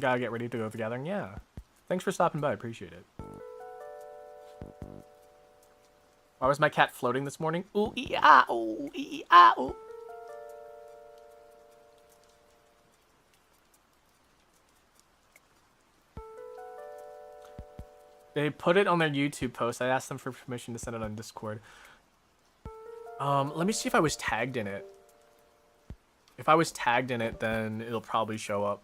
Gotta get ready to go to the gathering. Yeah. Thanks for stopping by. Appreciate it. Why was my cat floating this morning? Ooh, ee, ah, ooh, ee, ah, ooh. They put it on their YouTube post. I asked them for permission to send it on Discord. Let me see if I was tagged in it. If I was tagged in it, then it'll probably show up.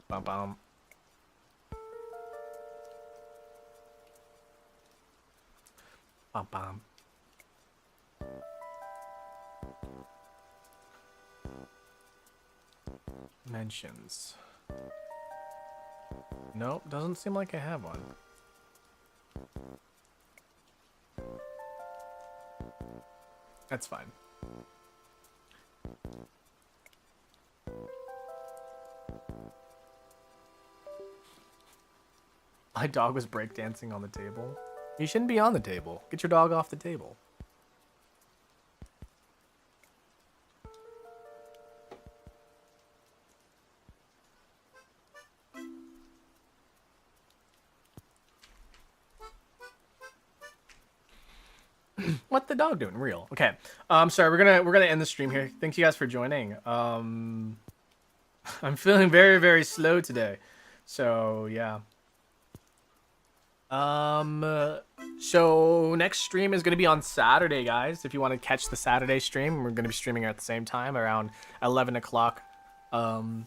Bum bum. Bum bum. Mentions. Nope, doesn't seem like I have one. That's fine. My dog was breakdancing on the table. You shouldn't be on the table. Get your dog off the table. What the dog doing? Real. Okay. Sorry, we're gonna end the stream here. Thank you guys for joining. I'm feeling very, very slow today. So yeah. So next stream is gonna be on Saturday, guys. If you want to catch the Saturday stream, we're gonna be streaming at the same time around 11 o'clock. 11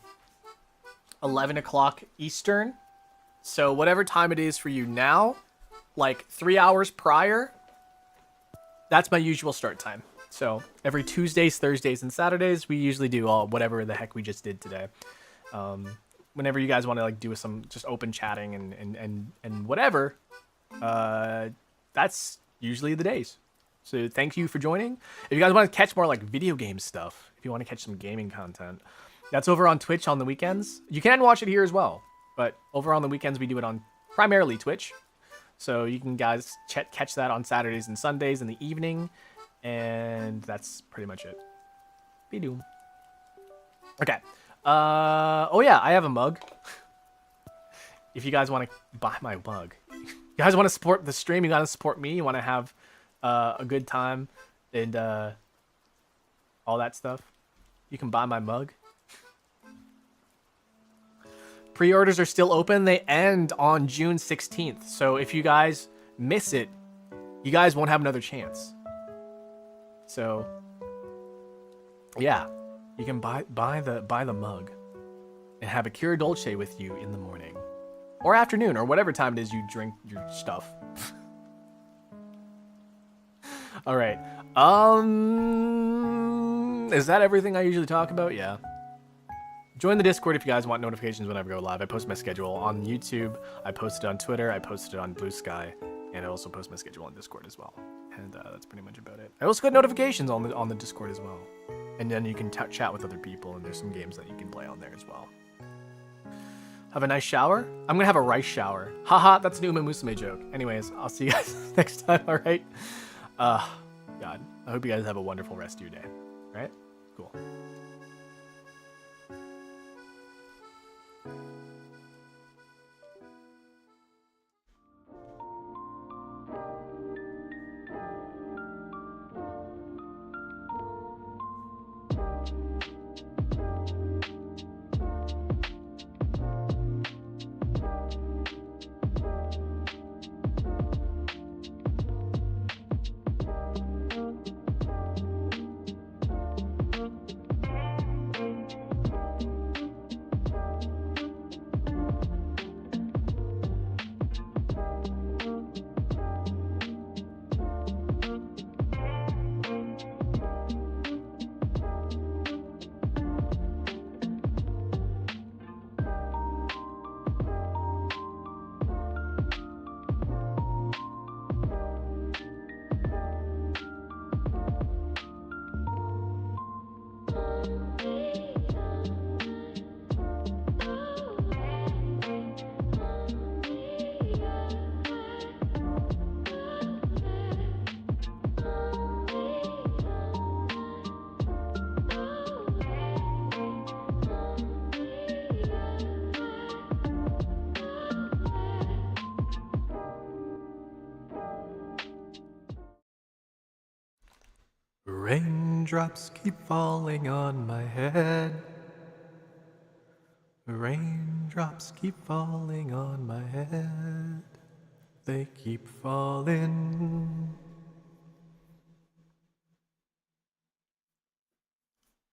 o'clock Eastern. So whatever time it is for you now, like 3 hours prior, that's my usual start time. So every Tuesdays, Thursdays, and Saturdays, we usually do all whatever the heck we just did today. Whenever you guys want to like do some just open chatting and whatever, that's usually the days. So thank you for joining. If you guys want to catch more like video game stuff, if you want to catch some gaming content, that's over on Twitch on the weekends. You can watch it here as well, but over on the weekends we do it on primarily Twitch. So you can guys catch that on Saturdays and Sundays in the evening, and that's pretty much it. Be doom. Okay. Oh yeah, I have a mug. If you guys want to buy my mug, you guys want to support the stream, you gotta support me. You want to have a good time and all that stuff. You can buy my mug. Pre-orders are still open. They end on June 16th. So if you guys miss it, you guys won't have another chance. So yeah, you can buy the mug and have a Cura Dolce with you in the morning or afternoon or whatever time it is you drink your stuff. All right. Is that everything I usually talk about? Yeah. Join the Discord if you guys want notifications whenever I go live. I post my schedule on YouTube. I post it on Twitter. I post it on Blue Sky, and I also post my schedule on Discord as well. And that's pretty much about it. I also get notifications on the Discord as well, and then you can chat with other people. And there's some games that you can play on there as well. Have a nice shower. I'm gonna have a rice shower. Haha, that's a Uma Musume joke. Anyways, I'll see you guys next time. All right. God, I hope you guys have a wonderful rest of your day. All right. Cool. Raindrops keep falling on my head. Raindrops keep falling on my head. They keep falling.